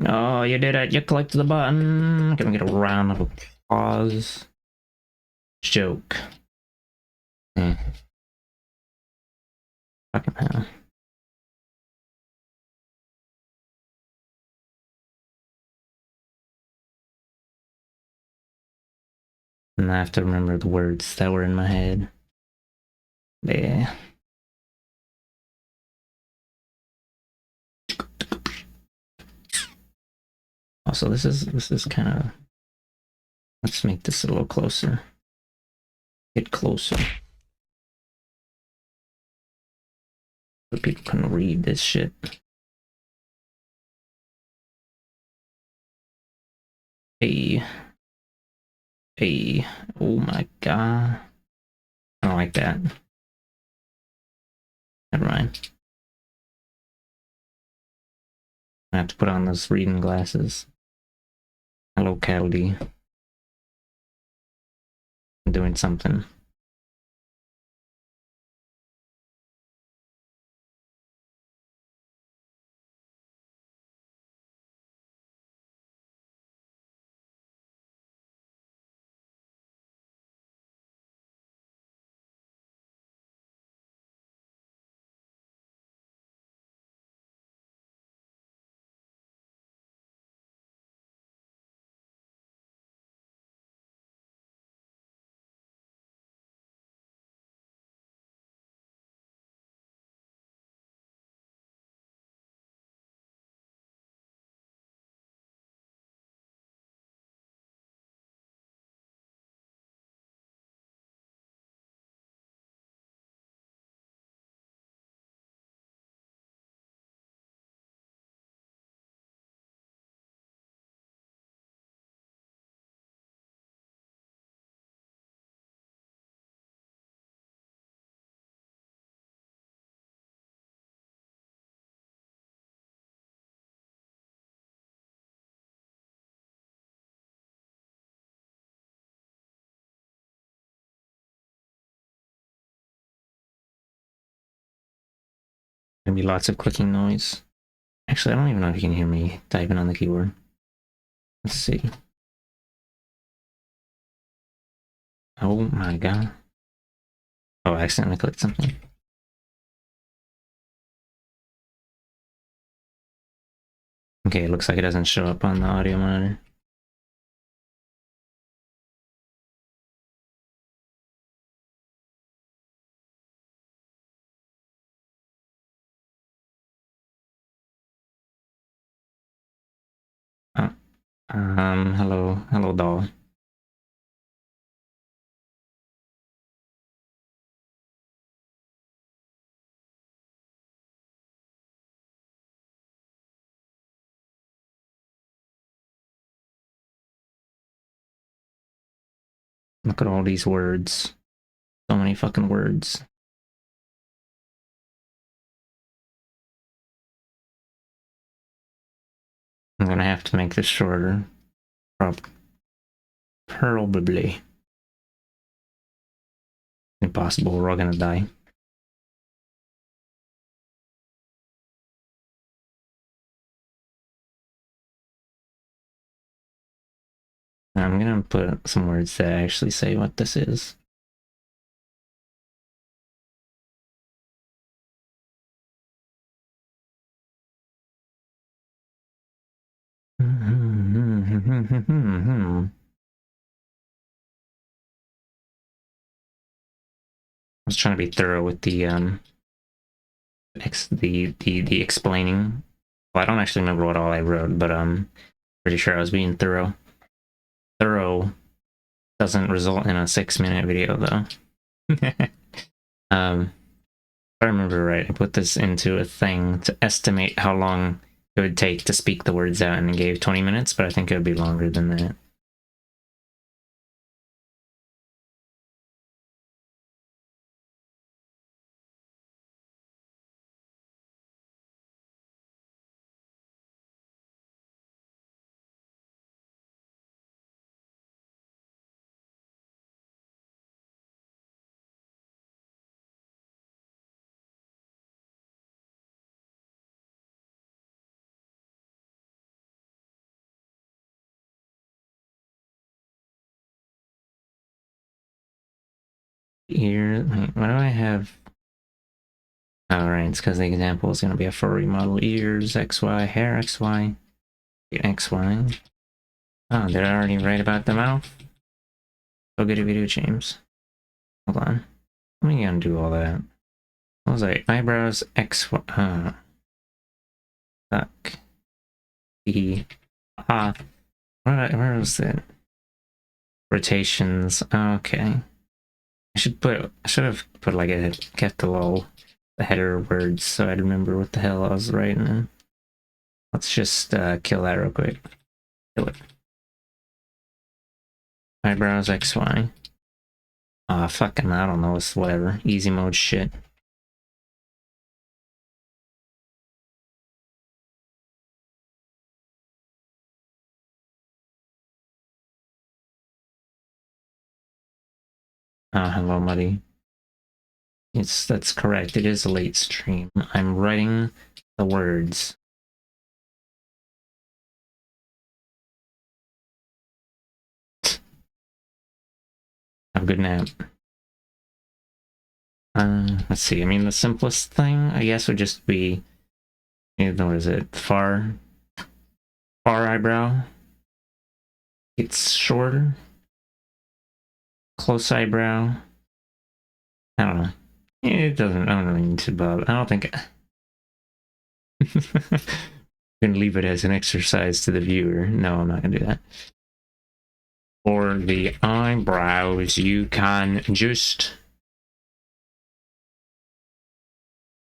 Oh, you did it. You clicked the button. Can we get a round of applause? Joke. Fucking hell. And I have to remember the words that were in my head. Yeah. Also, this is kind of. Let's make this a little closer. Get closer. So people can read this shit. Hey. Hey. Oh my god. I don't like that. Never mind. I have to put on those reading glasses. Hello, Caldy. I'm doing something. Gonna be lots of clicking noise. Actually, I don't even know if you can hear me typing on the keyboard. Let's see. Oh my god. Oh, I accidentally clicked something. Okay, it looks like it doesn't show up on the audio monitor. Oh, hello, doll. Look at all these words. So many fucking words. I'm gonna have to make this shorter. Probably. Impossible, we're all gonna die. I'm gonna put some words that actually say what this is. I was trying to be thorough with the the explaining. Well, I don't actually remember what all I wrote, but pretty sure I was being thorough. Thorough doesn't result in a 6-minute video though. If I remember right, I put this into a thing to estimate how long it would take to speak the words out, and it gave 20 minutes, but I think it would be longer than that. Ear. Wait, what do I have? Alright, it's because the example is going to be a furry model. Ears, XY, hair, XY, XY. Oh, did I already write about the mouth? So good at video James. Hold on. Let me undo all that. What was I? Eyebrows, XY. Fuck. E. Ah. Where was it? Rotations. Okay. I should have put like kept the header words so I'd remember what the hell I was writing in. Let's just kill that real quick. Kill it. Eyebrows XY. Fucking, I don't know, it's whatever. Easy mode shit. Hello, Muddy. That's correct. It is a late stream. I'm writing the words. Have a good nap. Let's see. I mean, the simplest thing, I guess, would just be, what is it? Far eyebrow. It's shorter. Close eyebrow. I don't know. It doesn't. I don't really need to bother. I don't think. I'm gonna leave it as an exercise to the viewer. No, I'm not gonna do that. For the eyebrows, you can just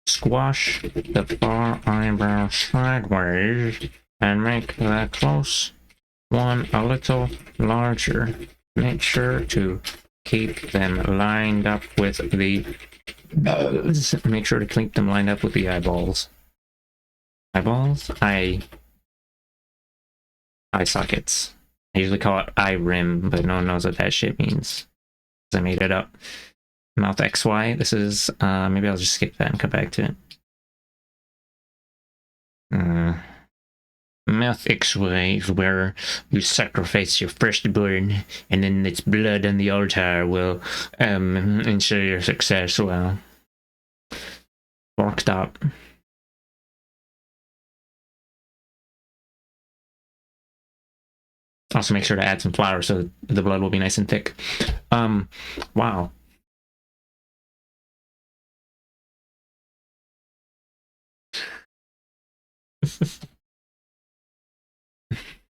squash the far eyebrow sideways and make the close one a little larger. Make sure to keep them lined up with the make sure to keep them lined up with the eyeballs. Eyeballs? Eye sockets. I usually call it eye rim, but no one knows what that shit means. I made it up. Mouth XY. This is maybe I'll just skip that and come back to it. Mouth XY is where you sacrifice your firstborn, and then its blood on the altar will ensure your success. Well, worked up. Also, make sure to add some flour so the blood will be nice and thick. Wow.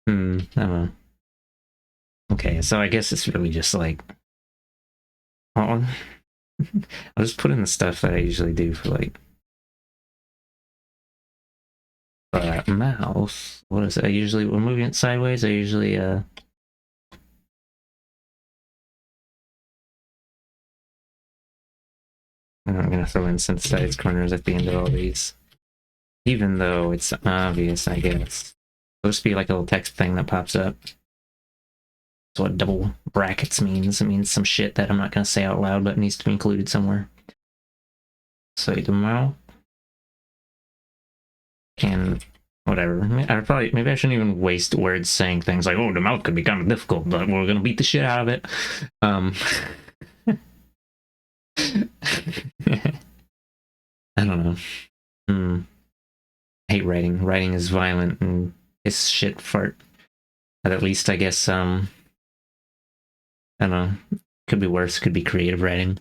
I don't know. Okay, so I guess it's really just like, I'll just put in the stuff that I usually do for like mouse. What is it? When moving it sideways, I usually I'm gonna throw in synthesized corners at the end of all these, even though it's obvious, I guess. It'll just be like a little text thing that pops up. That's what double brackets means. It means some shit that I'm not gonna say out loud, but it needs to be included somewhere. So the mouth and whatever. Maybe I shouldn't even waste words saying things like, "Oh, the mouth could be kind of difficult, but we're gonna beat the shit out of it." I don't know. I hate writing. Writing is violent and it's shit fart. But at least I guess I don't know. Could be worse. Could be creative writing.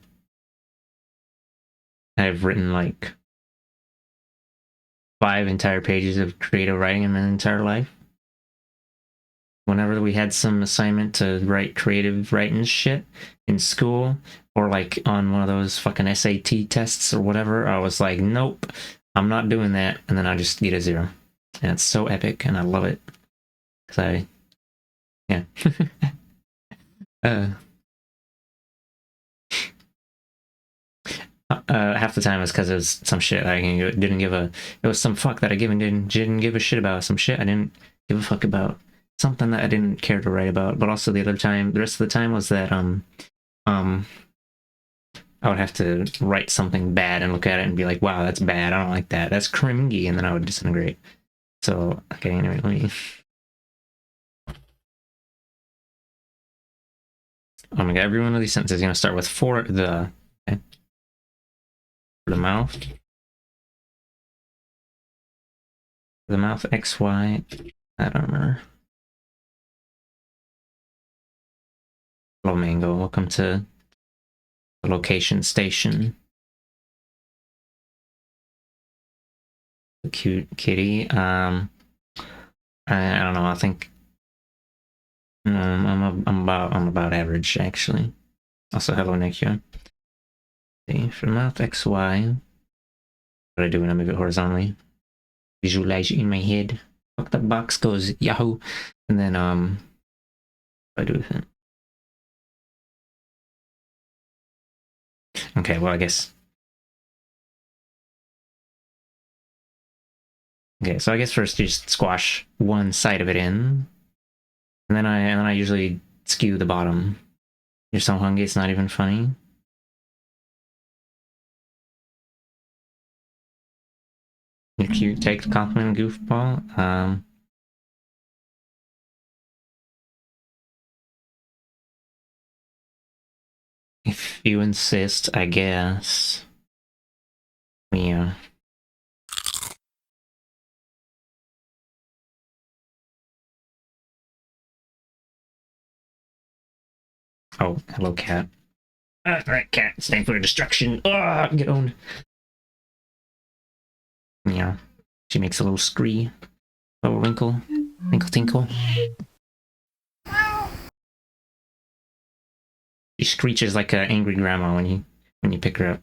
I've written like 5 entire pages of creative writing in my entire life. Whenever we had some assignment to write creative writing shit in school, or like on one of those fucking SAT tests or whatever, I was like, nope, I'm not doing that. And then I just get a 0. And it's so epic and I love it. Cause yeah. Half the time it's because it was some shit I didn't give a. It was some fuck that I didn't give a shit about. Some shit I didn't give a fuck about. Something that I didn't care to write about. But also the rest of the time was that I would have to write something bad and look at it and be like, wow, that's bad. I don't like that. That's cringy, and then I would disintegrate. So okay, anyway, let me. Oh my god, every one of these sentences is going to start with for the. Okay. For the mouth. For the mouth, XY. I don't remember. Hello, Mango. Welcome to the location station. The cute kitty. I don't know. I think I'm about average actually. Also, hello, Nikia. Okay, for the mouth, XY. What do I do when I move it horizontally? Visualize it in my head. Fuck, the box goes Yahoo, and then what do I do with it? Okay, well, I guess. Okay, so I guess first you just squash one side of it in, and then I usually skew the bottom. You're so hungry, it's not even funny. You're cute. Take the compliment, goofball. If you insist, I guess. Yeah. Oh, hello, cat. Alright, cat. It's time for destruction. Get owned. Yeah. She makes a little scree. Little wrinkle. Winkle tinkle. She screeches like an angry grandma when you pick her up.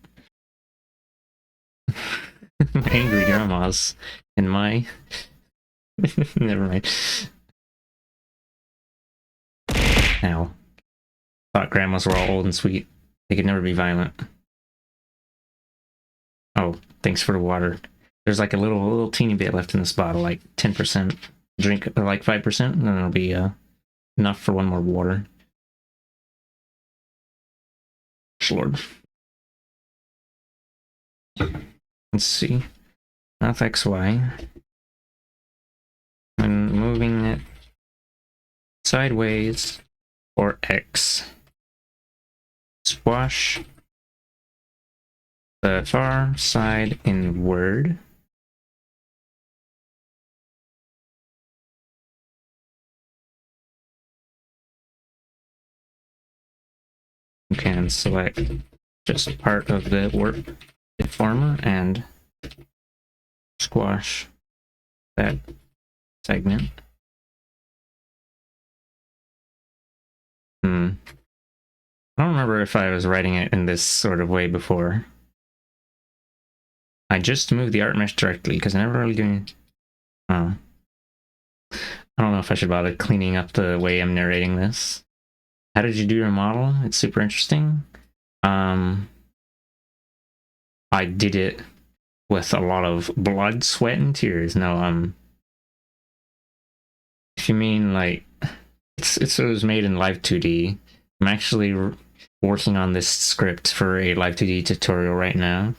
Angry grandmas in my. Never mind. Ow. Thought grandmas were all old and sweet. They could never be violent. Oh, thanks for the water. There's like a little teeny bit left in this bottle, like 10%. Drink like 5%, and then it'll be enough for one more water. Lord. Let's see. Mouth XY. And moving it sideways or X. Squash the far side inward. You can select just part of the warp deformer and squash that segment. I don't remember if I was writing it in this sort of way before. I just moved the art mesh directly because I never really do. I don't know if I should bother cleaning up the way I'm narrating this. How did you do your model? It's super interesting. I did it with a lot of blood, sweat, and tears. No, if you mean like it was made in Live 2D. I'm actually working on this script for a Live 2D tutorial right now.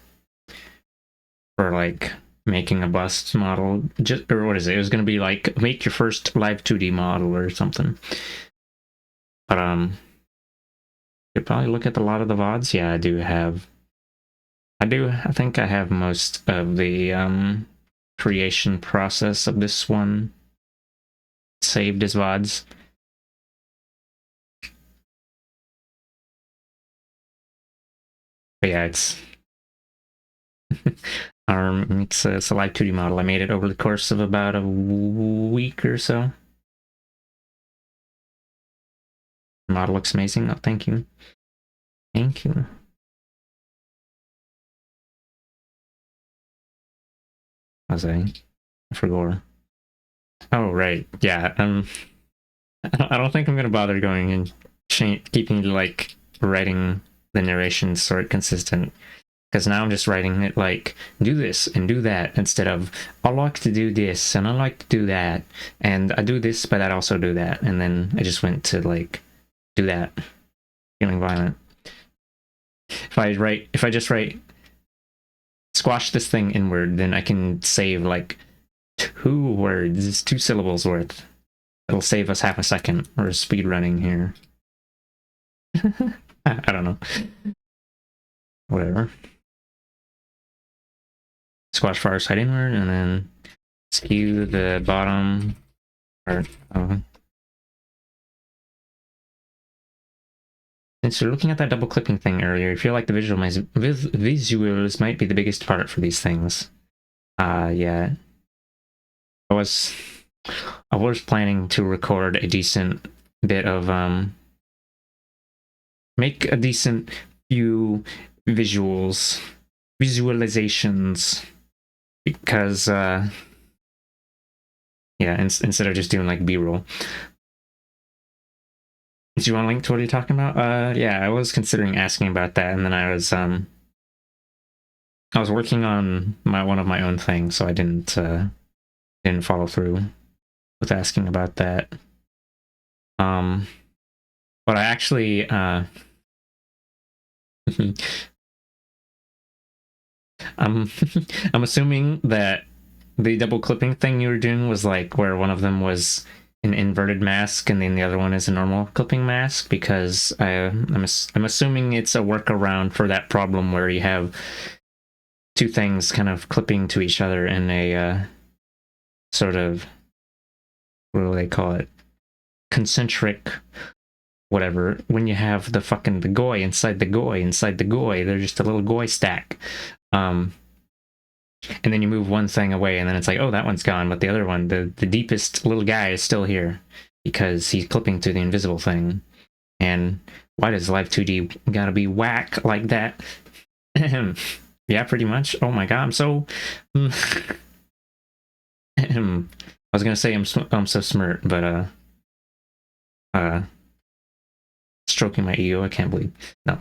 For like making a bust model, or what is it? It was gonna be like make your first Live 2D model or something. But you probably look at a lot of the VODs. Yeah, I do. I think I have most of the creation process of this one saved as VODs. But yeah, it's it's a Live 2D model. I made it over the course of about a week or so. The model looks amazing. Oh, thank you. Thank you. Was I forgot? Oh, right. Yeah. I don't think I'm gonna bother going and keeping like writing the narration sort of consistent, because now I'm just writing it like do this and do that instead of I like to do this and I like to do that and I do this but I also do that, and then I just went to like do that, feeling violent. If I just write squash this thing inward, then I can save like 2 words, 2 syllables worth. It'll save us half a second. We're speed running here. I don't know. Whatever. Squash far side inward, and then skew the bottom part of. Since you're looking at that double clipping thing earlier, I feel like the visuals might be the biggest part for these things. Yeah. I was planning to record a decent bit of make a decent few visualizations, because yeah, instead of just doing like B-roll. Do you want to link to what you're talking about? Yeah, I was considering asking about that, and then I was working on one of my own things, so I didn't follow through with asking about that. But I actually I'm assuming that the double clipping thing you were doing was like where one of them was an inverted mask and then the other one is a normal clipping mask, because I'm assuming it's a workaround for that problem where you have two things kind of clipping to each other in a sort of, what do they call it, concentric whatever, when you have the fucking the goi inside the goi inside the goi. They're just a little goi stack. And then you move one thing away and then it's like, oh, that one's gone, but the other one, the deepest little guy, is still here because he's clipping to the invisible thing. And why does Live 2D gotta be whack like that? Yeah, pretty much. Oh my god, I'm so I was gonna say I'm so smart, but stroking my ego, I can't believe. No.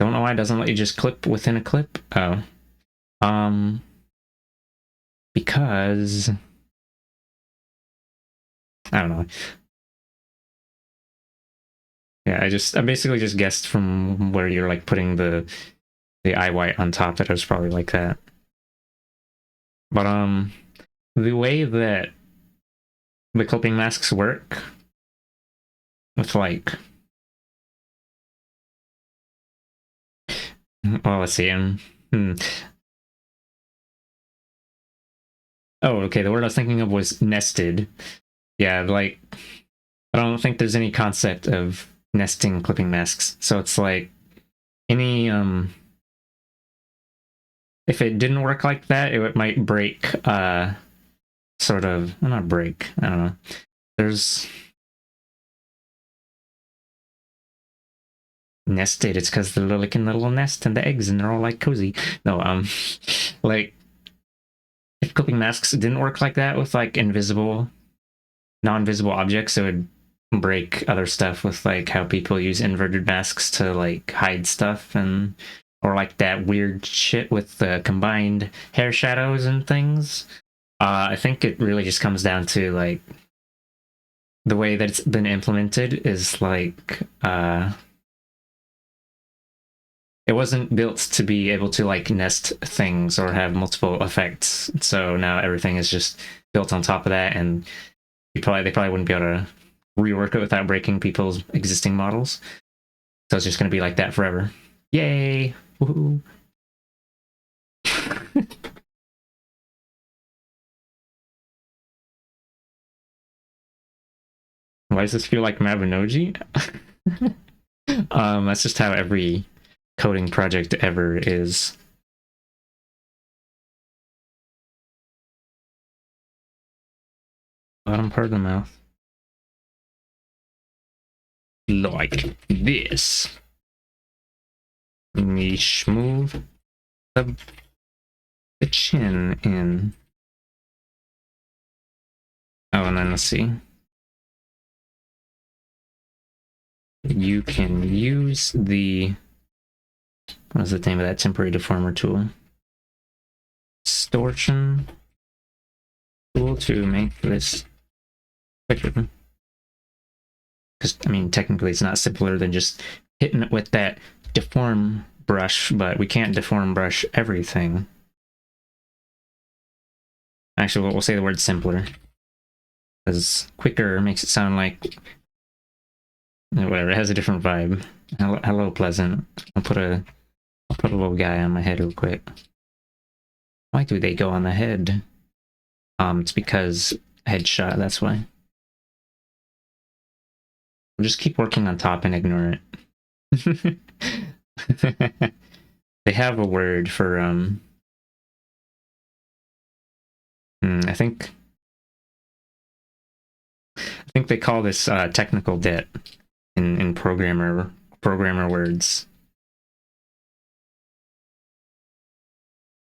Don't know why it doesn't let you just clip within a clip. Oh. Because I don't know. Yeah, I basically just guessed from where you're like putting the eye white on top that it was probably like that. But the way that the clipping masks work with like, well, let's see. Oh, okay. The word I was thinking of was nested. Yeah, like I don't think there's any concept of nesting clipping masks. So it's like any if it didn't work like that, it might break sort of, well, not break, I don't know. There's nested, it's because they're like in the little nest and the eggs and they're all like cozy. No, like if clipping masks didn't work like that with like non-visible objects, it would break other stuff with like how people use inverted masks to like hide stuff, and or like that weird shit with the combined hair shadows and things. I think it really just comes down to like the way that it's been implemented is like it wasn't built to be able to like nest things or have multiple effects. So now everything is just built on top of that, and they probably wouldn't be able to rework it without breaking people's existing models. So it's just going to be like that forever. Yay! Woohoo! Why does this feel like Mabinogi? That's just how every coding project ever is. Bottom part of the mouth. Like this. Me smooth the chin in. Oh, and then let's see. You can use the, what's the name of that temporary deformer tool? Distortion tool to make this quicker. Because, I mean, technically it's not simpler than just hitting it with that deform brush, but we can't deform brush everything. Actually, we'll say the word simpler, because quicker makes it sound like Whatever, it has a different vibe. Hello, Pleasant. I'll put a little guy on my head real quick. Why do they go on the head? It's because headshot, that's why. We'll just keep working on top and ignore it. They have a word for, I think they call this technical debt in programmer words.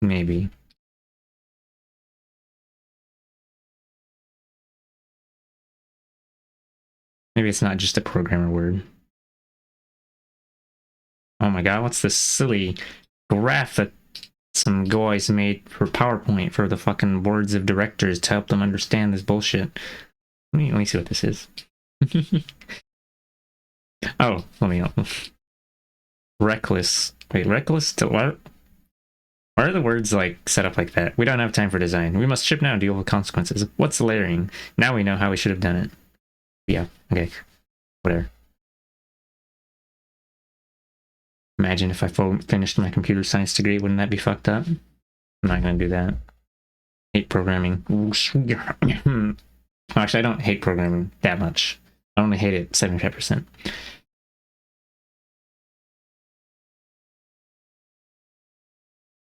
Maybe. Maybe it's not just a programmer word. Oh my god, what's this silly graph that some guys made for PowerPoint for the fucking boards of directors to help them understand this bullshit? Let me see what this is. Oh, let me help. Reckless. Wait, reckless to what? Why are the words like set up like that? We don't have time for design. We must ship now and deal with consequences. What's layering? Now we know how we should have done it. Yeah, okay. Whatever. Imagine if I finished my computer science degree, wouldn't that be fucked up? I'm not gonna do that. Hate programming. Actually, I don't hate programming that much. I only hate it 75%.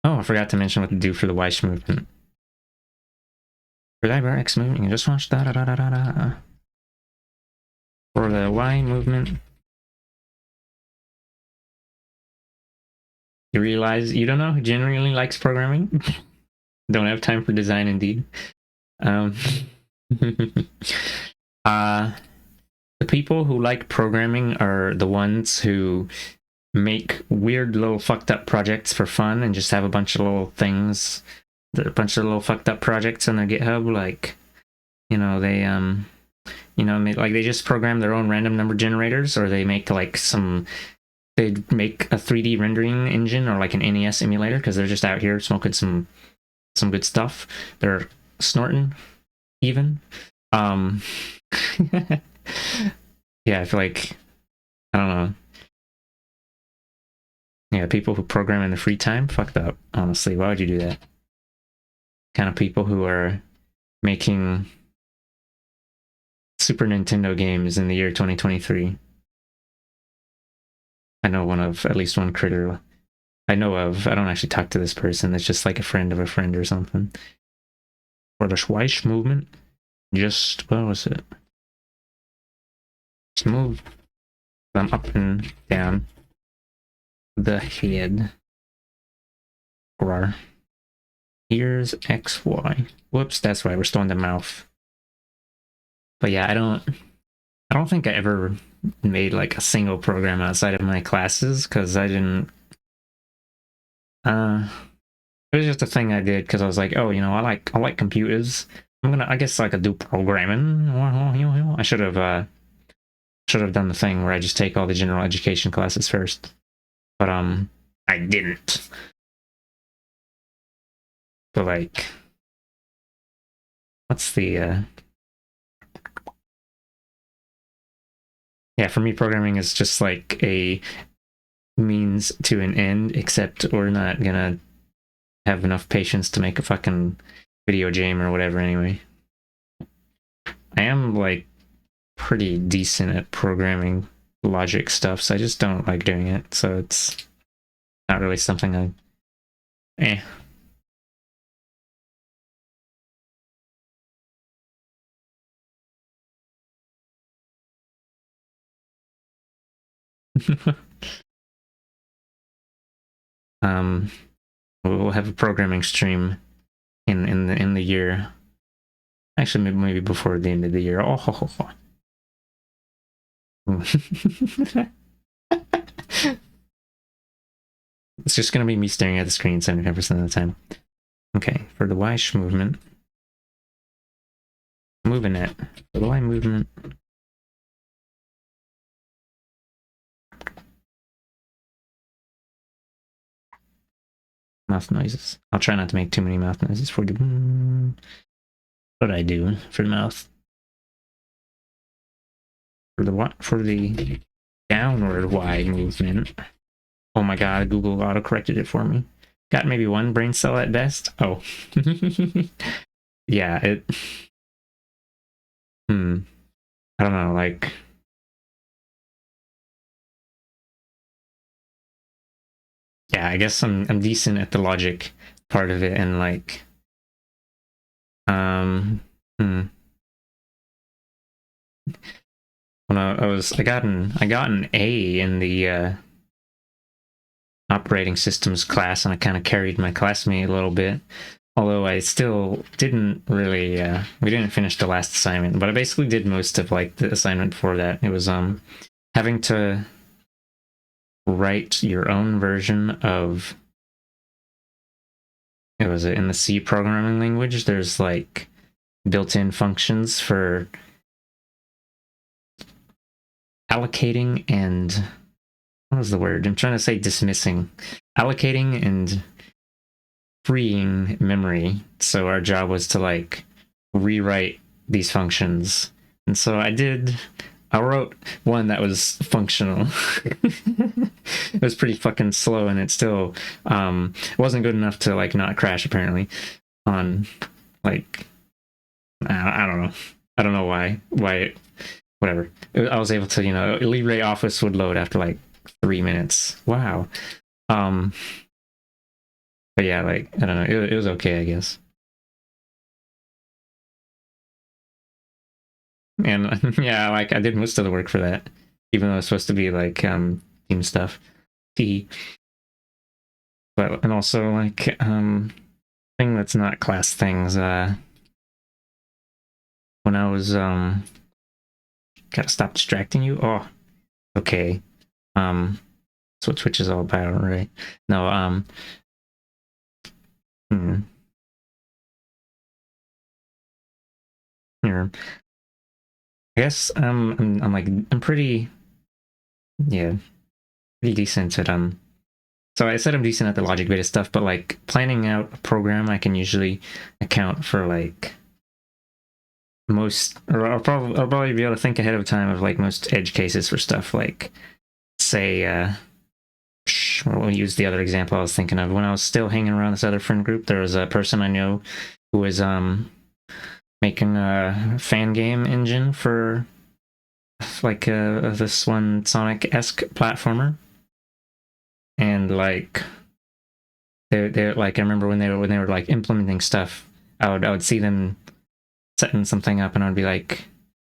Oh, I forgot to mention what to do for the Weiss movement. For the X movement, you just watch da da da da da da. For the Y movement, you realize you don't know who genuinely likes programming. Don't have time for design, indeed. The people who like programming are the ones who make weird little fucked up projects for fun and just have a bunch of little things, a bunch of little fucked up projects on their GitHub. Like, you know, they like they just program their own random number generators, or they make like they'd make a 3D rendering engine or like an NES emulator because they're just out here smoking some good stuff. They're snorting even. Yeah, I feel like, I don't know. Yeah, people who program in the free time, fucked up, honestly. Why would you do that? Kind of people who are making Super Nintendo games in the year 2023. I know at least one critter I know of. I don't actually talk to this person. It's just like a friend of a friend or something. For the Schweiss movement, just, what was it? Just move them up and down the head. Here's XY. Whoops, that's right, we're still in the mouth. But yeah, I don't think I ever made like a single program outside of my classes, because I didn't, it was just a thing I did because I was like, oh, you know, I like computers. I guess I could do programming. I should have done the thing where I just take all the general education classes first. But I didn't. But like, what's the yeah, for me programming is just like a means to an end, except we're not gonna have enough patience to make a fucking video game or whatever anyway. I am like pretty decent at programming logic stuff, so I just don't like doing it, so it's not really something eh. We'll have a programming stream in the year. Actually, maybe before the end of the year. Oh, ho, ho, ho. It's just gonna be me staring at the screen 75% of the time. Okay, for the Weiss movement, moving it. For the Y movement, mouth noises. I'll try not to make too many mouth noises for you. What I do for the mouth. for the downward Y movement. Oh my god, Google auto-corrected it for me. Got maybe one brain cell at best. Oh. Yeah, it... I don't know, like... Yeah, I guess I'm decent at the logic part of it, and like... When I got an A in the operating systems class, and I kind of carried my classmate a little bit. Although I still didn't really, we didn't finish the last assignment, but I basically did most of like the assignment for that. It was having to write your own version of, it was in the C programming language. There's like built-in functions for allocating and, what was the word? I'm trying to say dismissing. Allocating and freeing memory. So our job was to like rewrite these functions. And so I wrote one that was functional. It was pretty fucking slow, and it still wasn't good enough to like not crash apparently on like, I don't know. I don't know why whatever. I was able to, you know, LibreOffice would load after like 3 minutes. Wow. But yeah, like, I don't know, it was okay, I guess. And yeah, like, I did most of the work for that, even though it's supposed to be like team stuff. But, and also like thing that's not class things, when I was gotta stop distracting you. Oh, okay. That's what Twitch is all about, right? No, Here. I guess I'm pretty, yeah, pretty decent at so I said I'm decent at the logic beta stuff, but like planning out a program, I can usually account for like most, or I'll probably be able to think ahead of time of like most edge cases for stuff like, say, we'll use the other example I was thinking of. When I was still hanging around this other friend group, there was a person I know who was making a fan game engine for like this one Sonic-esque platformer, and like they're like, I remember when they were like implementing stuff, I would see them setting something up, and I'd be like,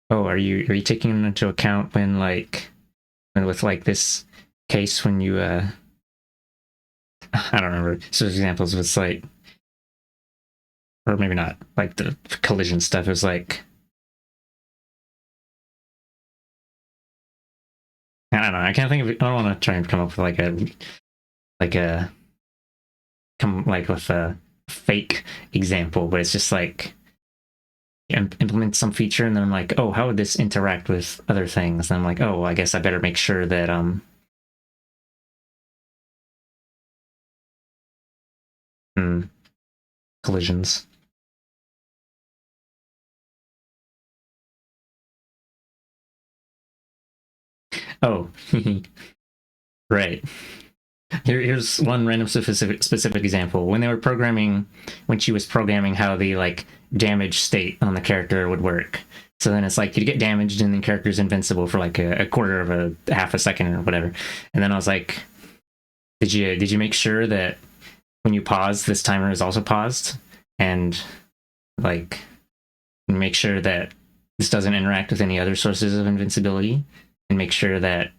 oh, are you taking into account when like with like this case when you I don't remember. So examples was like, or maybe not, like the collision stuff. It was like, I don't know. I can't think of it. I don't want to try and come up with like with a fake example, but it's just like implement some feature, and then I'm like, oh, how would this interact with other things? And I'm like, oh, well, I guess I better make sure that collisions. Oh, right. Here's one random specific example. When they were programming, when she was programming how the like damage state on the character would work. So then it's like you get damaged and the character's invincible for like a quarter of a half a second or whatever. And then I was like, did you make sure that when you pause, this timer is also paused, and like make sure that this doesn't interact with any other sources of invincibility, and make sure that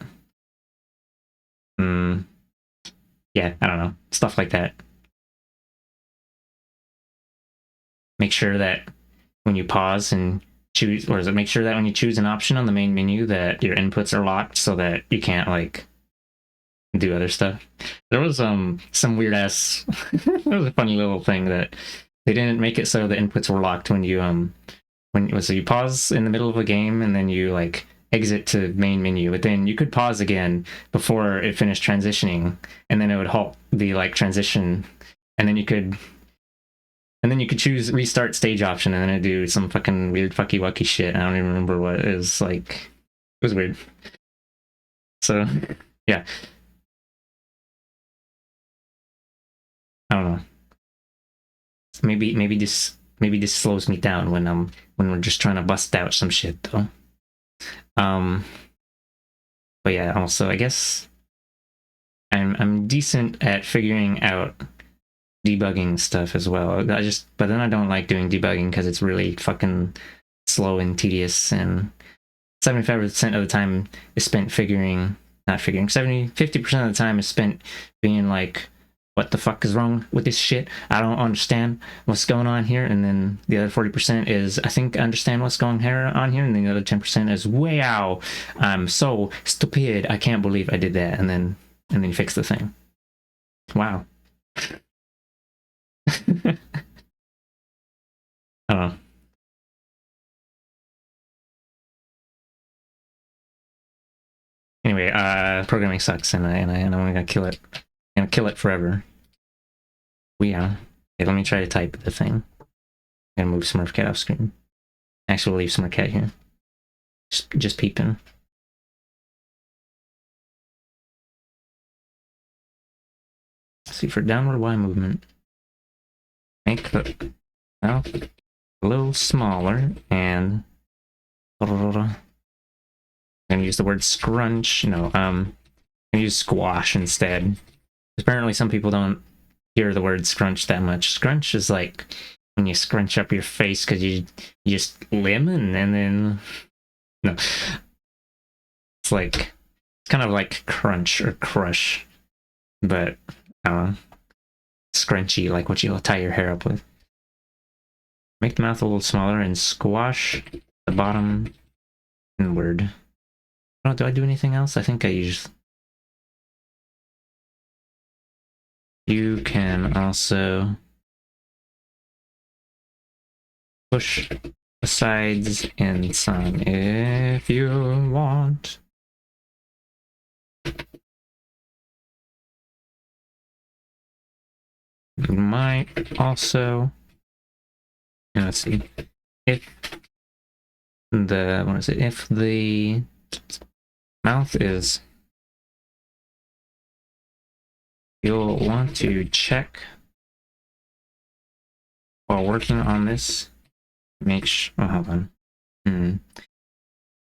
yeah, I don't know, stuff like that. Make sure that when you pause and choose, or is it make sure that when you choose an option on the main menu that your inputs are locked so that you can't like do other stuff. There was some weird ass there was a funny little thing that they didn't make it so the inputs were locked when you so you pause in the middle of a game and then you like exit to main menu, but then you could pause again before it finished transitioning, and then it would halt the like transition, and then you could choose restart stage option, and then it'd do some fucking weird fucky wucky shit. I don't even remember what it was like. was weird. So yeah, I don't know. Maybe this slows me down when we're just trying to bust out some shit though. But yeah, also I guess I'm decent at figuring out debugging stuff as well. But then I don't like doing debugging because it's really fucking slow and tedious, and 75% of the time is spent not figuring, 50% of the time is spent being like, what the fuck is wrong with this shit? I don't understand what's going on here. And then the other 40% is, I think I understand what's going on here. And then the other 10% is, wow, I'm so stupid. I can't believe I did that. And then you fix the thing. Wow. I don't know. Anyway, programming sucks, and I'm gonna kill it. I'm gonna kill it forever. Yeah. Okay, let me try to type the thing. I'm gonna move Smurfcat off screen. Actually, we'll leave Smurfcat here. Just peeping. Let's see, for downward Y movement, make the mouth a little smaller, and I'm gonna use the word scrunch. No, I'm gonna use squash instead. Apparently, some people don't hear the word scrunch that much. Scrunch is like when you scrunch up your face because you just lemon, and then no, it's kind of like crunch or crush, but I don't know, scrunchy, like what you'll tie your hair up with. Make the mouth a little smaller and squash the bottom inward. Oh, do I do anything else? I think I use. You can also push the sides in some if you want. You might also, let's see, if the mouth is, you'll want to check while working on this. Make sure. Oh, hold on. I didn't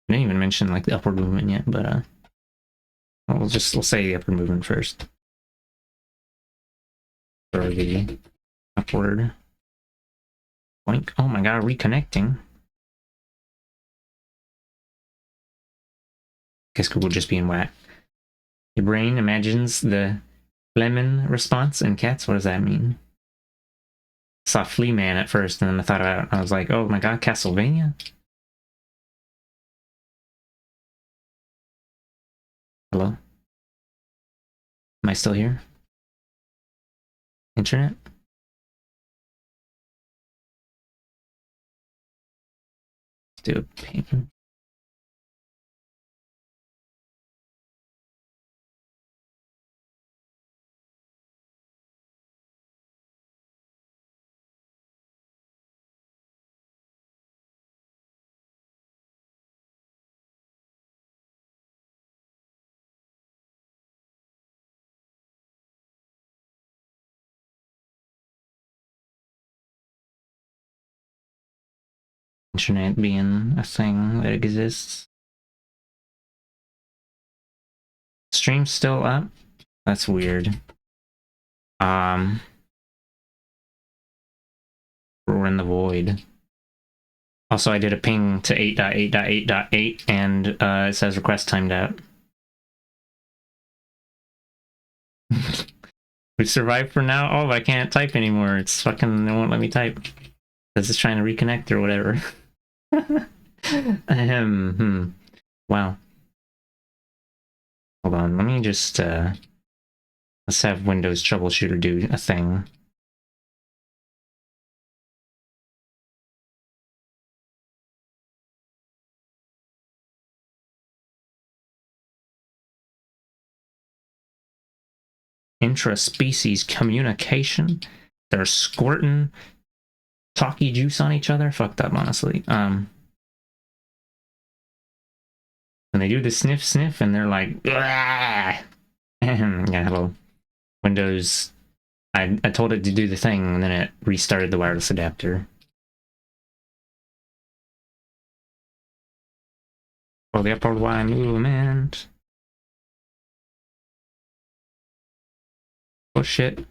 even mention like the upward movement yet, but we'll say the upward movement first. Or the upward. Boink. Oh my god, reconnecting. Guess Google just being whack. Your brain imagines the lemon response in cats. What does that mean? Saw Flea Man at first, and then I thought about it. I was like, oh my god, Castlevania? Hello? Am I still here? Internet? Let's do a paint. Internet being a thing that exists. Stream's still up? That's weird. We're in the void. Also, I did a ping to 8.8.8.8, and it says request timed out. We survived for now? Oh, I can't type anymore. It's fucking, it won't let me type. Because it's trying to reconnect or whatever. Wow. Hold on, let me just, let's have Windows Troubleshooter do a thing. Intra-species communication. They're squirting talky juice on each other. Fucked up, honestly. And they do the sniff sniff and they're like, ah! Yeah, hello. Windows, I told it to do the thing and then it restarted the wireless adapter. For the upward Y movement. Push it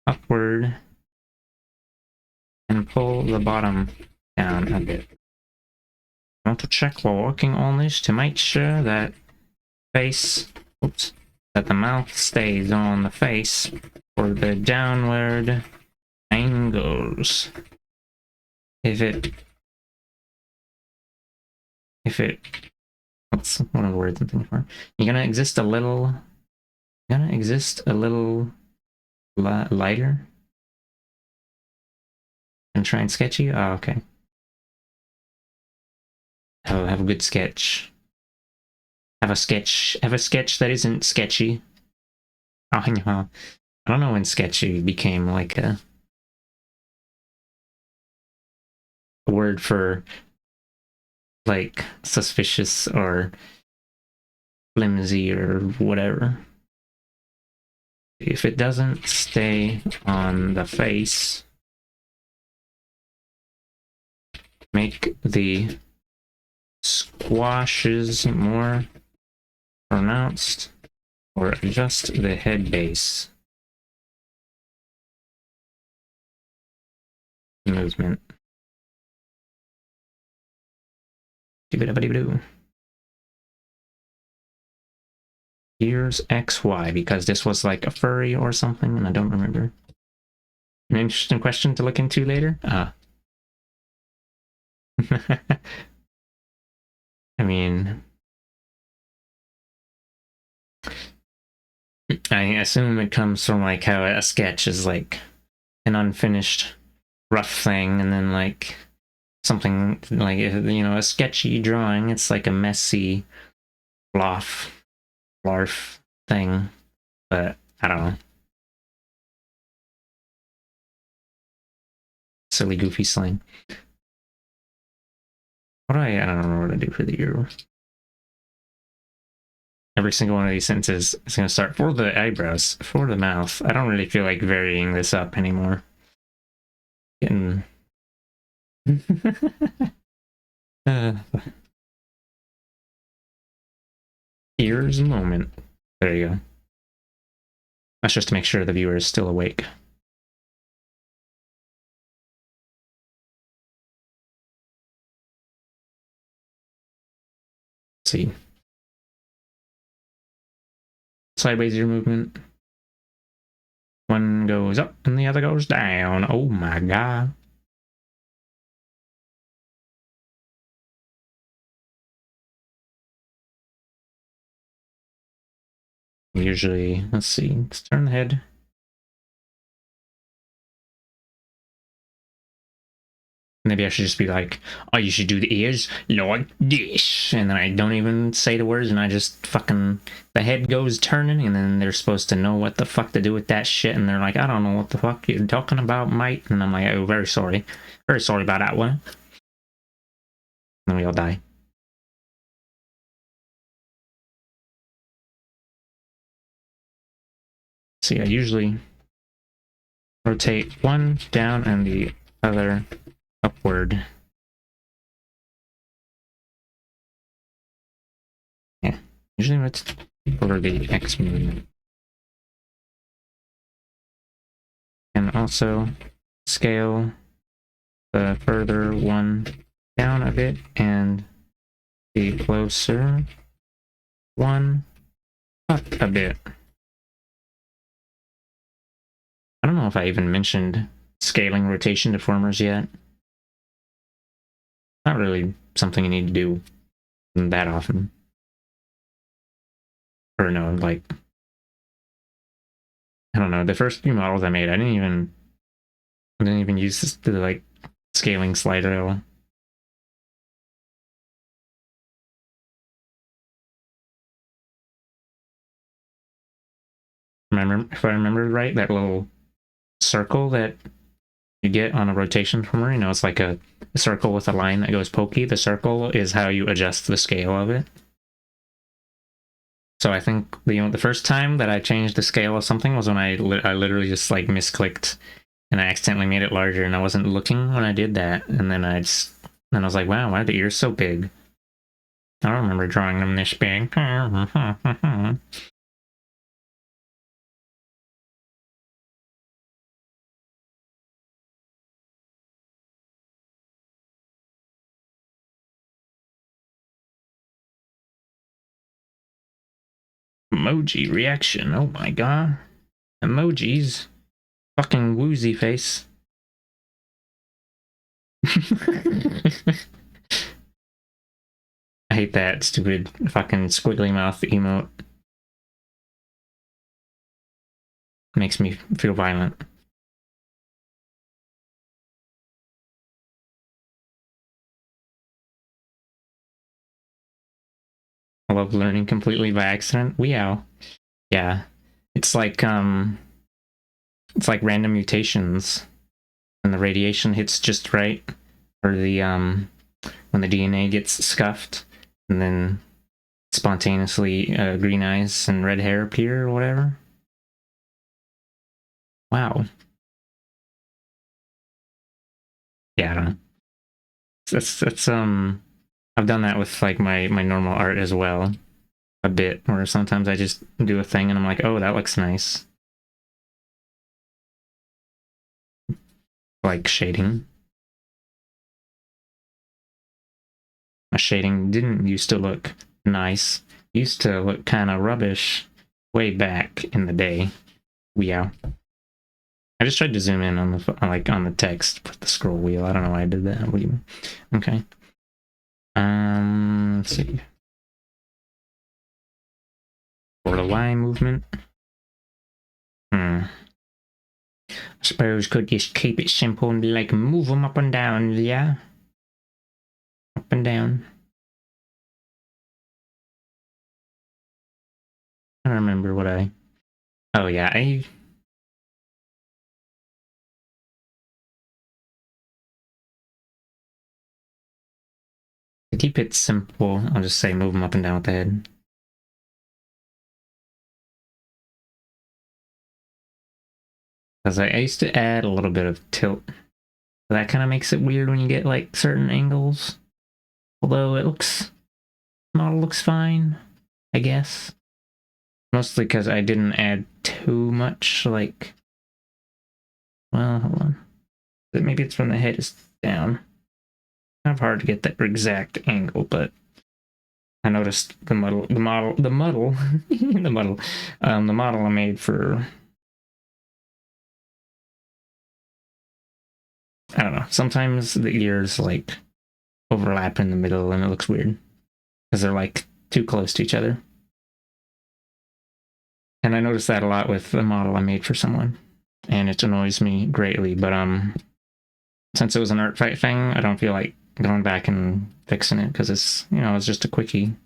upward and pull the bottom down a bit. I want to check while working on this to make sure that that the mouth stays on the face for the downward angles. What's one of the words I'm thinking for? You're gonna exist a little lighter and try and sketchy. Oh, okay. Have a good sketch. Have a sketch that isn't sketchy. Oh, I don't know when sketchy became like a word for like suspicious or flimsy or whatever. If it doesn't stay on the face, make the squashes more pronounced or adjust the head base movement. Here's XY because this was like a furry or something and I don't remember. An interesting question to look into later. I mean, I assume it comes from like how a sketch is like an unfinished rough thing and then like something like, you know, a sketchy drawing, it's like a messy blarf thing, but I don't know. Silly goofy slang. I don't know what to do for the year. Every single one of these sentences is going to start for the eyebrows, for the mouth. I don't really feel like varying this up anymore. Getting... Here's a moment. There you go. That's just to make sure the viewer is still awake. Let's see. Sideways your movement. One goes up and the other goes down. Oh my god. Usually, let's see, let's turn the head. Maybe I should just be like, oh, you should do the ears like this. And then I don't even say the words and I just fucking, the head goes turning and then they're supposed to know what the fuck to do with that shit. And they're like, I don't know what the fuck you're talking about, mate. And I'm like, oh, very sorry. Very sorry about that one. And then we all die. See, I usually rotate one down and the other upward. Yeah, usually it's for the X movement. And also scale the further one down a bit and the closer one up a bit. I don't know if I even mentioned scaling rotation deformers yet. Not really something you need to do that often. Or no, like, I don't know, the first few models I made, I didn't even use the like scaling slider at all. If I remember right, that little circle that you get on a rotation trimmer, you know, it's like a circle with a line that goes pokey. The circle is how you adjust the scale of it. So I think, you know, the first time that I changed the scale of something was when I literally just like misclicked and I accidentally made it larger and I wasn't looking when I did that. And then I was like, wow, why are the ears so big? I don't remember drawing them this big. Emoji reaction. Oh my god. Emojis. Fucking woozy face. I hate that stupid fucking squiggly mouth emote. Makes me feel violent. I love learning completely by accident. Weow. Yeah. It's like random mutations. When the radiation hits just right, or the when the DNA gets scuffed, and then spontaneously green eyes and red hair appear or whatever. Wow. Yeah, I don't know. That's I've done that with like my normal art as well, a bit, where sometimes I just do a thing and I'm like, oh, that looks nice. Like shading. My shading didn't used to look nice. Used to look kind of rubbish way back in the day. Yeah. I just tried to zoom in on the on the text with the scroll wheel. I don't know why I did that. What do you mean? Okay. Let's see. For the Y movement. I suppose could just keep it simple and like move them up and down, yeah? Up and down. I don't remember what I... Oh yeah, to keep it simple, I'll just say move them up and down with the head. Because I used to add a little bit of tilt. That kind of makes it weird when you get like certain angles. Although it looks... model looks fine, I guess. Mostly because I didn't add too much, like... Well, hold on. Maybe it's when the head is down. Kind of hard to get that exact angle, but I noticed the model I made for, I don't know, sometimes the ears like overlap in the middle and it looks weird because they're like too close to each other. And I noticed that a lot with the model I made for someone, and it annoys me greatly, but since it was an art fight thing, I don't feel like going back and fixing it because it's, you know, it's just a quickie.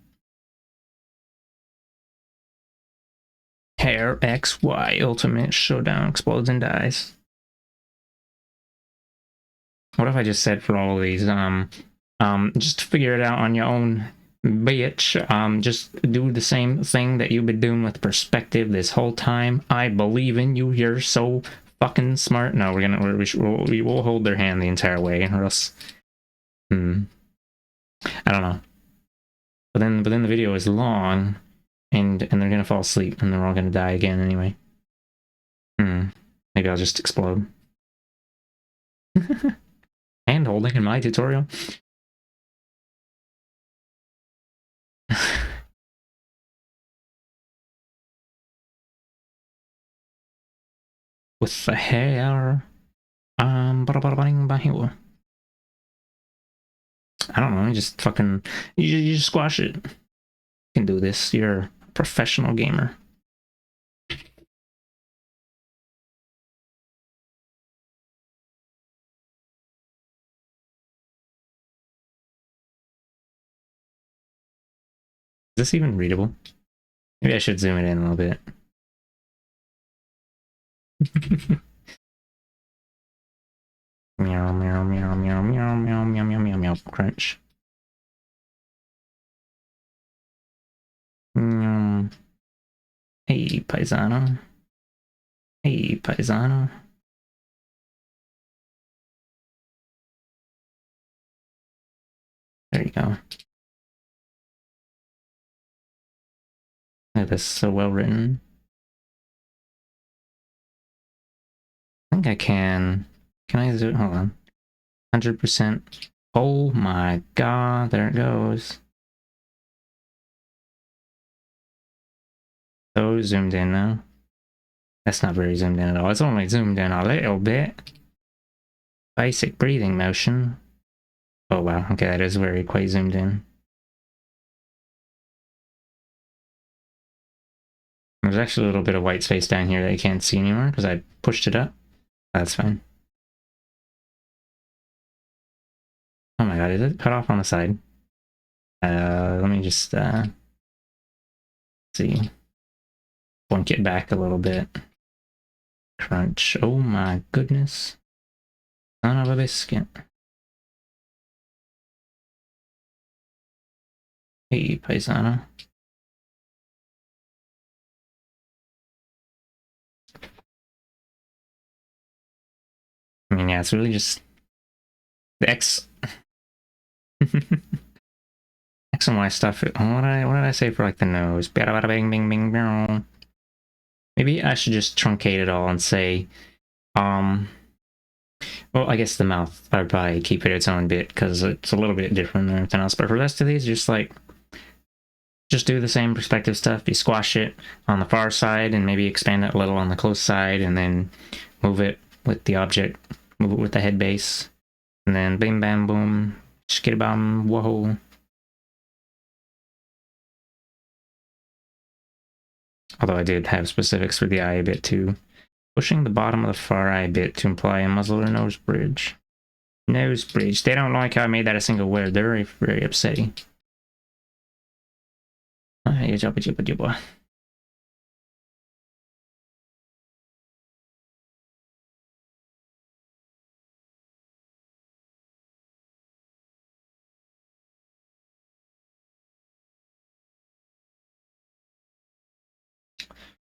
Hair XY Ultimate Showdown explodes and dies. What if I just said for all of these, just figure it out on your own, bitch. Just do the same thing that you've been doing with perspective this whole time. I believe in you. You're so fucking smart. No, we will hold their hand the entire way, or else, I don't know. But then the video is long, and they're gonna fall asleep, and they're all gonna die again anyway. Maybe I'll just explode. Hand holding in my tutorial. With the hair. I don't know, just fucking, you just squash it. You can do this, you're a professional gamer. Is this even readable? Maybe I should zoom it in a little bit. Meow, meow, meow, meow, meow, meow, meow, meow, meow, meow, crunch. Hey, paisano. Hey, paisano. There you go. This is so well written. I think I can. Can I zoom? Hold on. 100%. Oh my god, there it goes. So zoomed in now. That's not very zoomed in at all. It's only zoomed in a little bit. Basic breathing motion. Oh wow, okay, that is very quite zoomed in. There's actually a little bit of white space down here that you can't see anymore because I pushed it up. That's fine. Oh my god, is it cut off on the side? Let me just see. Blink it back a little bit. Crunch. Oh my goodness. Son of a biscuit. Hey, paisano. I mean, yeah, it's really just the X. X and Y stuff. What did I say for like the nose? Bada bada bing bing bing bing. Maybe I should just truncate it all and say, well, I guess the mouth I'd probably keep it its own bit because it's a little bit different than everything else. But for the rest of these, just do the same perspective stuff. You squash it on the far side and maybe expand it a little on the close side, and then move it with the object, move it with the head base, and then bim bam boom, skitty bam whoa. Although I did have specifics for the eye a bit too. Pushing the bottom of the far eye a bit to imply a muzzle or nose bridge. Nose bridge. They don't like how I made that a single word. They're very, very upsetting.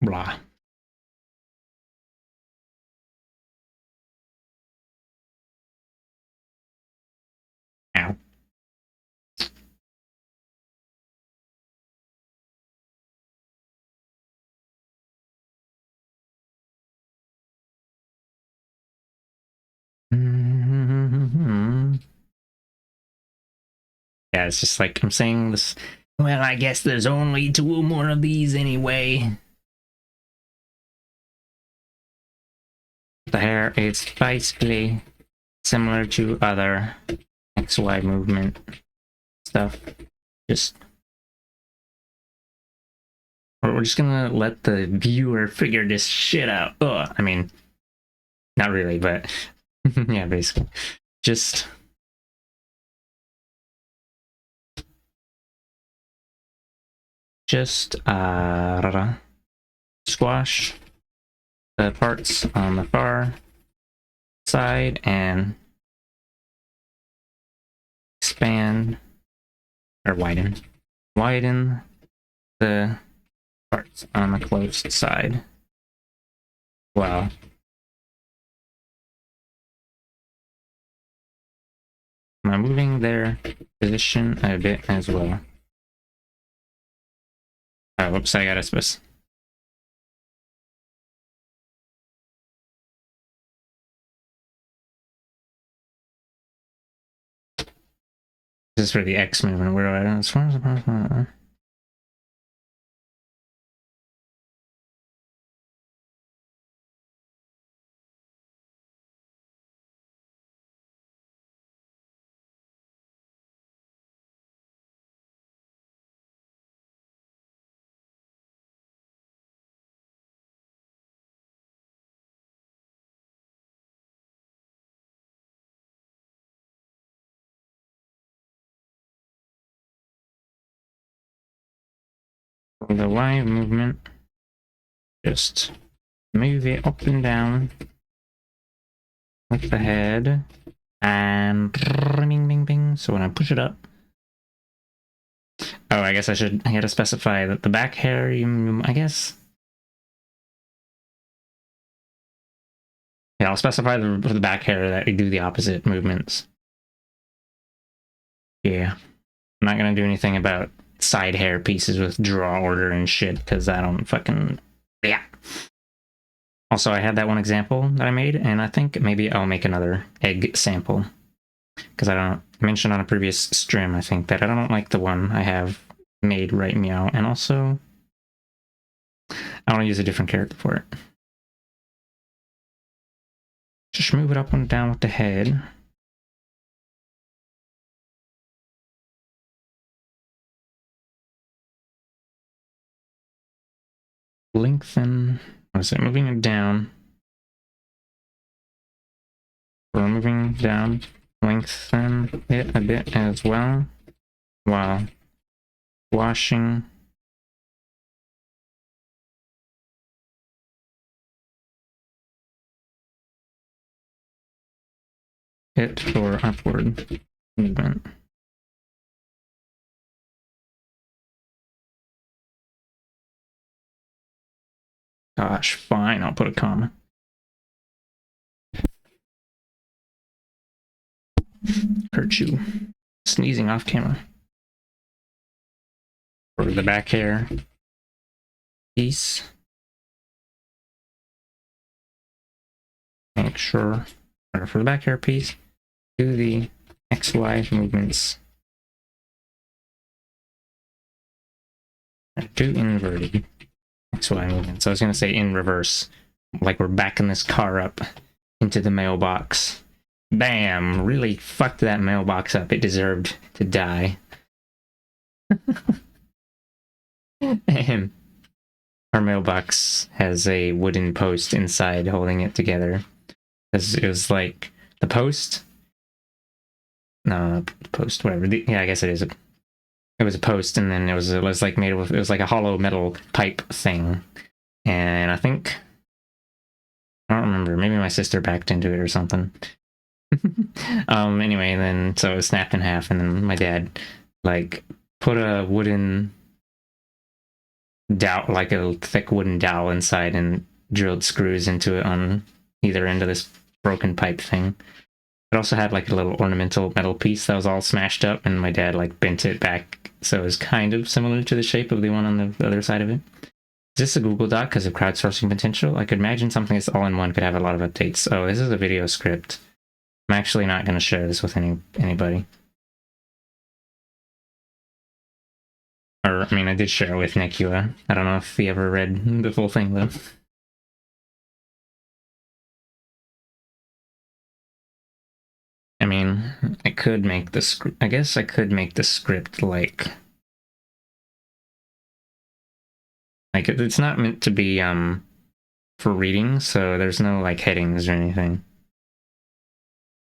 Blah. Ow. Yeah, it's just like I'm saying this. Well, I guess there's only 2 more of these anyway. The hair is basically similar to other XY movement stuff. We're just gonna let the viewer figure this shit out. Ugh, I mean, not really, but yeah, basically. Just squash the parts on the far side and expand or widen the parts on the closed side. Wow. I'm moving their position a bit as well. Oh, whoops, I got a space. This is for the X movement. Where do I as far as the person? The Y movement, just move it up and down with the head, and bing, bing, bing. So when I push it up, oh, I guess I gotta specify that the back hair, I guess. Yeah, I'll specify for the back hair that we do the opposite movements. Yeah. I'm not gonna do anything about side hair pieces with draw order and shit, because I don't fucking... Yeah. Also, I had that one example that I made, and I think maybe I'll make another egg sample. Because I mentioned on a previous stream, I think, that I don't like the one I have made right meow, and also I want to use a different character for it. Just move it up and down with the head. Lengthen. What is it? Moving it down. We're moving down. Lengthen it a bit as well. While washing. It for upward movement. Gosh, fine, I'll put a comma. Hurt you. Sneezing off camera. For the back hair piece. Make sure, for the back hair piece, do the XY movements. And do inverted XY movements. I was going to say in reverse, like we're backing this car up into the mailbox. Bam! Really fucked that mailbox up. It deserved to die. Our mailbox has a wooden post inside holding it together. It was like the post. No, post, whatever. Yeah, I guess it is. It was a post, and then it was like made of, it was like a hollow metal pipe thing. And I think, I don't remember, maybe my sister backed into it or something. Anyway, then so it was snapped in half, and then my dad like put a wooden dowel, like a thick wooden dowel inside, and drilled screws into it on either end of this broken pipe thing. It also had like a little ornamental metal piece that was all smashed up, and my dad like bent it back so it was kind of similar to the shape of the one on the other side of it. Is this a Google Doc because of crowdsourcing potential? I could imagine something that's all-in-one could have a lot of updates. Oh, this is a video script. I'm actually not going to share this with anybody. Or, I mean, I did share it with Nekua. I don't know if he ever read the full thing, though. I mean, I could make the script... I guess I could make the script, like... Like, it's not meant to be, for reading, so there's no, like, headings or anything.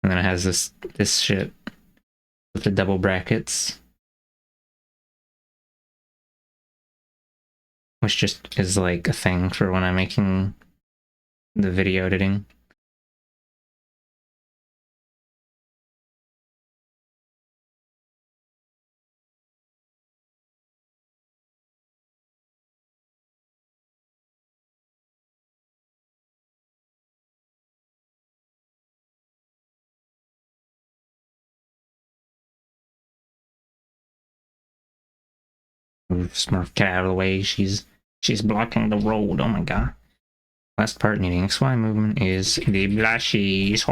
And then it has this shit with the double brackets. Which just is, like, a thing for when I'm making the video editing. Move Smurf cat out of the way. She's blocking the road. Oh my god. Last part needing XY movement is the blushies.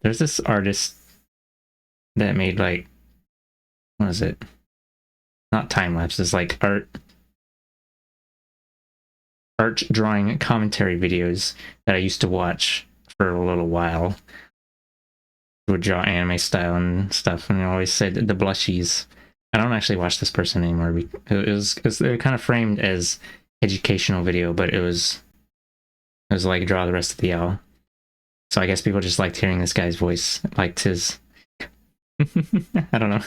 There's this artist that made, like, what is it? Not time lapses, like art drawing commentary videos that I used to watch for a little while. Would draw anime style and stuff, and I always said the blushies. I don't actually watch this person anymore. It was kind of framed as educational video, but it was like draw the rest of the owl. So I guess people just liked hearing this guy's voice, liked his. I don't know.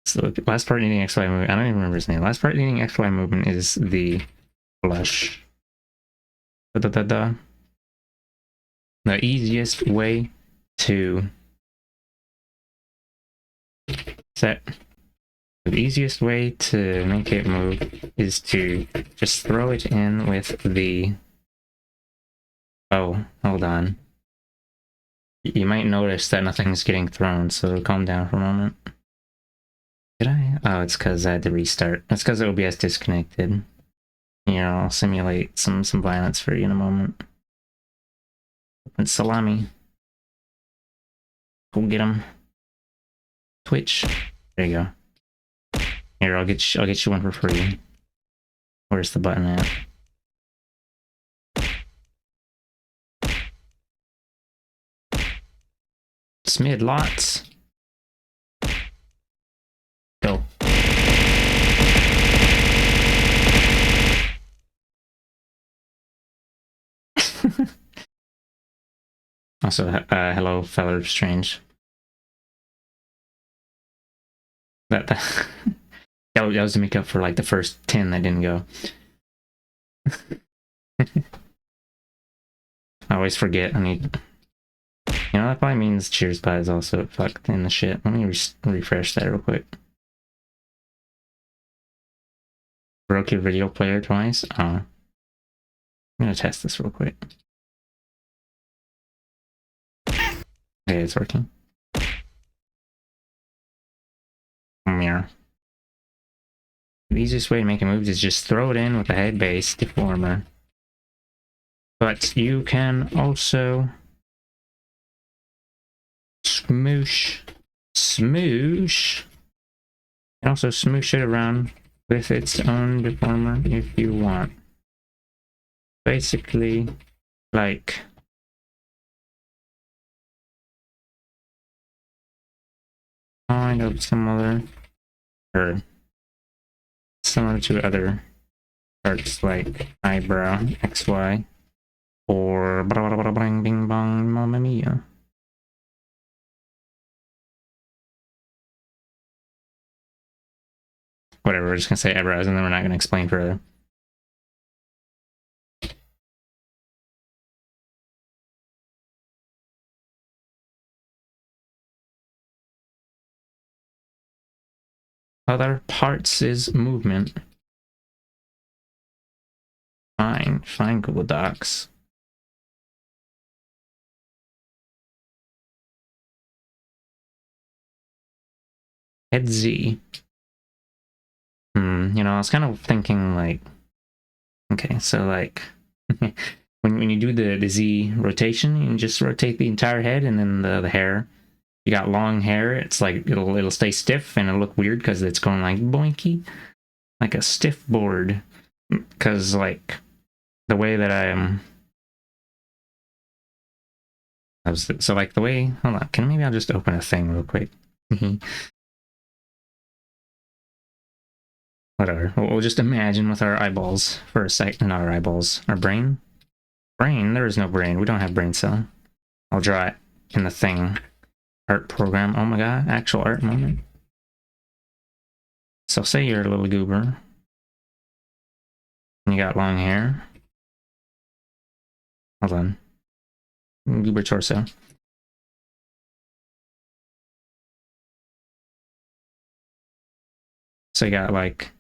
So last part needing XY movement. I don't even remember his name. Last part needing XY movement is the blush. Da da da da. the easiest way to set the easiest way to make it move is to just throw it in with the... Oh, hold on. You might notice that nothing's getting thrown, so calm down for a moment. Did I? Oh, it's because I had to restart. That's because OBS disconnected. Here, I'll simulate some violence for you in a moment. Open Salami. Go get him. Twitch. There you go. Here, I'll get you one for free. Where's the button at? Smid lots. Go. Also, hello, fellow strange. That was to make up for like the first 10 that didn't go. I always forget. I need. You know, that probably means Cheers Pie is also fucked in the shit. Let me refresh that real quick. Broke your video player twice? Oh. I'm gonna test this real quick. Okay, it's working. Mirror. The easiest way to make a move is just throw it in with a head base deformer. But you can also smoosh, and also smoosh it around with its own deformer if you want. Basically, like kind of similar, or similar to other parts like eyebrow, XY, or bing bing bong mamma mia. Whatever, we're just gonna say eyebrows and then we're not gonna explain further. Other parts is movement. Fine Google Docs. Head Z. You know, I was kind of thinking like, okay, so like when you do the Z rotation, you can just rotate the entire head and then the hair. You got long hair, it's like it'll stay stiff and it'll look weird because it's going like boinky, like a stiff board. Because like the way that I am, so like the way. Hold on, maybe I'll just open a thing real quick. Whatever. We'll just imagine with our eyeballs for a second. Not our eyeballs, our brain. Brain? There is no brain. We don't have brain cell. I'll draw it in the thing. Art program. Oh my god, actual art moment. So say you're a little goober. And you got long hair. Hold on. Goober torso. So you got like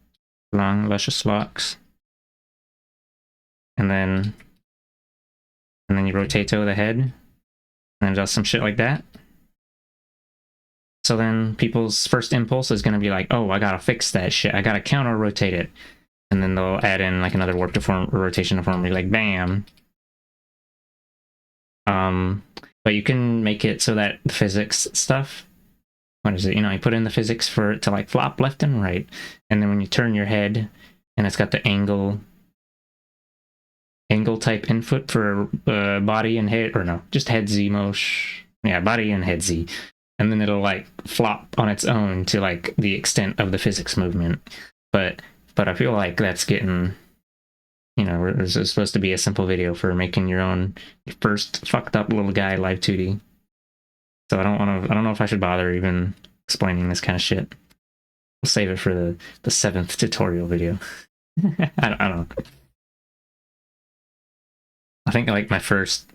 long, luscious locks. And then you rotate over the head. And does some shit like that. So then people's first impulse is going to be like, oh, I gotta fix that shit. I gotta counter rotate it. And then they'll add in like another warp deform rotation deformity, like bam. But you can make it so that the physics stuff, what is it? You know, you put in the physics for it to like flop left and right. And then when you turn your head and it's got the angle type input for body and head, or no, just head Z motion. Yeah, body and head Z. And then it'll like flop on its own to like the extent of the physics movement. But I feel like that's getting, you know, this is supposed to be a simple video for making your own first fucked up little guy live 2D. So I don't know if I should bother even explaining this kind of shit. We'll save it for the 7th tutorial video. I don't know. I think like my first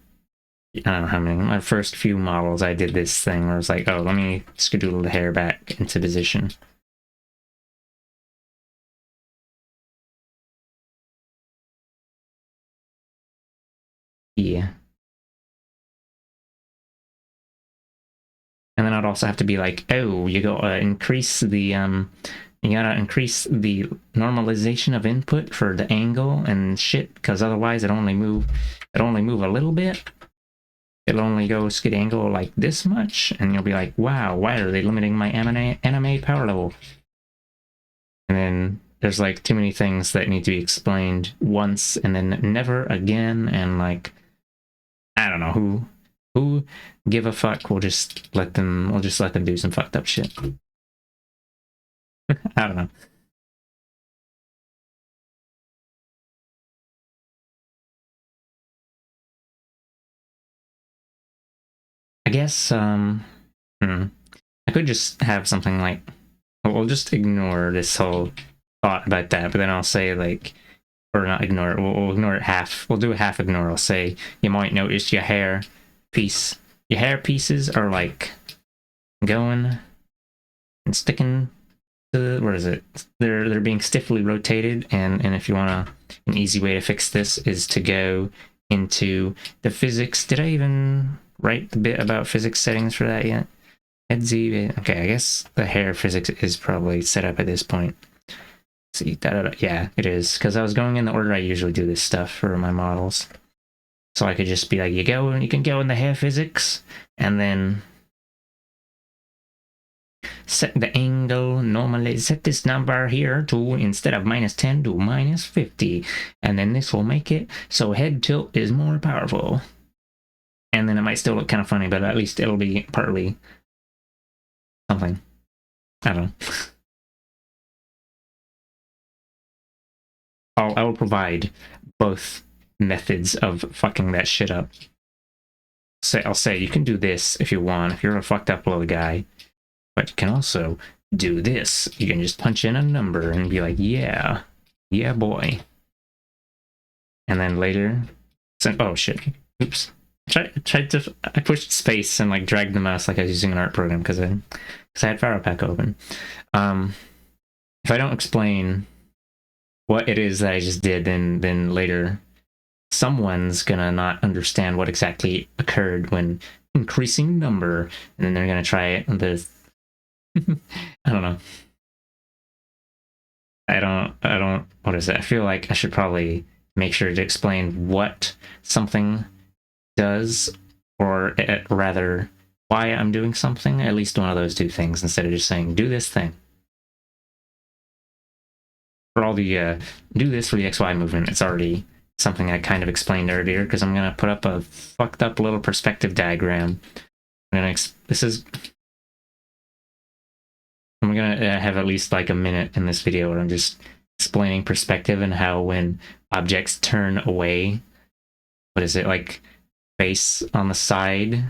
I don't know how many, my first few models I did this thing where I was like, oh, let me skedoodle the hair back into position. Yeah. And then I'd also have to be like, oh, you go increase the you gotta increase the normalization of input for the angle and shit, because otherwise it'll only move a little bit. It'll only go skid angle like this much, and you'll be like, wow, why are they limiting my anime power level? And then there's like too many things that need to be explained once and then never again, and like, I don't know who give a fuck. We'll just let them do some fucked up shit. I don't know. I guess I could just have something like, we'll just ignore this whole thought about that, but then I'll say like, or not ignore it, we'll ignore it half. We'll do a half ignore. I'll say, you might notice your hair pieces are like going and sticking to, where is it? They're being stiffly rotated, and if you wanna, an easy way to fix this is to go into the physics. Did I even write the bit about physics settings for that yet? Head Z. Okay, I guess the hair physics is probably set up at this point. See, yeah, it is, because I was going in the order I usually do this stuff for my models. So I could just be like, you can go in the hair physics, and then set the angle, normally set this number here to, instead of -10 to -50, and then this will make it so head tilt is more powerful. And then it might still look kind of funny, but at least it'll be partly something. I don't know. I will provide both methods of fucking that shit up. I'll say you can do this if you want, if you're a fucked up little guy, but you can also do this. You can just punch in a number and be like, yeah boy. And then later, oh shit, oops. I pushed space and like dragged the mouse like I was using an art program because I had Pharaoh open. If I don't explain what it is that I just did, then later someone's gonna not understand what exactly occurred when increasing number, and then they're gonna try it with I don't know. I don't what is it? I feel like I should probably make sure to explain what something does, or rather why I'm doing something, at least one of those two things, instead of just saying do this thing. For all the do this for the XY movement, it's already something I kind of explained earlier, because I'm gonna put up a fucked up little perspective diagram. I'm gonna have at least like a minute in this video where I'm just explaining perspective and how when objects turn away, what is it, like face on the side,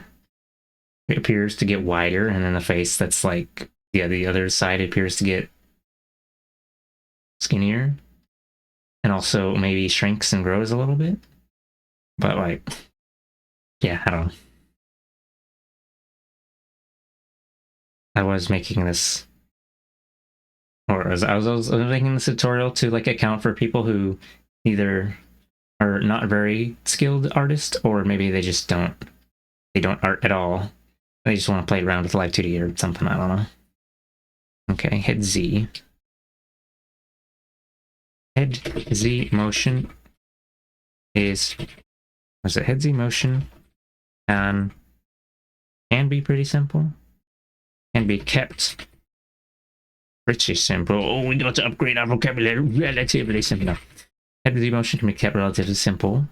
it appears to get wider, and then the face that's like, yeah, the other side appears to get skinnier, and also maybe shrinks and grows a little bit. But like, yeah, I don't know. I was making this, or I was making this tutorial to like account for people who either are not very skilled artists, or maybe they just don't art at all. They just want to play around with Live 2D or something, I don't know. Okay, head Z. Head Z motion is, was it head Z motion? Can be pretty simple. Can be kept pretty simple. Oh, we got to upgrade our vocabulary. Relatively simple. Head Z motion can be kept relatively simple.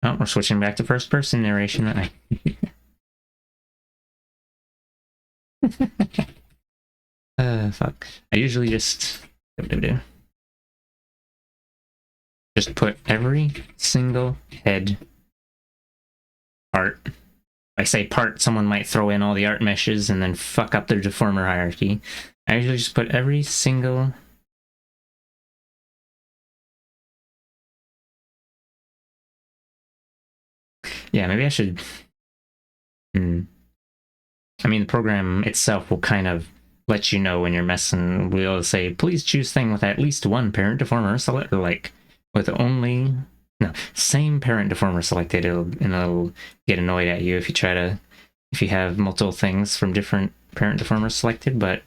Oh, we're switching back to first person narration. Fuck. I usually just put every single head part. I say part, someone might throw in all the art meshes and then fuck up their deformer hierarchy. I usually just put every single Yeah, maybe I should... I mean, the program itself will kind of let you know when you're messing. We'll say, please choose thing with at least one parent deformer select, or like with only no same parent deformer selected. It'll get annoyed at you if you have multiple things from different parent deformers selected. But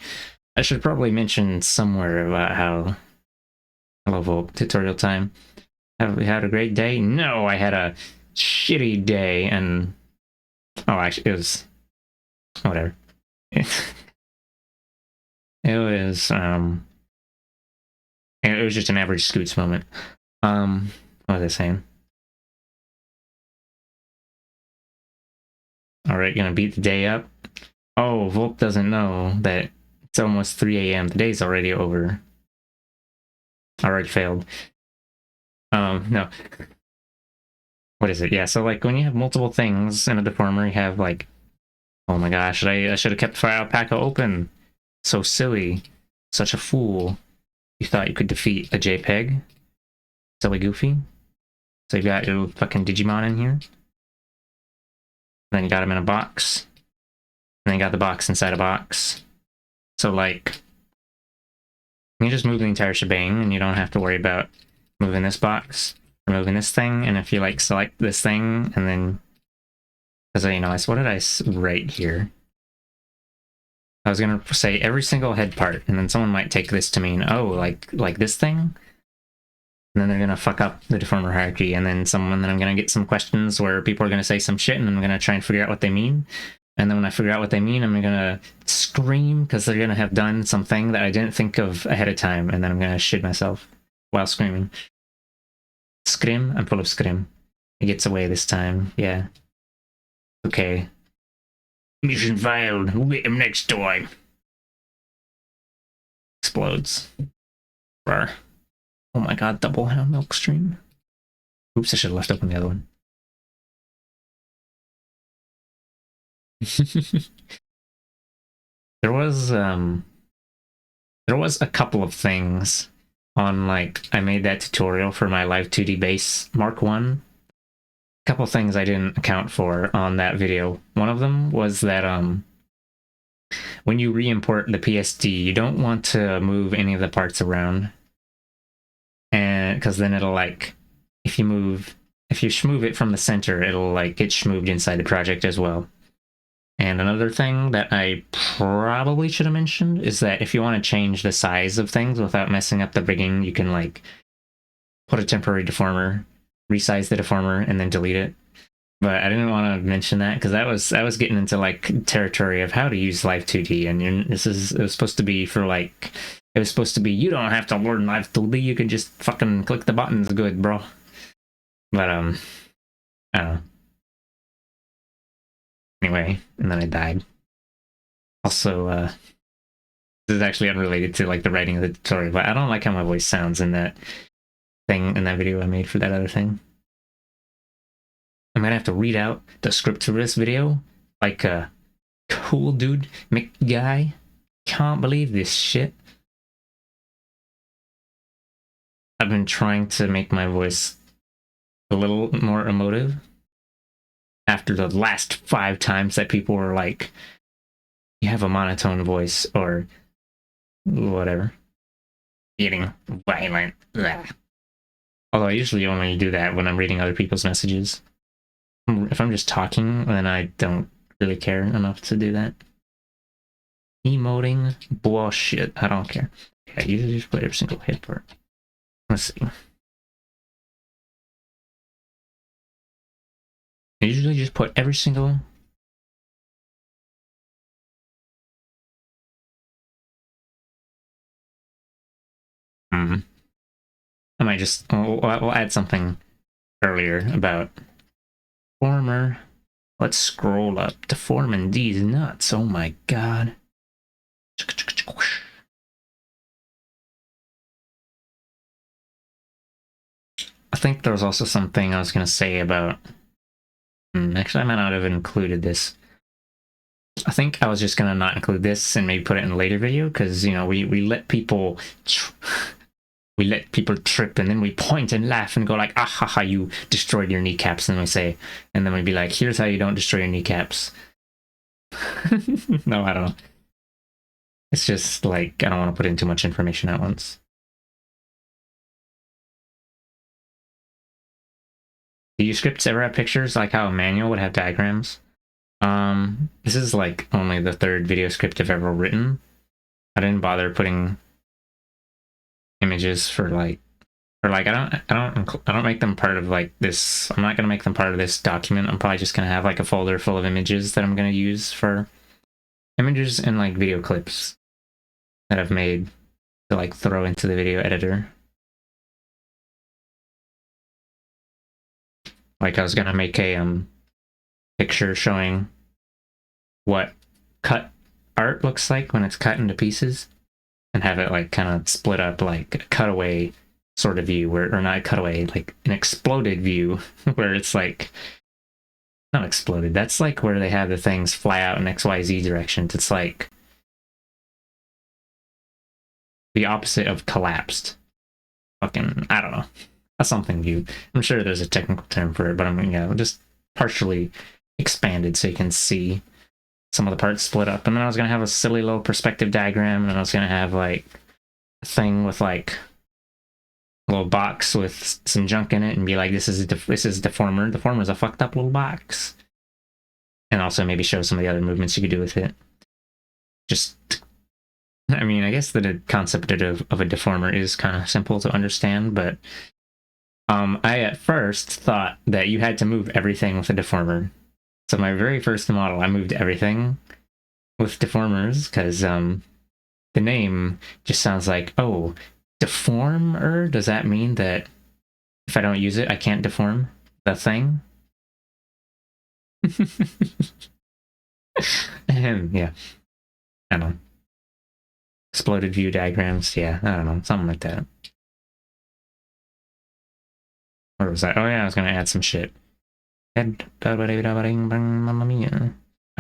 I should probably mention somewhere about how level tutorial time. Have we had a great day? No, I had a shitty day, and actually, it was whatever. It was it was just an average Scoots moment. What was I saying? Alright, gonna beat the day up. Oh, Volk doesn't know that it's almost 3 a.m. The day's already over. Already failed. No. What is it? Yeah, so like when you have multiple things in a deformer, you have like, oh my gosh, I should have kept Fire Alpaca open. So silly. Such a fool. You thought you could defeat a JPEG? Silly Goofy? So you got your fucking Digimon in here. Then you got him in a box. And then you got the box inside a box. So like, you just move the entire shebang and you don't have to worry about moving this box or moving this thing. And if you like select this thing and then, because you know, what did I write here? I was gonna say every single head part, and then someone might take this to mean, oh, like this thing, and then they're gonna fuck up the deformer hierarchy, and then I'm gonna get some questions where people are gonna say some shit, and I'm gonna try and figure out what they mean, and then when I figure out what they mean, I'm gonna scream because they're gonna have done something that I didn't think of ahead of time, and then I'm gonna shit myself while screaming. Scream? I'm full of scream. It gets away this time, yeah. Okay. Mission failed. We'll get him next time. Explodes. Rawr. Oh my god, double Hound Milk stream. Oops, I should have left open the other one. There was a couple of things on, like, I made that tutorial for my Live 2D base Mark 1. Couple things I didn't account for on that video. One of them was that when you re-import the PSD, you don't want to move any of the parts around, and because then it'll like, if you shmove it from the center, it'll like get shmoved inside the project as well. And another thing that I probably should have mentioned is that if you want to change the size of things without messing up the rigging, you can like put a temporary deformer, resize the deformer, and then delete it. But I didn't want to mention that because that was getting into like territory of how to use Live 2D, and it was supposed to be for like, it was supposed to be, you don't have to learn Live 2D, you can just fucking click the buttons, good bro. But I don't know. Anyway, and then I died. Also, this is actually unrelated to like the writing of the tutorial, but I don't like how my voice sounds in that thing, in that video I made for that other thing. I'm gonna have to read out the script for this video like a cool dude McGuy. Can't believe this shit. I've been trying to make my voice a little more emotive after the last 5 times that people were like, you have a monotone voice, or whatever. Getting violent. Blah. Although I usually only do that when I'm reading other people's messages. If I'm just talking, then I don't really care enough to do that. Emoting? Bullshit. I don't care. Okay, I usually just put every single hit part. Let's see. I usually just put every single... I might just... We'll add something earlier about... Former. Let's scroll up to forming these nuts. Oh my god. I think there was also something I was going to say about... actually, I might not have included this. I think I was just going to not include this and maybe put it in a later video, because, you know, we let people... we let people trip, and then we point and laugh and go like, ah ha ha, you destroyed your kneecaps, and we say, and then we'd be like, here's how you don't destroy your kneecaps. No, I don't know. It's just like, I don't want to put in too much information at once. Do your scripts ever have pictures like how a manual would have diagrams? This is like only the third video script I've ever written. I didn't bother putting images for like, or like I don't make them part of like this. I'm not gonna make them part of this document. I'm probably just gonna have like a folder full of images that I'm gonna use for images and like video clips that I've made to like throw into the video editor. Like I was gonna make a picture showing what cut art looks like when it's cut into pieces, and have it like kind of split up like a cutaway sort of view, where, or not a cutaway, like an exploded view, where it's like, not exploded, that's like where they have the things fly out in XYZ directions. It's like the opposite of collapsed. Fucking, I don't know. A something view. I'm sure there's a technical term for it, but I'm, just partially expanded so you can see some of the parts split up. And then I was going to have a silly little perspective diagram, and then I was going to have like a thing with like a little box with some junk in it, and be like, this is Deformer. Deformer's a fucked up little box. And also maybe show some of the other movements you could do with it. Just, I mean, I guess the concept of a deformer is kind of simple to understand, but I at first thought that you had to move everything with a deformer. So my very first model, I moved everything with deformers, because the name just sounds like, oh, deformer? Does that mean that if I don't use it, I can't deform the thing? Yeah. I don't know. Exploded view diagrams, yeah, I don't know, something like that. Where was that? Oh yeah, I was gonna add some shit. I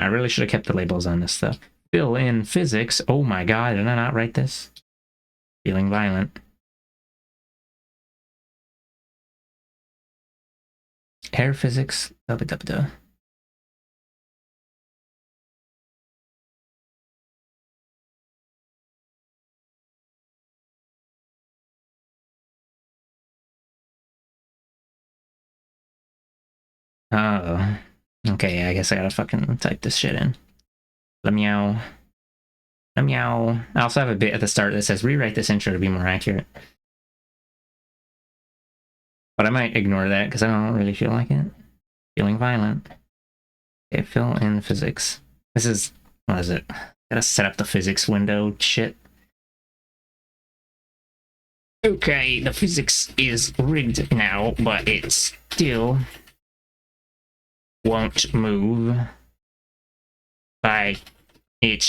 really should have kept the labels on this stuff. Fill in physics. Oh my god, did I not write this? Feeling violent. Air physics. Oh. Okay, I guess I gotta fucking type this shit in. Meow. Meow. I also have a bit at the start that says rewrite this intro to be more accurate. But I might ignore that because I don't really feel like it. Feeling violent. Okay, fill in physics. This is, what is it? Gotta set up the physics window shit. Okay, the physics is rigged now, but it still won't move by or it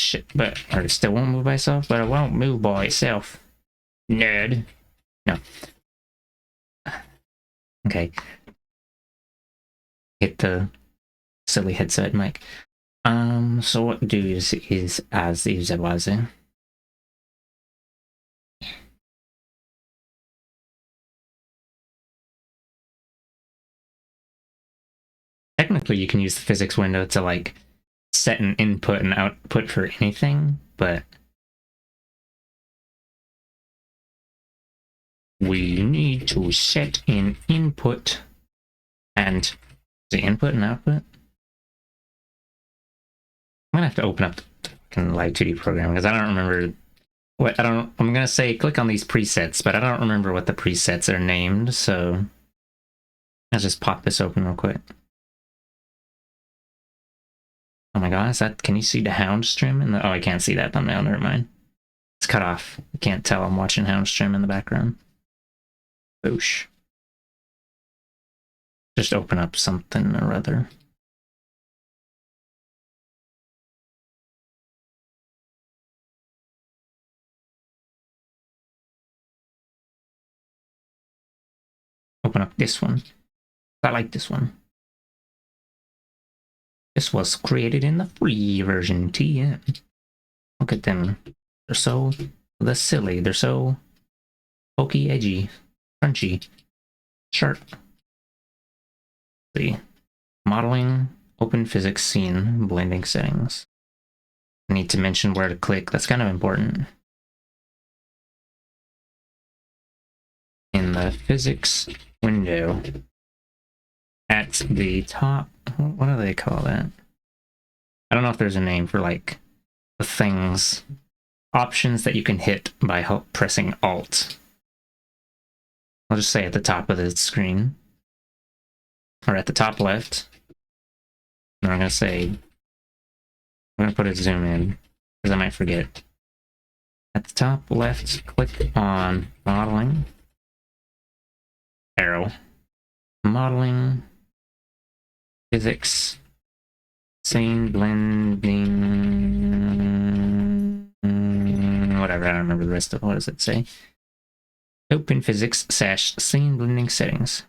still won't move by itself, but it won't move by itself. Nerd. No. Okay. Hit the silly headset mic. So what does is as is was it? Technically, you can use the physics window to like set an input and output for anything, but we need to set an input and the input and output. I'm gonna have to open up the fucking Live 2D program because I don't remember what I'm gonna say click on these presets, but I don't remember what the presets are named, so I'll just pop this open real quick. Oh my god, is that, can you see the Houndstrim in the, oh, I can't see that thumbnail, never mind. It's cut off. You can't tell I'm watching Houndstrim in the background. Boosh. Just open up something or other. Open up this one. I like this one. This was created in the free version, TM. Look at them. They're so silly. They're so pokey, edgy, crunchy, sharp. Let's see. Modeling, open physics scene, blending settings. I need to mention where to click. That's kind of important. In the physics window, at the top, what do they call that? I don't know if there's a name for like the things, options that you can hit by pressing Alt. I'll just say at the top of the screen, or at the top left. And I'm gonna put a zoom in because I might forget. At the top left, click on modeling, arrow, modeling, physics, scene blending, whatever, I don't remember the rest of it. What does it say? Open physics / scene blending settings.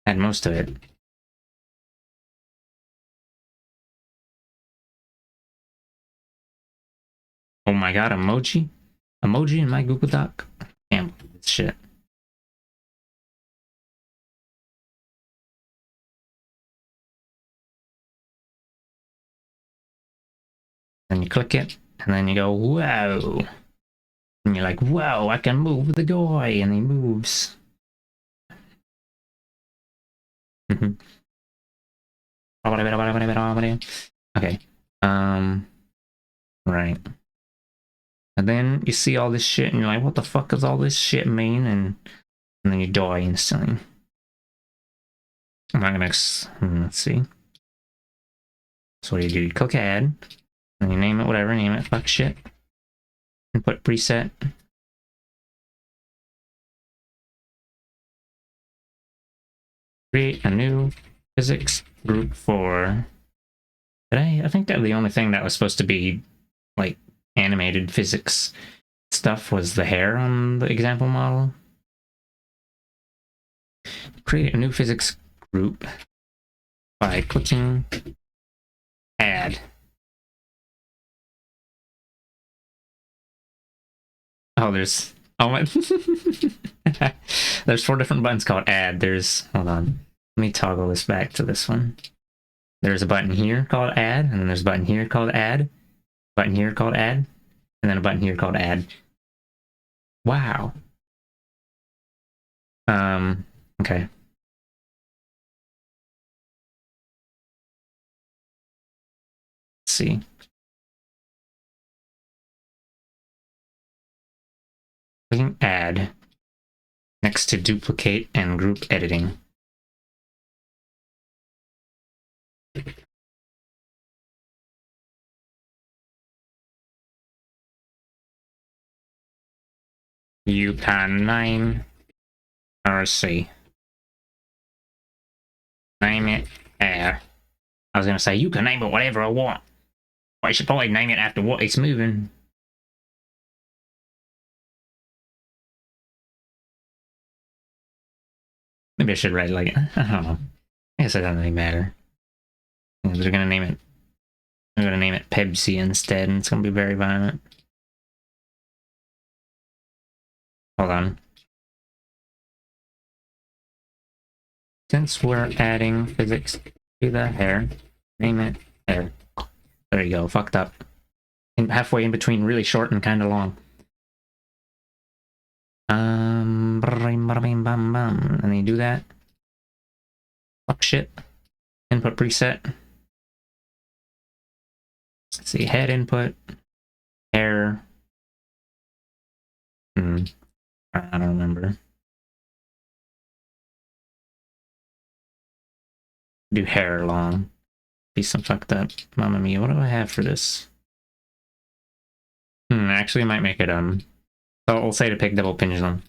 Had most of it. Oh my god, emoji? Emoji in my Google Doc? Can't believe this shit. Then you click it, and then you go, whoa. And you're like, whoa, I can move the guy, and he moves. Okay. Right. And then you see all this shit and you're like, what the fuck does all this shit mean? And then you die instantly. I'm not gonna, let's see. So what do? You click add, and you name it whatever, name it fuck shit. Input preset. Create a new physics group for, I think that the only thing that was supposed to be like animated physics stuff was the hair on the example model. Create a new physics group by clicking add. Oh, there's there's 4 different buttons called add. Hold on, let me toggle this back to this one. There's a button here called add, and then there's a button here called add, button here called add, and then a button here called add. Wow. Okay. Let's see. Clicking add next to duplicate and group editing. You can name RC. Name it air. I was gonna say you can name it whatever I want. But I should probably name it after what it's moving. Maybe I should write like, I don't know. I guess it doesn't really matter. They're gonna name it. I'm gonna name it Pepsi instead, and it's gonna be very violent. Hold on. Since we're adding physics to the hair, name it hair. There you go. Fucked up. Halfway in between, really short and kind of long. And then you do that. Fuck shit. Input preset. Let's see. Head input. Hair. I don't remember. Do hair long. Be some fucked up. Mamma mia, what do I have for this? Actually, I might make it, so I'll say to pick double pendulum.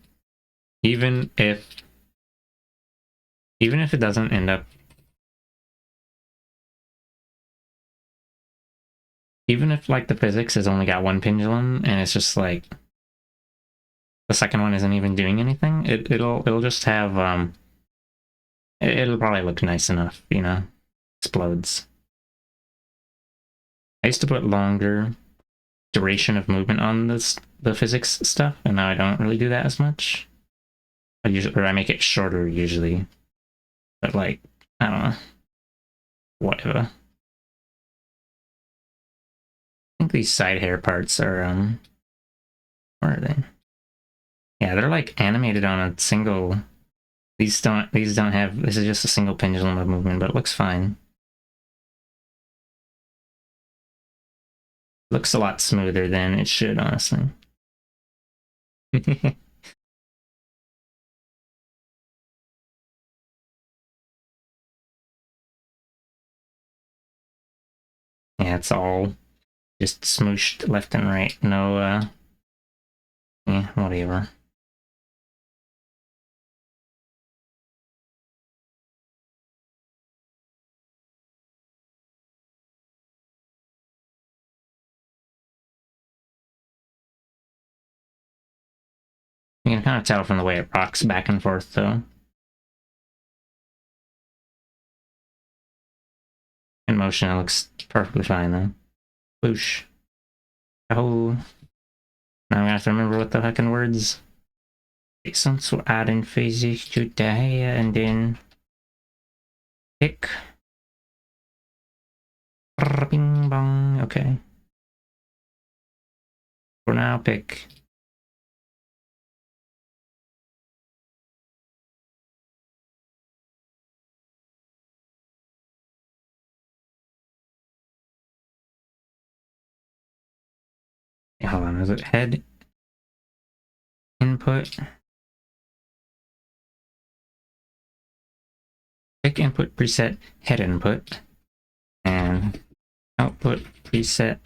Even if it doesn't end up, even if like the physics has only got 1 pendulum and it's just like the second one isn't even doing anything, it'll just have it'll probably look nice enough, you know. Explodes. I used to put longer duration of movement on the physics stuff, and now I don't really do that as much. I make it shorter usually, but like I don't know, whatever. I think these side hair parts are where are they? Yeah, they're like animated on a single. These don't have. This is just a single pendulum of movement, but it looks fine. Looks a lot smoother than it should, honestly. Yeah, it's all just smooshed left and right. No, yeah, whatever. You can kind of tell from the way it rocks back and forth, though. In motion, it looks perfectly fine, though. Whoosh. Oh. Now I'm gonna have to remember what the heckin' words. Since we're adding physics to the hair, and then pick. Bing bong. Okay. For now, pick. Hold on, is it head input? Pick input preset head input and output preset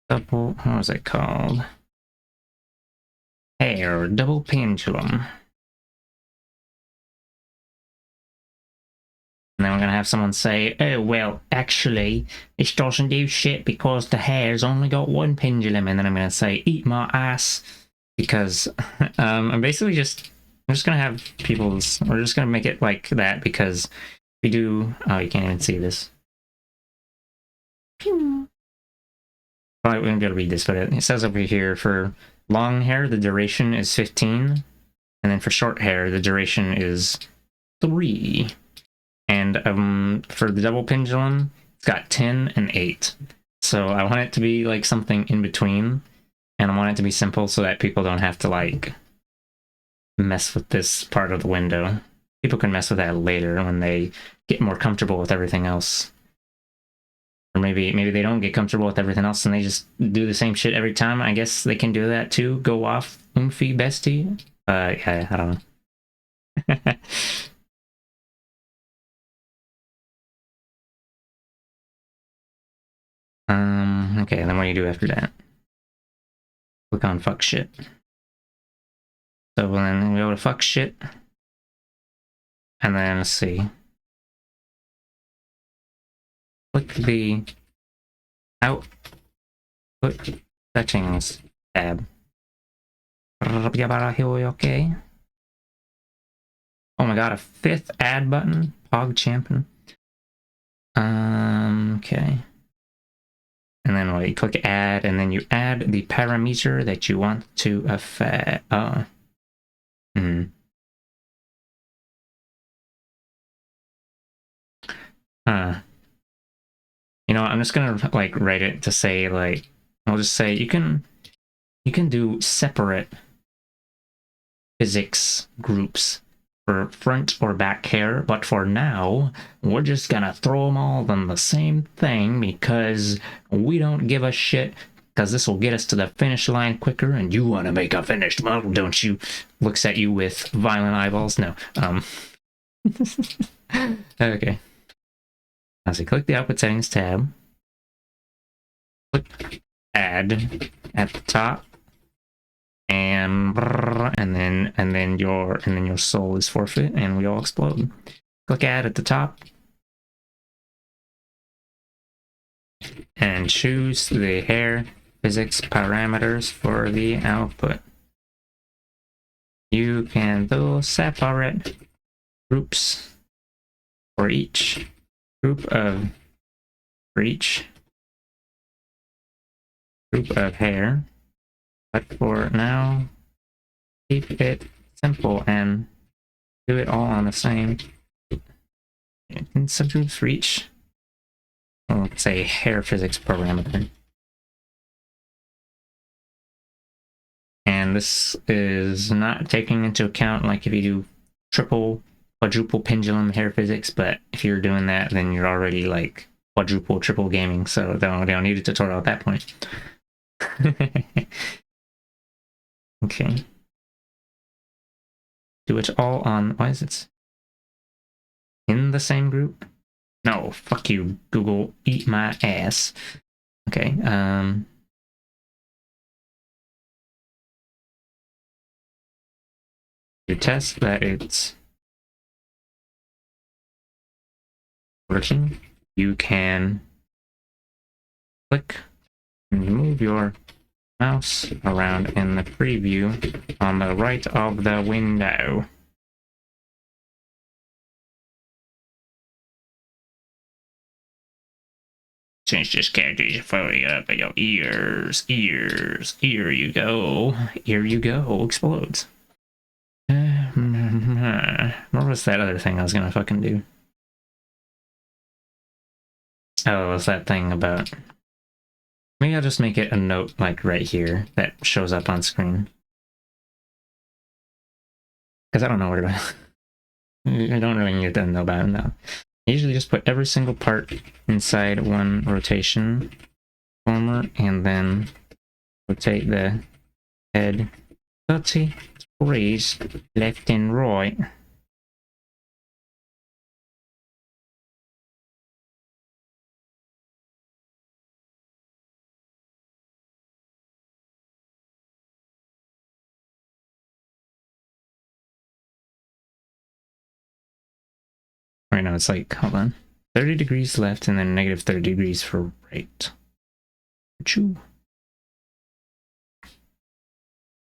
double, what was it called? Hair double pendulum. And then we're gonna have someone say, oh, well, actually, this doesn't do shit because the hair's only got one pendulum. And then I'm gonna say, eat my ass. Because I'm basically I'm just gonna have we're just gonna make it like that because we do, oh, you can't even see this. Pew. Probably wouldn't be able to read this, but it says over here for long hair, the duration is 15. And then for short hair, the duration is 3. And for the double pendulum, it's got 10 and 8. So I want it to be like something in between, and I want it to be simple so that people don't have to like mess with this part of the window. People can mess with that later when they get more comfortable with everything else. Or maybe they don't get comfortable with everything else and they just do the same shit every time. I guess they can do that too. Go off, Oomphy bestie. Yeah, I don't know. Okay, then what do you do after that? Click on fuck shit. So then we go to fuck shit. And then let's see. Click the output settings tab. Okay. Oh my god, a 5th add button. Pog champion. Okay. And then you click add, and then you add the parameter that you want to affect. You know, I'm just gonna like write it to say like, I'll just say you can do separate physics groups for front or back hair, but for now, we're just gonna throw them all in the same thing because we don't give a shit, because this will get us to the finish line quicker, and you want to make a finished model, don't you? Looks at you with violent eyeballs. No. Okay. As you click the output settings tab, click add at the top, and then your soul is forfeit, and we all explode. Click add at the top, and choose the hair physics parameters for the output. You can do separate groups for each group of hair. But for now, keep it simple and do it all on the same. Can subgroups reach? Well, let's say hair physics parameter. And this is not taking into account like if you do triple, quadruple pendulum hair physics, but if you're doing that, then you're already like quadruple, triple gaming, so they don't need a tutorial at that point. Okay. Do it all on, why is it in the same group? No, fuck you, Google, eat my ass. Okay, you test that it's working. You can click and move your mouse around in the preview on the right of the window. Change this character's for your ears. Here you go. Here you go. Explodes. What was that other thing I was gonna fucking do? Oh, it was that thing about... Maybe I'll just make it a note, like, right here, that shows up on screen. Because I don't know where to... I don't really need to know about it now. I usually just put every single part inside one rotation former, and then rotate the head 30 degrees left and right. Right now it's like, hold on, 30 degrees left and then negative 30 degrees for right. Choo.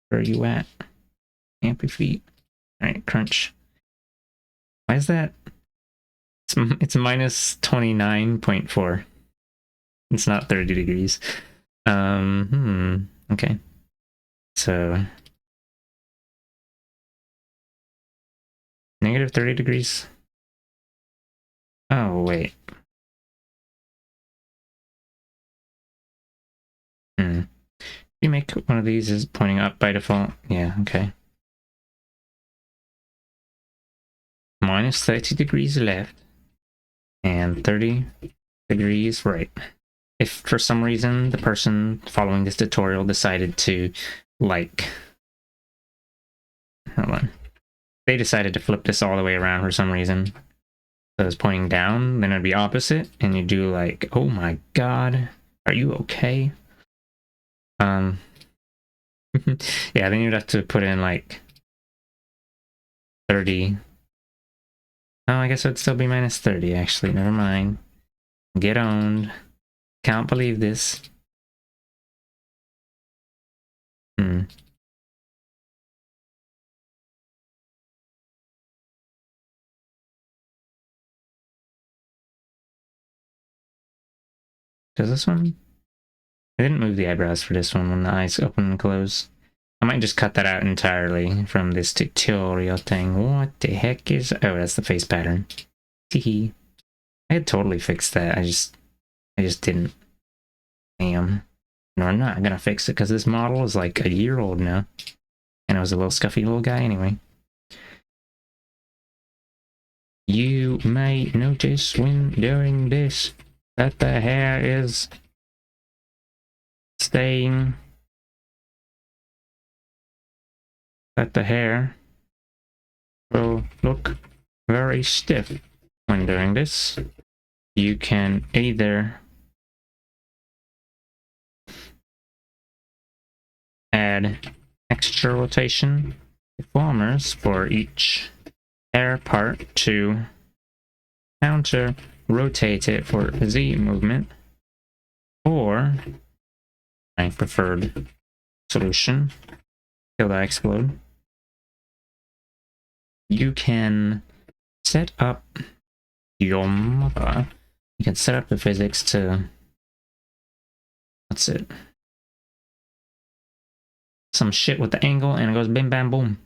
Where are you at? Stamp your feet. Alright, crunch. Why is that? It's minus 29.4. It's not 30 degrees. Okay. So negative 30 degrees. Oh, wait. You make one of these is pointing up by default. Yeah, okay. Minus 30 degrees left and 30 degrees right. If for some reason the person following this tutorial decided to, like, hold on, they decided to flip this all the way around for some reason, so it's pointing down, then it'd be opposite, and you do like, oh my god, are you okay? Yeah, then you'd have to put in like 30. Oh, I guess it would still be minus 30, actually. Never mind. Get owned. Can't believe this. Does this one? I didn't move the eyebrows for this one when the eyes open and close. I might just cut that out entirely from this tutorial thing. What the heck is... Oh, that's the face pattern. Teehee. I had totally fixed that. I just didn't. Damn. No, I'm not gonna fix it because this model is like a year old now. And it was a little scuffy little guy anyway. You may notice when doing this that the hair is staying... that the hair will look very stiff when doing this. You can either add extra rotation deformers for each hair part to counter rotate it for Z movement, or my preferred solution, till I explode, you can set up your mother. You can set up the physics to, what's it? some shit with the angle and it goes bim bam boom.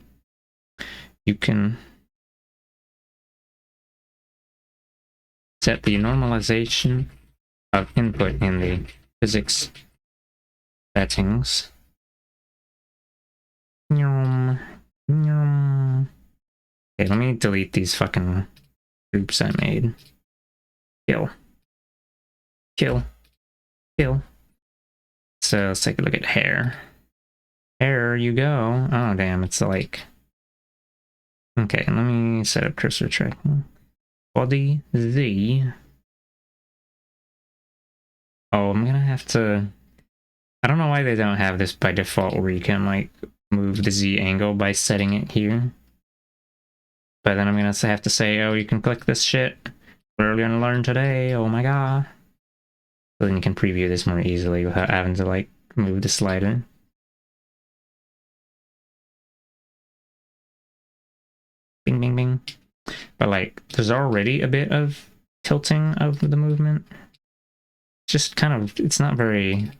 You can set the normalization of input in the physics settings. Okay, let me delete these fucking groups I made. Kill. Kill. Kill. So let's take a look at hair. Hair you go. Oh damn, it's like... Okay, let me set up cursor tracking. Body Z. Oh, I'm gonna have to... I don't know why they don't have this by default where you can like move the Z angle by setting it here. But then I'm gonna have to say, oh, you can click this shit. What are we gonna learn today? Oh my god. So then you can preview this more easily without having to like move the slider. Bing, bing, bing. But like, there's already a bit of tilting of the movement. Just kind of, it's not very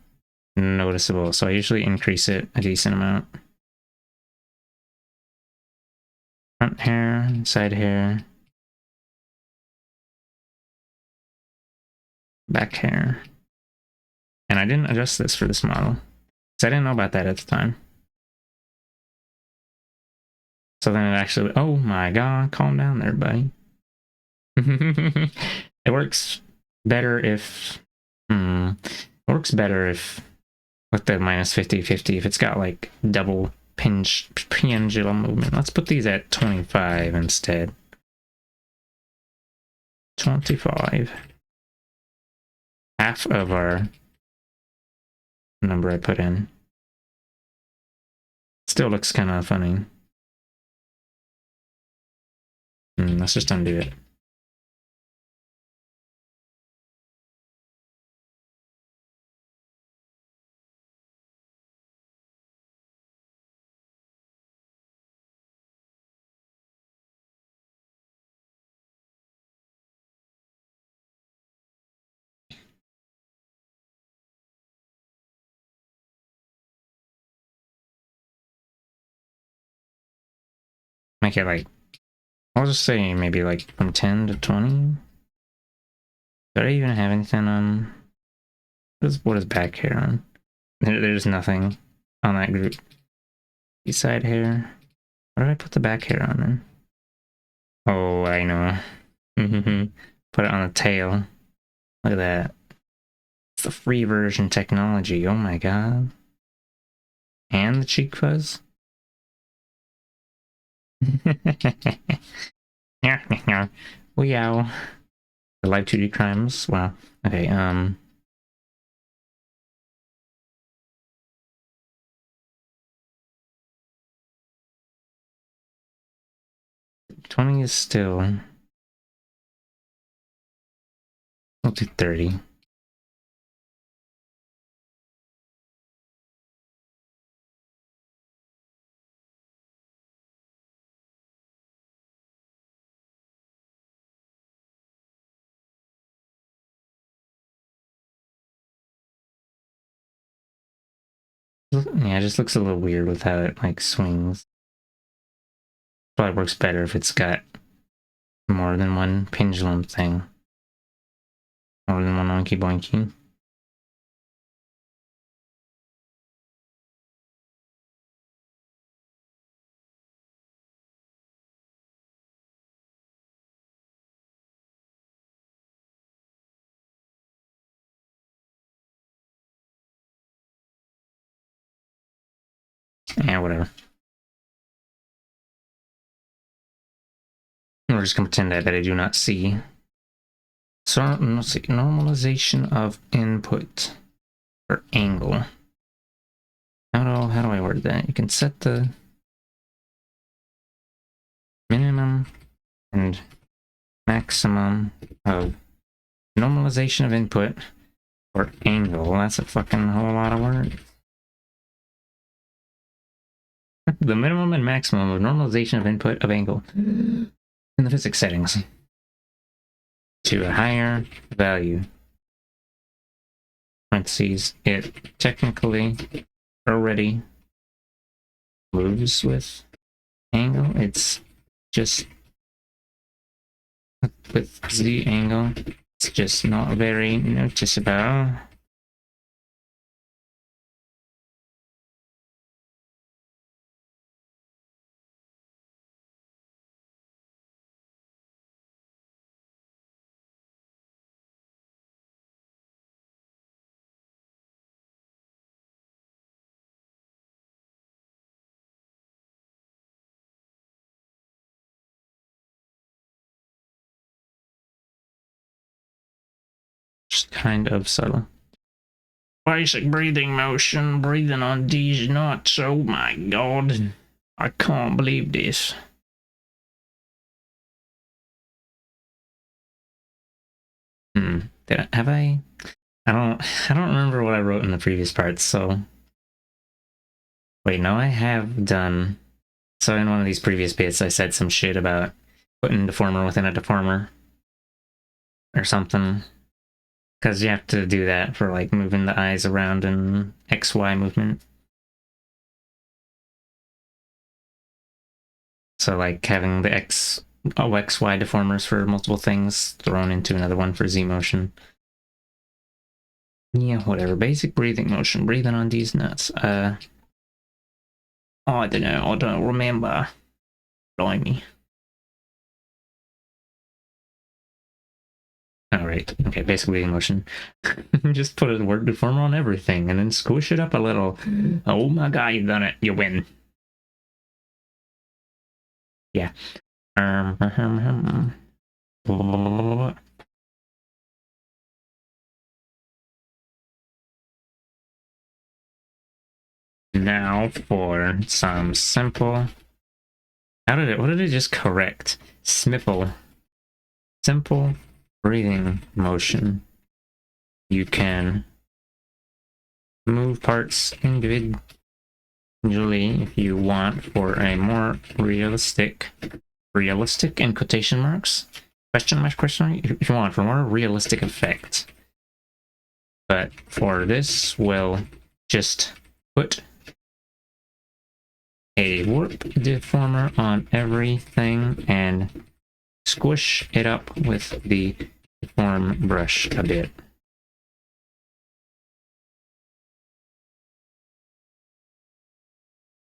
noticeable, so I usually increase it a decent amount. Front hair, side hair, back hair. And I didn't adjust this for this model, because I didn't know about that at the time. So then it actually, oh my god, calm down there, buddy. It works better if, it works better if, with the minus 50/50, if it's got like double pendulum movement. Let's put these at 25 instead. 25. Half of our number I put in. Still looks kind of funny. Let's just undo it. Make it like, I'll just say maybe like from 10 to 20. Did I even have anything on? What is back hair on? There's nothing on that group. Side hair. Where did I put the back hair on then? Oh, I know. Put it on the tail. Look at that. It's the free version technology. Oh my god. And the cheek fuzz? Wow. The live 2D crimes. Wow. Okay, 20 is still... We'll do 30. Yeah, it just looks a little weird with how it like swings. Probably works better if it's got more than one pendulum thing. More than one oinky boinky. Yeah, whatever. We're just gonna pretend that I do not see. So let's see, normalization of input or angle. How do I word that? You can set the minimum and maximum of normalization of input or angle. That's a fucking whole lot of words. The minimum and maximum of normalization of input of angle in the physics settings to a higher value. Parentheses, it technically already moves with angle. It's just with Z angle. It's just not very noticeable. Just kind of subtle. Basic breathing motion, breathing on these nuts. Oh my god. I can't believe this. Have I? I don't remember what I wrote in the previous parts, so. Wait, no, I have done. So in one of these previous bits, I said some shit about putting deformer within a deformer. Or something. Because you have to do that for like moving the eyes around in XY movement. So like having the XY deformers for multiple things thrown into another one for Z motion. Yeah, whatever. Basic breathing motion. Breathing on these nuts. I don't know. I don't remember. Blimey. Alright, okay, basic breathing motion. Just put a word deformer on everything and then squish it up a little. Oh my god, you've done it. You win. Yeah. Now for some simple. What did it just correct? Smipple. Simple breathing motion. You can move parts individually if you want for a more realistic in quotation marks, question mark, if you want for more realistic effect. But for this, we'll just put a warp deformer on everything and squish it up with the deform brush a bit.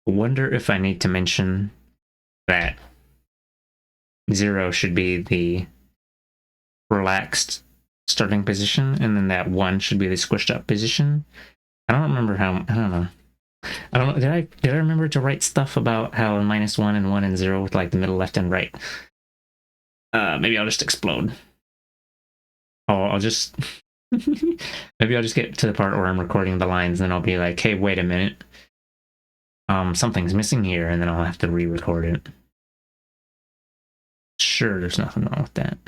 I wonder if I need to mention that 0 should be the relaxed starting position, and then that 1 should be the squished up position. I don't remember how. I don't know. I don't know. Did I remember to write stuff about how -1 and 1 and 0 with like the middle, left, and right? Maybe I'll just explode. Oh, I'll just. Maybe I'll just get to the part where I'm recording the lines, and I'll be like, "Hey, wait a minute. Something's missing here," and then I'll have to re-record it. Sure, there's nothing wrong with that.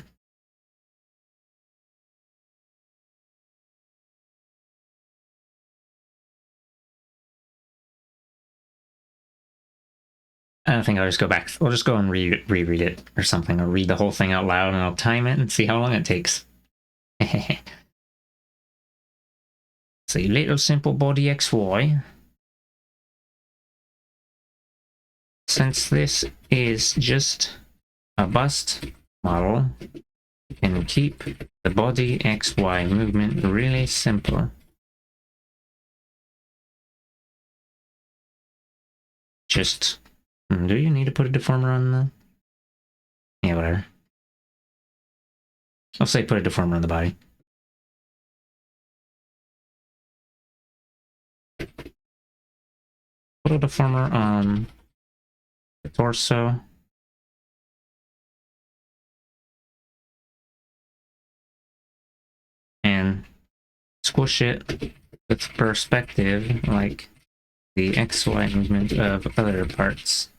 I think I'll just go back. I'll just go and reread it or something, or read the whole thing out loud, and I'll time it and see how long it takes. So, little simple body XY. Since this is just a bust model, you can keep the body XY movement really simple. Just, do you need to put a deformer on the... Yeah, whatever. I'll say put a deformer on the body. Put a deformer on the torso. And squish it with perspective, like the XY movement of other parts.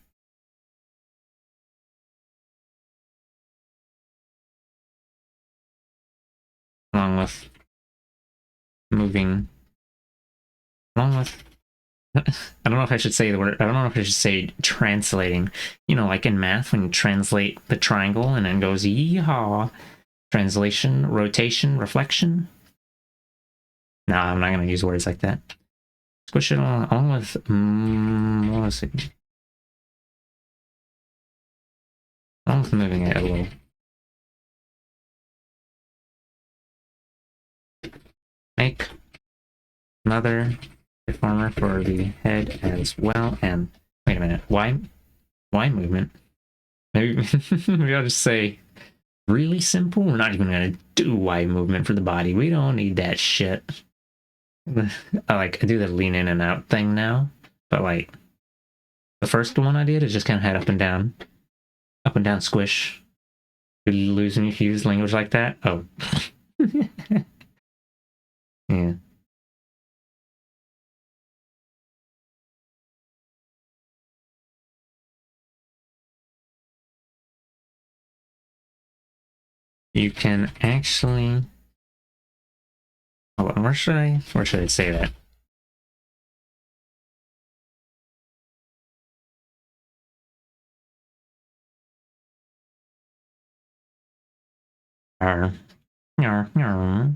Along with moving, along with, I don't know if I should say the word, I don't know if I should say translating, you know, like in math when you translate the triangle and then goes yeehaw. Translation, rotation, reflection. No, I'm not going to use words like that. Squish it along with, what was it? I'm moving it a little. Make another deformer for the head as well. And wait a minute, why movement? Maybe maybe I'll just say really simple. We're not even gonna do Y movement for the body. We don't need that shit. I do the lean in and out thing now, but like the first one I did is just kind of head up and down squish. You lose when you use language like that. Oh, yeah. You can actually. Hold on, where should I say that? Yar, yar, yar.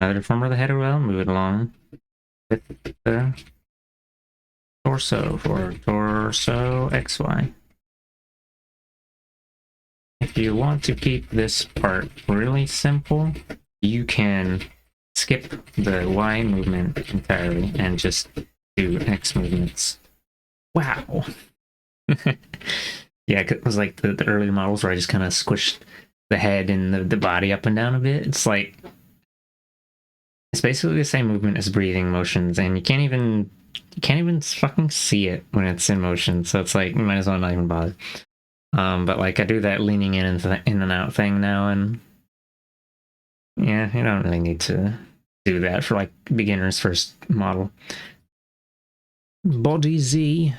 Another form of the head well, move it along with the torso for torso XY. If you want to keep this part really simple, you can skip the Y movement entirely and just do X movements. Wow. Yeah, it was like the earlier models where I just kind of squished the head and the body up and down a bit. It's like it's basically the same movement as breathing motions, and you can't even fucking see it when it's in motion. So it's like you might as well not even bother. But like I do that leaning in and out thing now, and yeah, you don't really need to do that for like beginner's first model. Body Z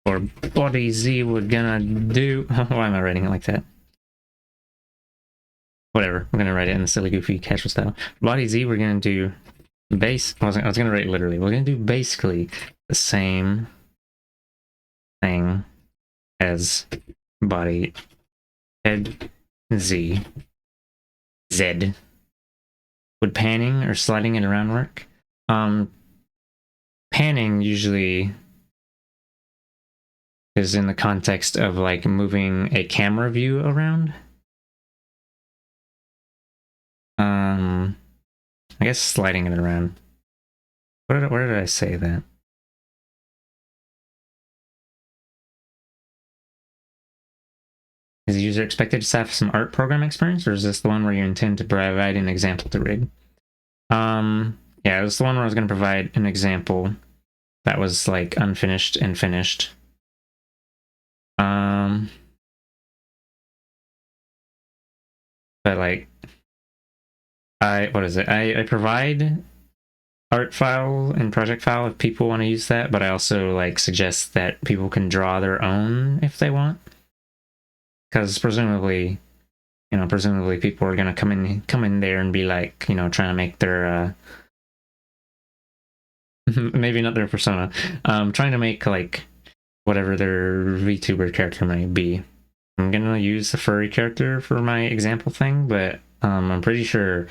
or body Z, we're gonna do. Why am I writing it like that? Whatever, I'm gonna write it in the silly, goofy, casual style. Body Z, we're gonna do base. I was gonna write literally. We're gonna do basically the same thing as body head Z. Would panning or sliding it around work? Panning usually is in the context of like moving a camera view around. I guess sliding it around. Where did I say that? Is the user expected to have some art program experience, or is this the one where you intend to provide an example to rig? Yeah, it was the one where I was going to provide an example that was like unfinished and finished. But like, I provide art file and project file if people want to use that, but I also like suggest that people can draw their own if they want, because presumably people are gonna come in there and be like, trying to make their maybe not their persona, trying to make like whatever their VTuber character might be. I'm gonna use the furry character for my example thing, but I'm pretty sure,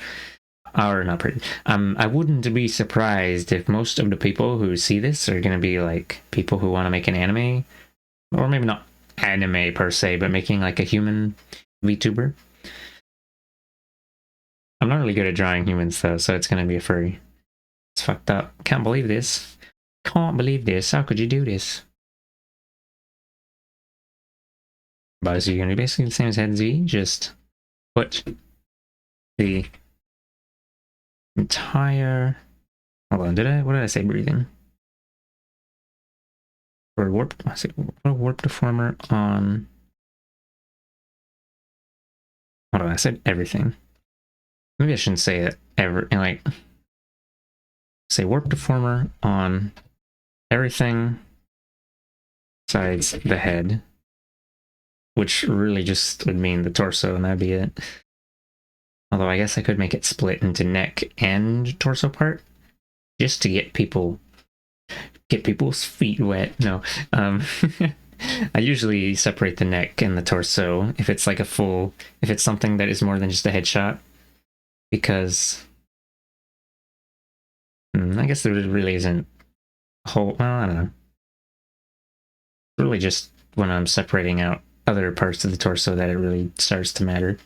or not pretty. I wouldn't be surprised if most of the people who see this are gonna be like people who want to make an anime, or maybe not anime per se, but making like a human VTuber. I'm not really good at drawing humans though, so it's gonna be a furry. It's fucked up. Can't believe this. Can't believe this. How could you do this? But so you're gonna be basically the same as head Z, just put the entire. Hold on, what did I say? Breathing. For warp, I said warp deformer on. Hold on, I said everything. Maybe I shouldn't say it ever. And like, say warp deformer on everything besides the head, which really just would mean the torso, and that'd be it. Although I guess I could make it split into neck and torso part, just to get people Get people's feet wet. No. I usually separate the neck and the torso if it's like a full, if it's something that is more than just a headshot, because I guess there really isn't a whole, well, I don't know. It's really just when I'm separating out other parts of the torso that it really starts to matter.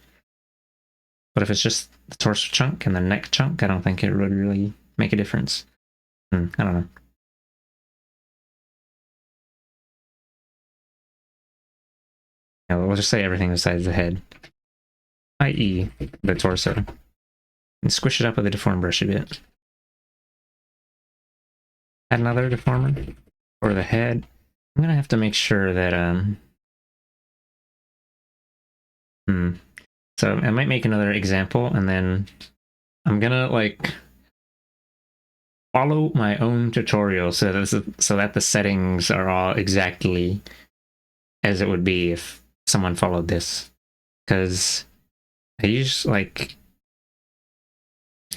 But if it's just the torso chunk and the neck chunk, I don't think it would really make a difference. I don't know. Yeah, we'll just say everything besides the head, i.e. the torso. And squish it up with a deform brush a bit. Add another deformer for the head. I'm gonna have to make sure that So I might make another example, and then I'm gonna like follow my own tutorial so that the settings are all exactly as it would be if someone followed this. Because I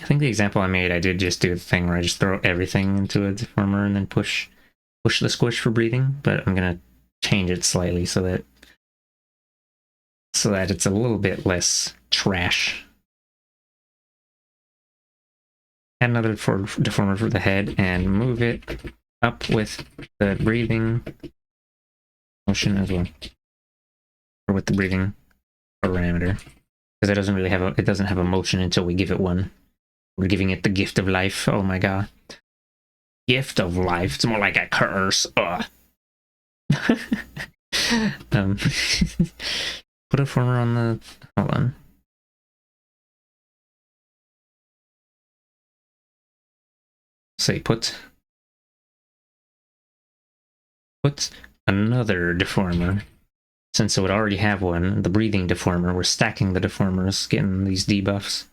think the example I made, I did just do the thing where I just throw everything into a deformer and then push the squish for breathing, but I'm gonna change it slightly so that it's a little bit less trash. Add another deformer for the head and move it up with the breathing motion as well, or with the breathing parameter, because it doesn't really have it doesn't have a motion until we give it one. We're giving it the gift of life. Oh my god. Gift of life. It's more like a curse. Put a former on the... Hold on. Say put another deformer. Since it would already have one, the breathing deformer. We're stacking the deformers, getting these debuffs.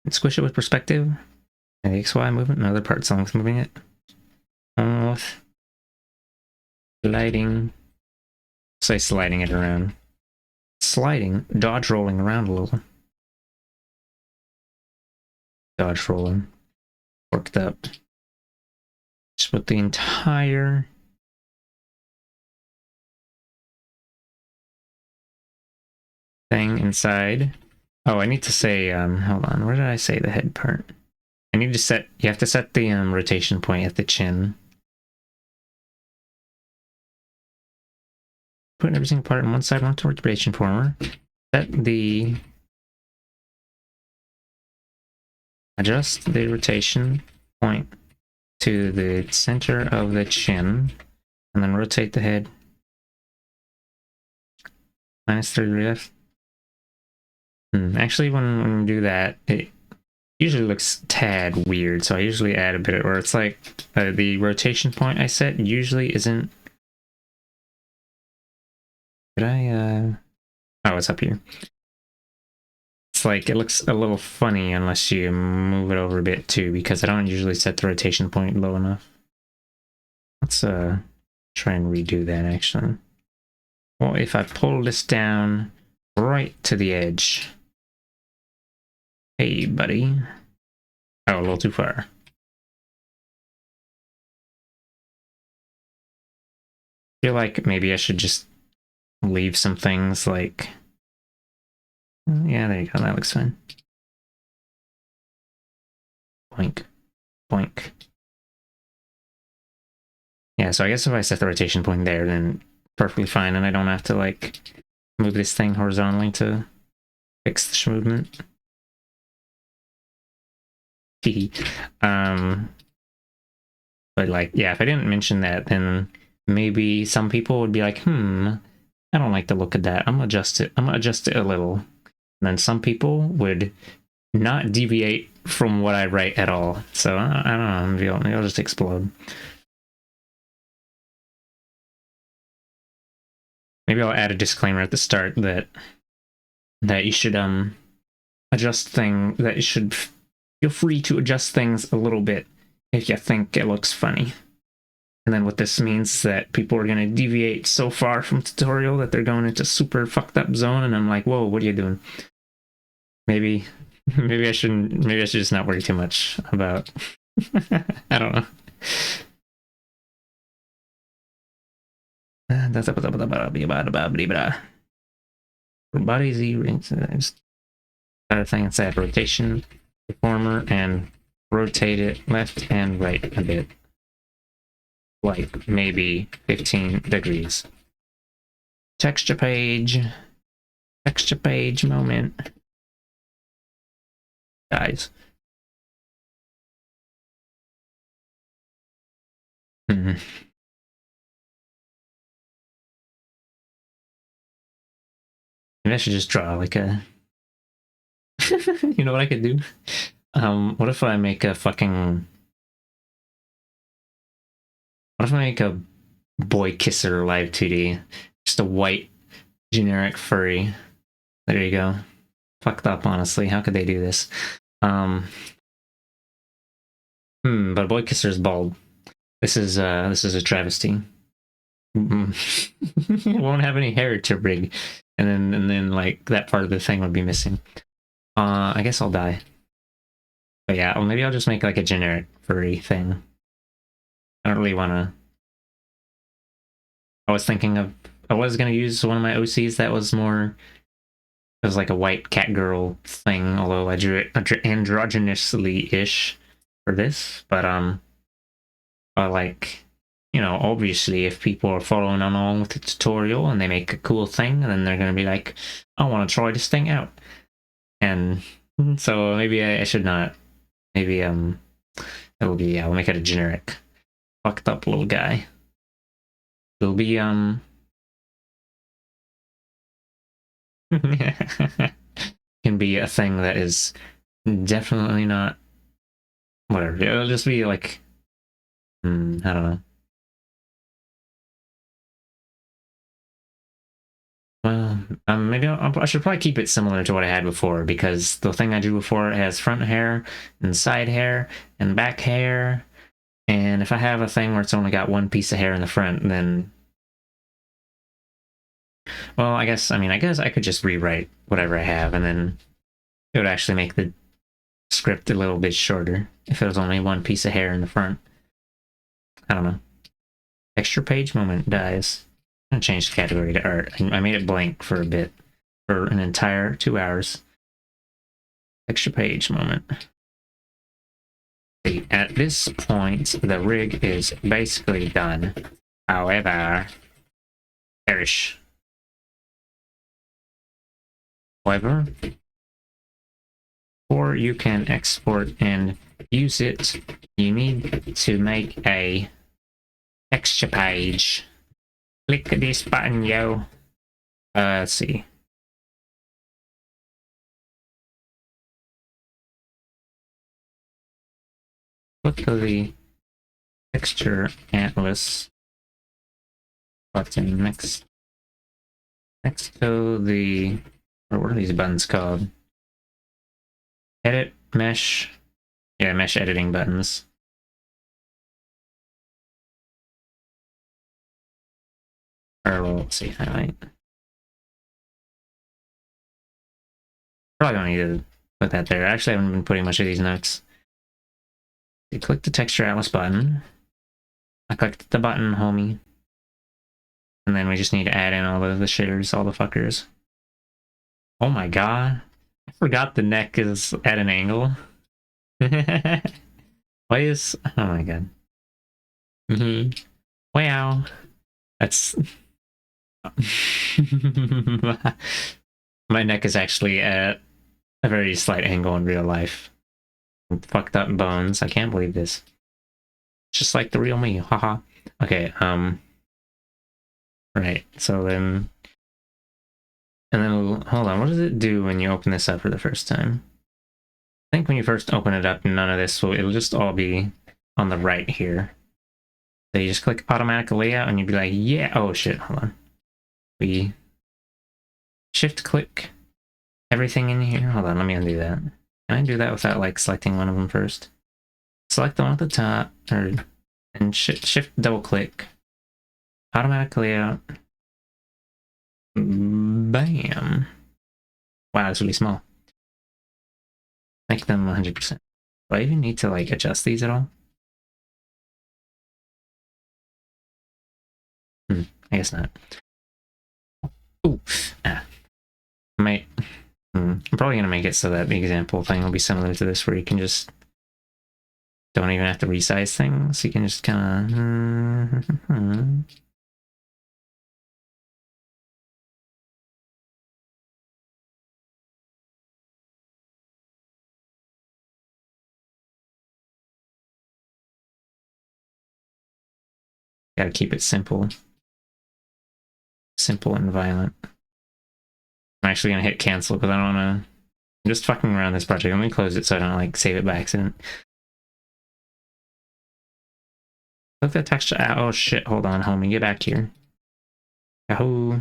And squish it with perspective. And the XY movement, and other parts along with moving it. With sliding. Say sliding it around. Sliding, dodge rolling around a little. Dodge rolling. Worked up. Just put the entire thing inside. Oh, I need to say, hold on, where did I say the head part? I need to set, you have to set the rotation point at the chin. Put every single part on one side, one towards rotation former. Set the, adjust the rotation point to the center of the chin, and then rotate the head. -30 left. Actually, when you do that, it usually looks tad weird, so I usually add a bit, or it's like the rotation point I set usually isn't... Did I, oh, it's up here. It's like, it looks a little funny unless you move it over a bit too, because I don't usually set the rotation point low enough. Let's try and redo that actually. Well, if I pull this down right to the edge. Hey, buddy. Oh, a little too far. I feel like maybe I should just leave some things like... Yeah, there you go. That looks fine. Boink. Boink. Yeah, so I guess if I set the rotation point there, then perfectly fine, and I don't have to, like, move this thing horizontally to fix the movement. But like, yeah, if I didn't mention that, then maybe some people would be like, I don't like the look of that. I'm gonna adjust it a little. And then some people would not deviate from what I write at all. So I don't know, maybe I'll just explode. Maybe I'll add a disclaimer at the start that you should that you should feel free to adjust things a little bit if you think it looks funny. And then what this means is that people are going to deviate so far from tutorial that they're going into super fucked up zone, and I'm like, whoa, what are you doing? Maybe I should just not worry too much about I don't know. For body Z rings, other thing inside rotation, deformer, and rotate it left and right a bit. Like maybe 15 degrees. Texture page moment. Guys. Maybe I should just draw like a. You know what I could do? What if I make a fucking. What if I make a boy kisser live 2D? Just a white generic furry. There you go. Fucked up, honestly. How could they do this? But boy kisser is bald. This is a travesty. It won't have any hair to rig, and then like that part of the thing would be missing. I guess I'll die. But yeah, maybe I'll just make like a generic furry thing. I don't really want to. I was gonna use one of my OCs that was more. It was like a white cat girl thing, although androgynously ish for this. But like, you know, obviously if people are following along with the tutorial and they make a cool thing, then they're gonna be like, I want to try this thing out. And so maybe I should not. Maybe it will be, yeah, we'll make it a generic fucked up little guy. It'll be can be a thing that is definitely not whatever. It'll just be like I don't know. Well, maybe I should probably keep it similar to what I had before, because the thing I drew before has front hair and side hair and back hair, and if I have a thing where it's only got one piece of hair in the front, then well, I guess I could just rewrite whatever I have, and then it would actually make the script a little bit shorter if it was only one piece of hair in the front. I don't know. Texture page moment dies. I'm gonna change the category to art. I made it blank for a bit, for an entire 2 hours. Texture page moment. See, at this point, the rig is basically done. However, perish. However, before you can export and use it, you need to make a texture page. Click this button, yo. Let's see. Click the texture atlas button next to the, or what are these buttons called? Edit, mesh. Yeah, mesh editing buttons. Or let's see, highlight. Probably don't need to put that there. Actually, I haven't been putting much of these notes. You click the texture atlas button. I clicked the button, homie. And then we just need to add in all the shaders, all the fuckers. Oh my god. I forgot the neck is at an angle. Why is... Oh my god. Wow. That's... My neck is actually at a very slight angle in real life. Fucked up bones. I can't believe this. Just like the real me. Haha. Okay, right, so then... And then, hold on, what does it do when you open this up for the first time? I think when you first open it up, none of this will... It'll just all be on the right here. So you just click automatic layout and you'd be like, yeah, oh shit, hold on. We shift click everything in here. Hold on, let me undo that. Can I do that without like selecting one of them first? Select the one at the top, and shift double click. Automatic layout. Bam. Wow, that's really small. Make them 100%. Do I even need to like adjust these at all? I I guess not. Ooh, might. I'm probably gonna make it so that the example thing will be similar to this, where you can just don't even have to resize things. You can just kind of. Gotta keep it simple. Simple and violent. I'm actually gonna hit cancel because I don't wanna. I'm just fucking around this project. Let me close it so I don't like save it by accident. Look that texture. Oh shit! Hold on, homie, get back here. Yahoo!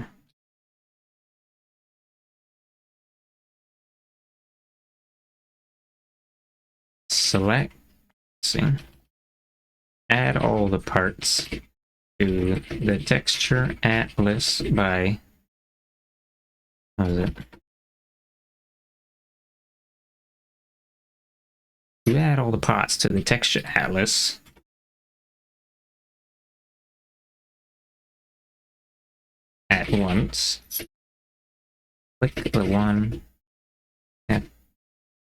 Select. Let's see. Add all the parts to the texture atlas by. What is it? You add all the parts to the texture atlas. At once. Click the one at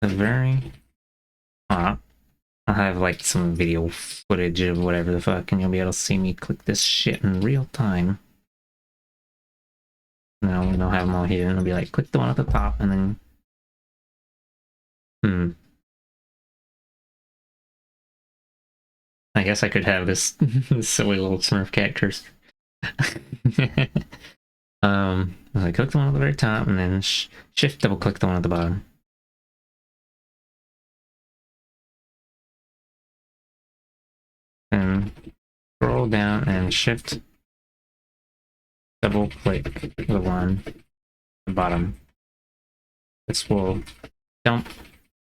the very top. I'll have like some video footage of whatever the fuck, and you'll be able to see me click this shit in real time. Now they'll have them all here, and it'll be like, click the one at the top, and then. I guess I could have this, this silly little Smurf characters. I click the one at the very top, and then shift double click the one at the bottom. And scroll down and shift double click the one at the bottom. This will dump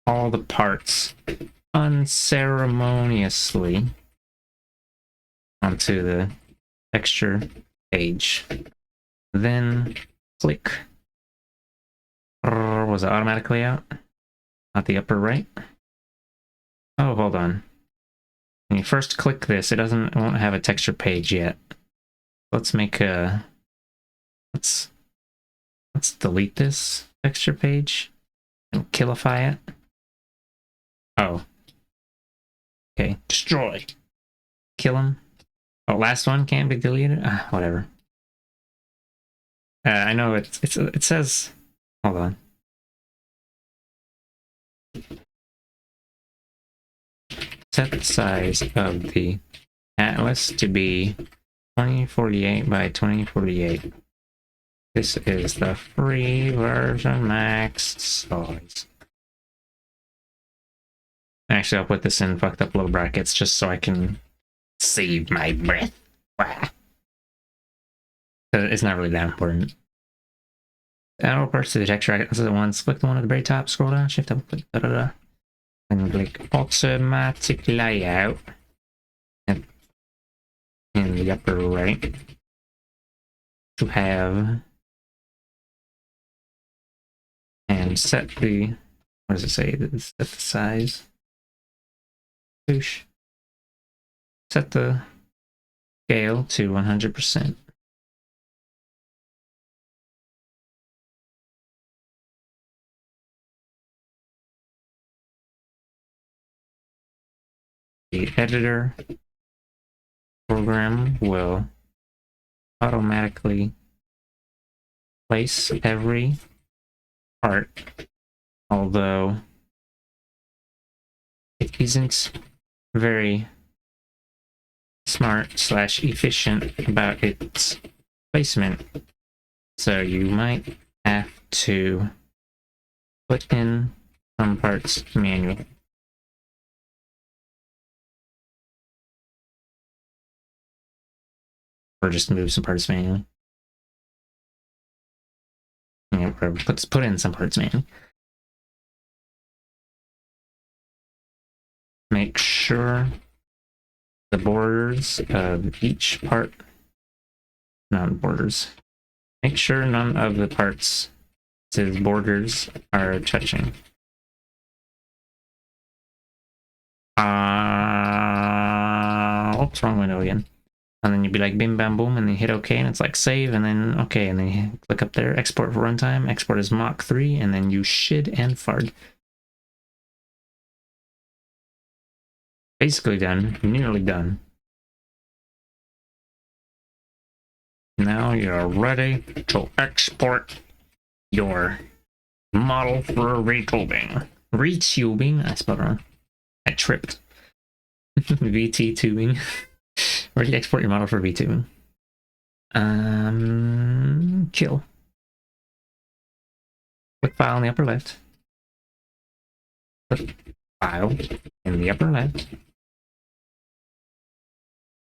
all the parts unceremoniously onto the texture page. Then click. Was it automatic layout? Not the upper right? Oh, hold on. When you first click this, it won't have a texture page yet. Let's make a. Let's delete this texture page and killify it. Oh. Okay. Destroy. Kill him. Oh, last one can't be deleted? Whatever. I know it says. Hold on. Set the size of the atlas to be 2048 by 2048. This is the free version max size. Actually, I'll put this in fucked up little brackets just so I can save my breath. It's not really that important. Add all parts to the texture atlas at once. Click the one at the very top, scroll down, shift double click, and click automatic layout in the upper right to have, and set the, what does it say? Set the size. Boosh. Set the scale to 100%. The editor program will automatically place every part, although it isn't very smart / efficient about its placement. So you might have to put in some parts manually. Or just move some parts manually. Yeah, whatever. Let's put in some parts manually. Make sure the borders of each part, borders. Make sure none of the parts to borders are touching. Oops, wrong window again. And then you'd be like bim bam boom, and then hit OK, and it's like save, and then OK, and then you click up there, export for runtime, export as Mach 3, and then you shit and fart. Basically done, nearly done. Now you're ready to export your model for retubing. Retubing? I spelled wrong. I tripped. VT tubing. Where do you export your model for VTubing? Kill. Click file in the upper left. Click file in the upper left.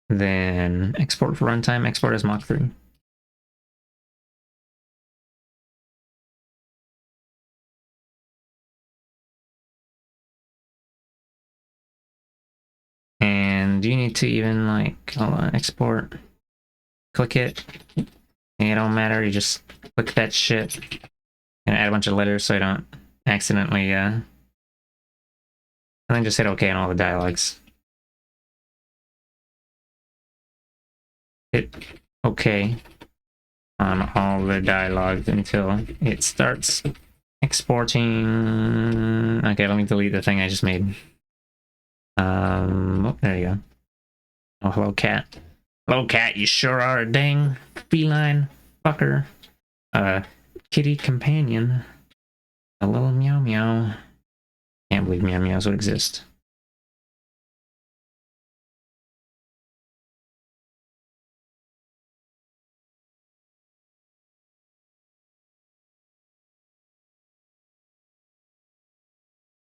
Then export for runtime, export as Mach 3. And you need to even like, hold on, export, click it. It don't matter, you just click that shit and add a bunch of letters so I don't accidentally, and then just hit OK on all the dialogues. Hit OK on all the dialogue until it starts exporting. Okay, let me delete the thing I just made. Oh, there you go. Oh, hello, cat. Hello, cat, you sure are a dang feline fucker. Kitty companion. A little meow meow. Can't believe meow meows would exist.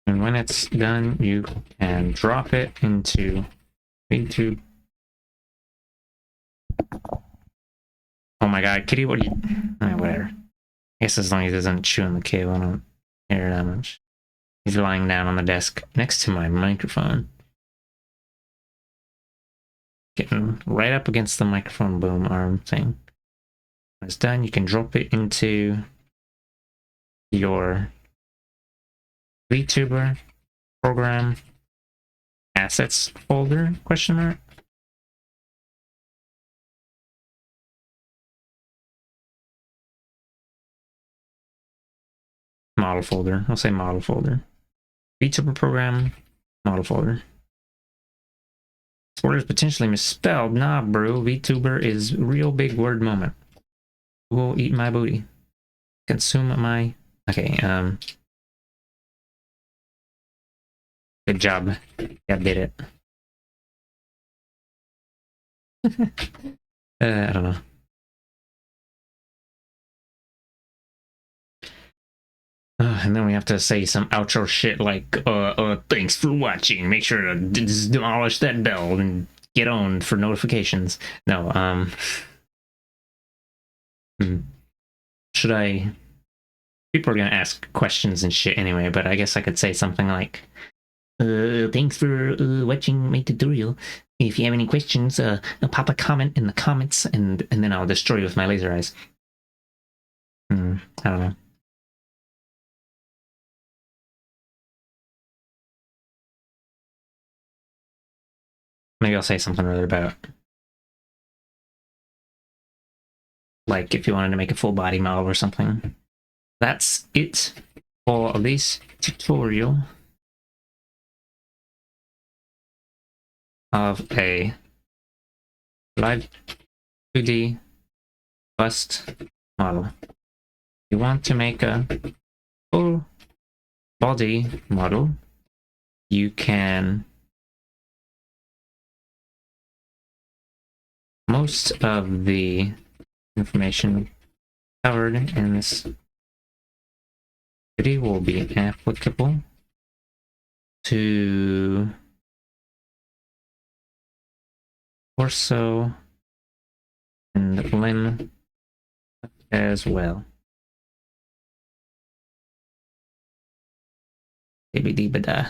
And when it's done, you can drop it into YouTube. Oh my god, Kitty, what are you... whatever. I guess as long as it doesn't chew on the cable, I don't care that much. He's lying down on the desk next to my microphone. Getting right up against the microphone boom arm thing. When it's done, you can drop it into your VTuber program assets folder, question mark. Model folder. I'll say model folder. VTuber program, model folder. This word is potentially misspelled. Nah, bro. VTuber is real big word moment. Who will eat my booty? Consume my... Okay, good job. Yeah, did it. I don't know. And then we have to say some outro shit like, thanks for watching. Make sure to demolish that bell and get on for notifications. No, should I... People are gonna ask questions and shit anyway, but I guess I could say something like, thanks for watching my tutorial. If you have any questions, pop a comment in the comments, and then I'll destroy you with my laser eyes. I don't know. Maybe I'll say something rather about, like, if you wanted to make a full body model or something. That's it for this tutorial of a live 2D bust model. You want to make a full body model, you can... Most of the information covered in this video will be applicable to torso and limb as well. Dibba-dibba-da.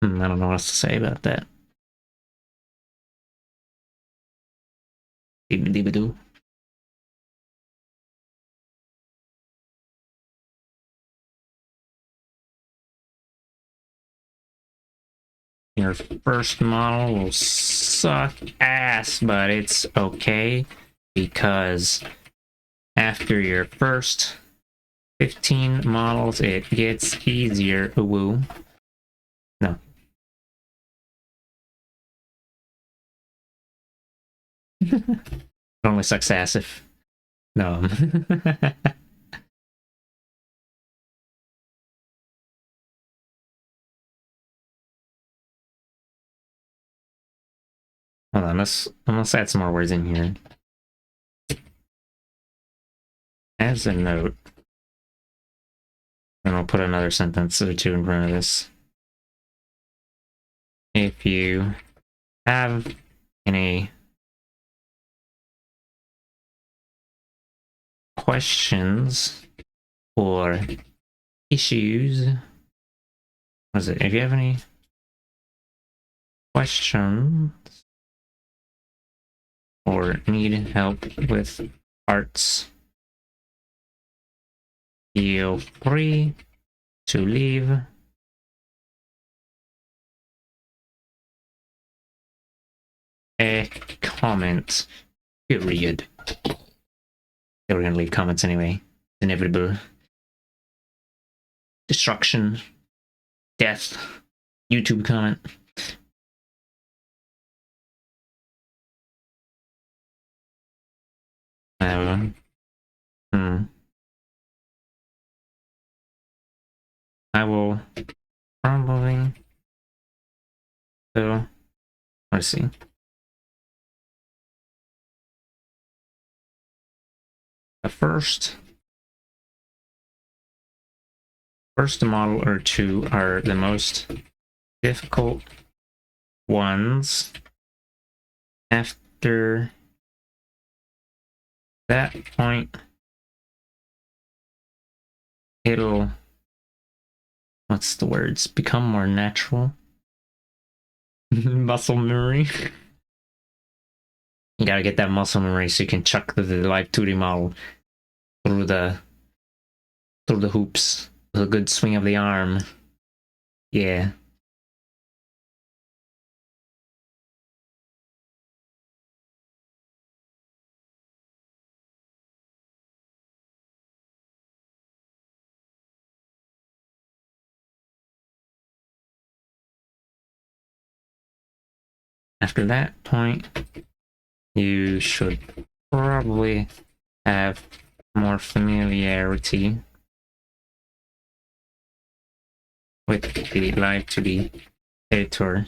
I don't know what else to say about that. Dibba-dibba-doo. Your first model will suck ass, but it's okay because after your first 15 models, it gets easier. Woo. No. It only sucks ass if... No. Hold on, let's add some more words in here. As a note, and I'll put another sentence or two in front of this. If you have any questions or issues, what is it? If you have any questions or need help with parts, feel free to leave a comment, period. They were gonna leave comments anyway. Inevitable. Destruction. Death. YouTube comment. I will probably... So, let's see. The first model or two are the most difficult ones. After that point, it'll, what's the words? Become more natural. Muscle memory. You gotta get that muscle memory so you can chuck the live 2D model through the hoops with a good swing of the arm. Yeah. After that point, you should probably have more familiarity with the live 2D editor.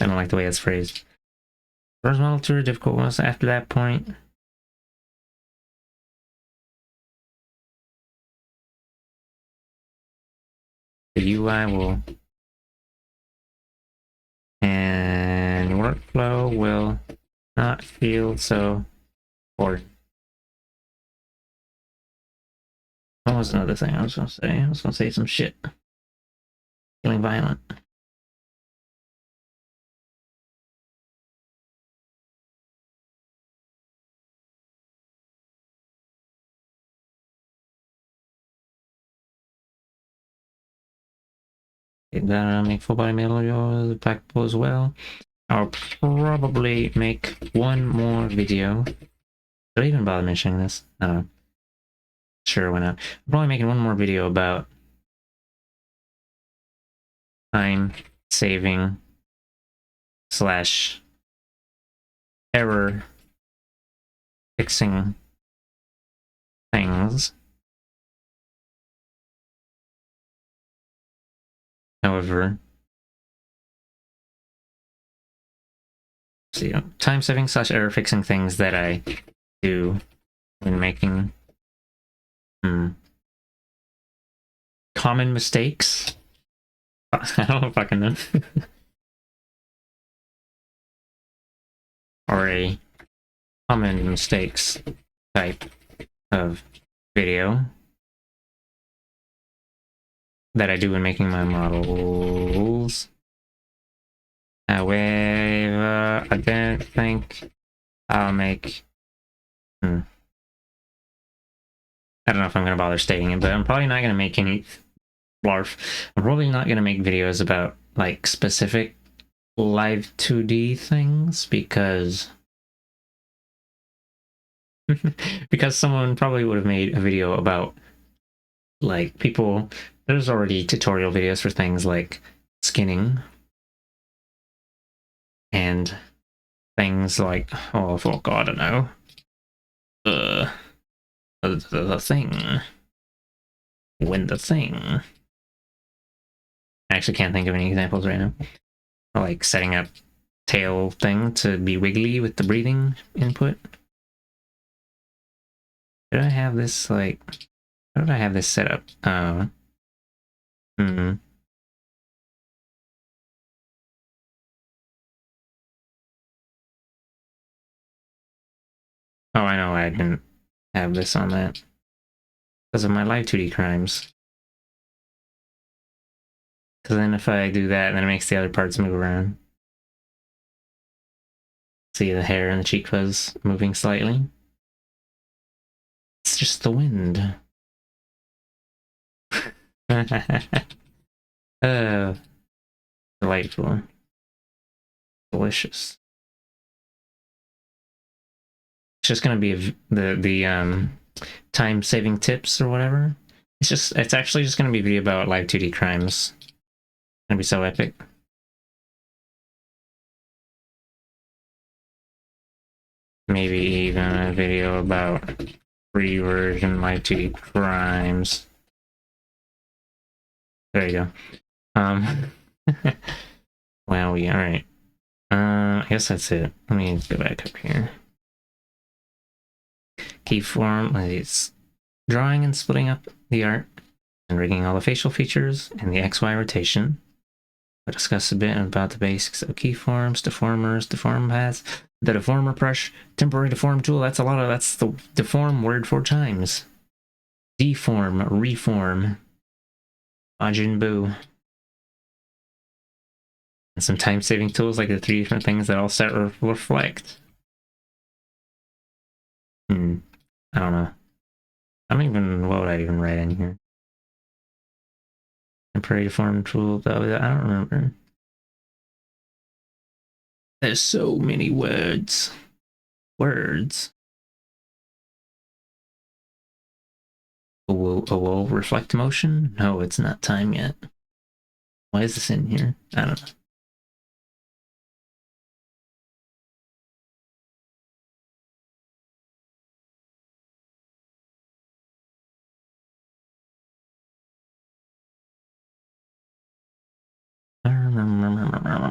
I don't like the way it's phrased. First model tour, difficult ones after that point. The UI will... and workflow will not feel so bored. What was another thing I was gonna say? I was gonna say some shit. Feeling violent. Make full body metal packable as well. I'll probably make one more video. Did I even bother mentioning this? I don't know. Sure, why not? I'm probably making one more video about time saving slash error fixing things. However, see, time saving slash error fixing things that I do when making common mistakes. I don't fucking know. Or a common mistakes type of video. that I do when making my models. However, I don't think I'll make... I don't know if I'm going to bother stating it, but I'm probably not going to make any... Blarf. I'm probably not going to make videos about, like, specific live 2D things, because... because someone probably would have made a video about, like, people... There's already tutorial videos for things like skinning, and things like, oh, fuck, I don't know, the thing. When the thing. I actually can't think of any examples right now. Like setting up tail thing to be wiggly with the breathing input. Did I have this, like, how did I have this set up? Oh, I know I didn't have this on that. Because of my live 2D crimes. Because then if I do that, then it makes the other parts move around. See the hair and the cheek fuzz moving slightly? It's just the wind. Oh, delightful. Delicious. It's just gonna be the time-saving tips or whatever. It's actually just gonna be a video about live 2D crimes. It's gonna be so epic. Maybe even a video about free version live 2D crimes. There you go. Wow, alright. I guess that's it. Let me go back up here. Keyform, it's drawing and splitting up the art and rigging all the facial features and the XY rotation. We'll discuss a bit about the basics of keyforms, deformers, deform paths, the deformer brush, temporary deform tool. That's the deform word 4 times. Deform, reform, Majin Buu. And some time-saving tools like the 3 different things that all set reflect. I don't know. What would I even write in here? Temporary deform tool, I don't remember. There's so many words. Words. Will reflect motion? No, it's not time yet. Why is this in here? I don't know.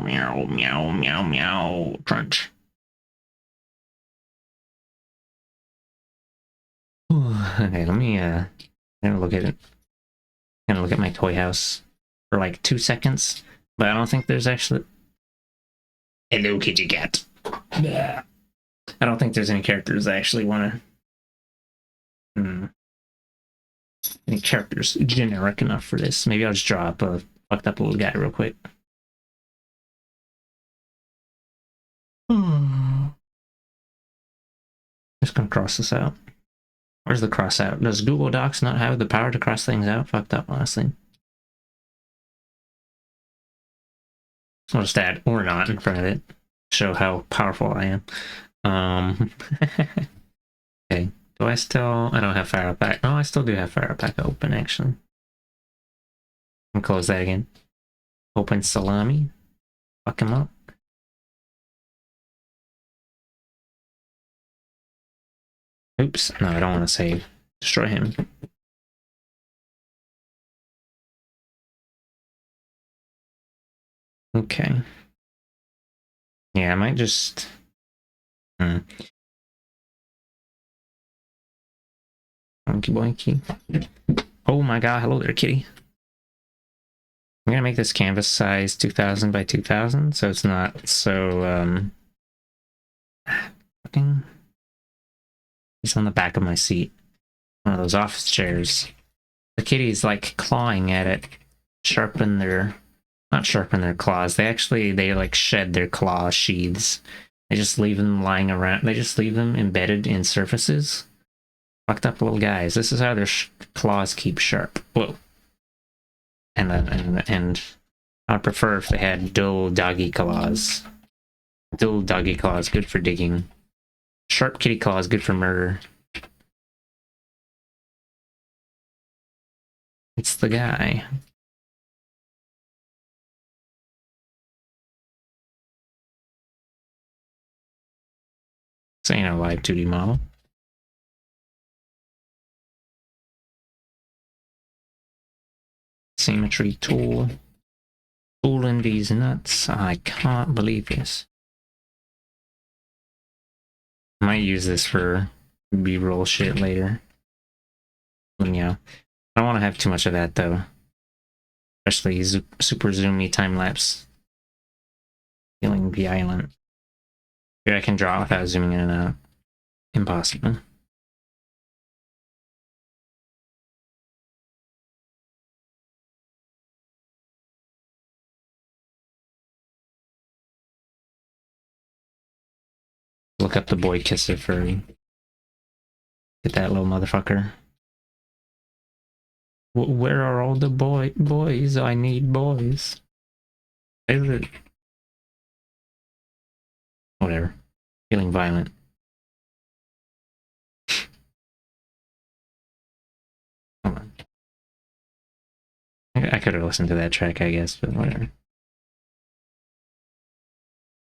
Meow, meow, meow, meow, crunch. Okay, let me I'm gonna look at it. I'm gonna look at my toy house for like 2 seconds, but I don't think there's actually... Hello, kitty cat. I don't think there's any characters I actually want to... Any characters generic enough for this. Maybe I'll just draw up a fucked up little guy real quick. Just gonna cross this out. Where's the cross out? Does Google Docs not have the power to cross things out? Fucked up, honestly. I'll just add or not in front of it. Show how powerful I am. Okay. Do I still... I don't have Fire Pack. Oh, I still do have Fire Pack open, actually. And close that again. Open Salami. Fuck him up. Oops. No, I don't want to save. Destroy him. Okay. Yeah, I might just... Boinky boinky. Oh my god, hello there, kitty. I'm gonna make this canvas size 2000 by 2000, so it's not so, fucking... He's on the back of my seat. One of those office chairs. The kitty's, like, clawing at it. sharpen their, not sharpen their claws. They like shed their claw sheaths. They just leave them lying around. They just leave them embedded in surfaces. Fucked up little guys. This is how their claws keep sharp. Whoa. And I'd prefer if they had dull doggy claws. Dull doggy claws, good for digging. Sharp kitty claws, good for murder. It's the guy. This ain't a live 2D model. Symmetry tool. Pulling these nuts. I can't believe this. I might use this for B-roll shit later. Yeah. I don't want to have too much of that though. Especially super zoomy time-lapse. Feeling violent. Here I can draw without zooming in and out. Impossible. Look up the boy kisser furry. Get that little motherfucker. Where are all the boys? I need boys. Is it? Whatever. Feeling violent. Hold on. I could have listened to that track, I guess, but whatever.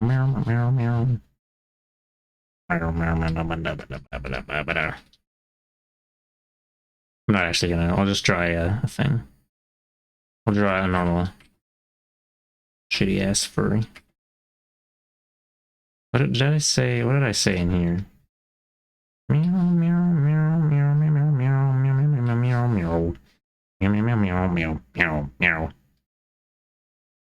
Meow, meow, meow. I'm not actually gonna, I'll just draw a thing. I'll draw a normal shitty ass furry. What did I say? What did I say in here? Meow, meow, meow, meow, meow, meow, meow, meow, meow, meow, meow, meow, meow, meow, meow, meow, meow.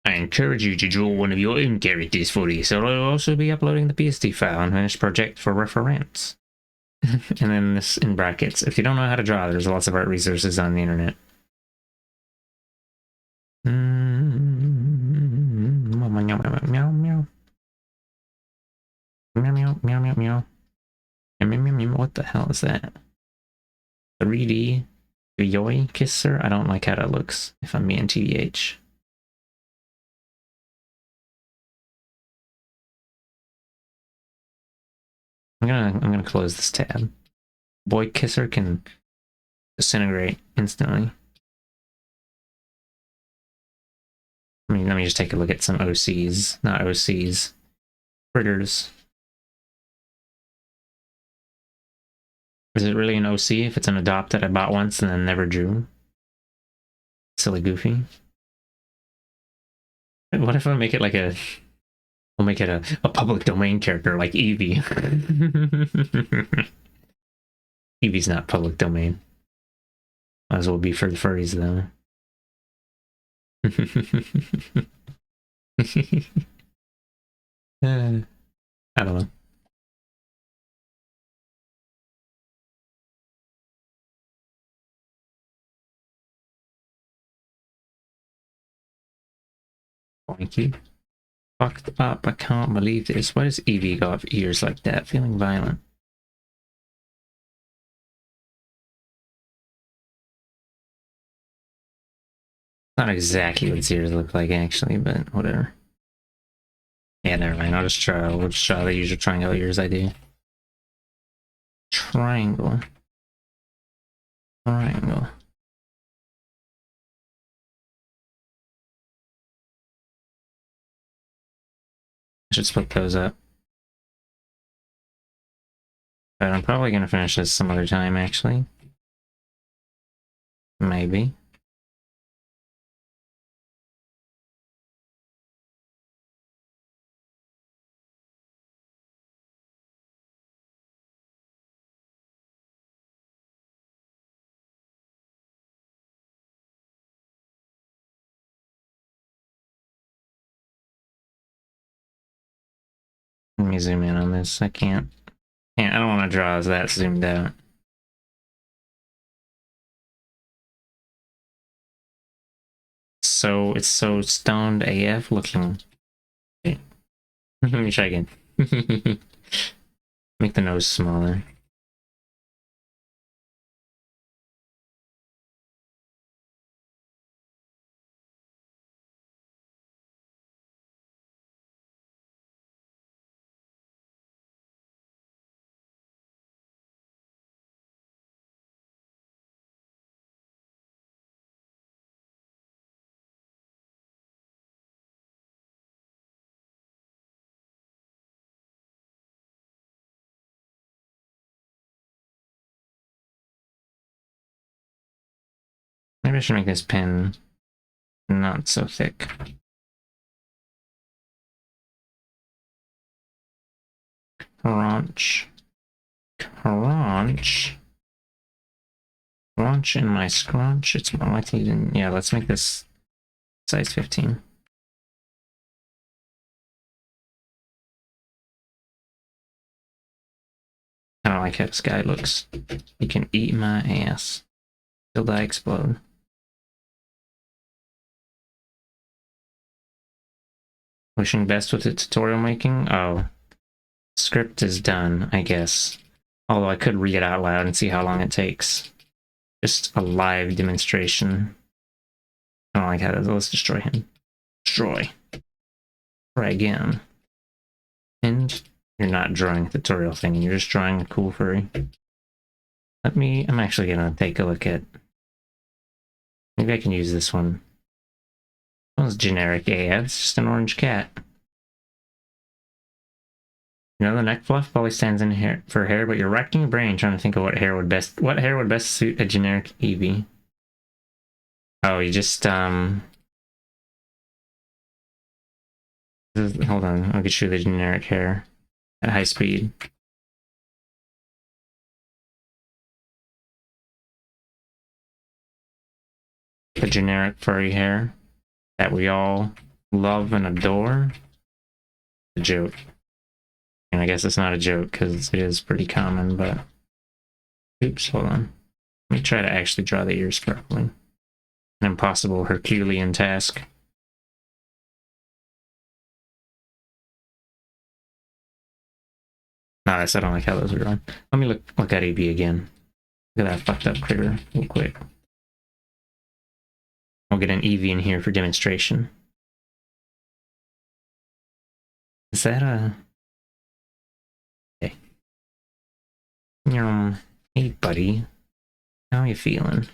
I encourage you to draw one of your own characters for this, so I'll also be uploading the PSD file and finished project for reference. And then this in brackets. If you don't know how to draw, there's lots of art resources on the internet. Meow, meow, meow, meow. Meow, meow, meow, meow, meow. What the hell is that? 3D Yoi Kisser? I don't like how that looks, if I'm being TBH. I'm gonna close this tab. Boy Kisser can disintegrate instantly. I mean, let me just take a look at some OCs, not OCs. Critters. Is it really an OC if it's an adopt that I bought once and then never drew? Silly Goofy. What if I make it like a... We'll make it a public domain character like Eevee. Eevee's not public domain. Might as well be for the furries though. I don't know. Thank you. Fucked up, I can't believe this. Why does Eevee got ears like that? Feeling violent. Not exactly what its ears look like actually, but whatever. Yeah, never mind. We'll just try the usual triangle ears I do. Triangle. Triangle. I should split those up. But I'm probably gonna finish this some other time, actually. Maybe. Let me zoom in on this. I can't. I don't want to draw as that zoomed out. it's so stoned AF looking. Okay. Let me try again. Make the nose smaller. Maybe I should make this pen not so thick. Crunch. Crunch. Crunch in my scrunch. It's more likely than... Yeah, let's make this size 15. I don't like how this guy looks. He can eat my ass. Till I explode. Wishing best with the tutorial making? Oh. Script is done, I guess. Although I could read it out loud and see how long it takes. Just a live demonstration. I don't like how that is. Let's destroy him. Destroy. Try again. And you're not drawing a tutorial thing, you're just drawing a cool furry. I'm actually gonna take a look at... Maybe I can use this one. This one's generic AF, it's just an orange cat. You know, the neck fluff probably stands in here for hair, but you're racking your brain trying to think of what hair would best suit a generic Eevee. Oh, you just hold on, I'll get you the generic hair at high speed. The generic furry hair that we all love and adore. A joke. And I guess it's not a joke because it is pretty common, but... Oops, hold on. Let me try to actually draw the ears properly. An impossible Herculean task. No, I don't like how those are drawn. Let me look at AB again. Look at that fucked up critter real quick. I'll get an Eevee in here for demonstration. Is that a... Okay. Hey buddy. How you feeling?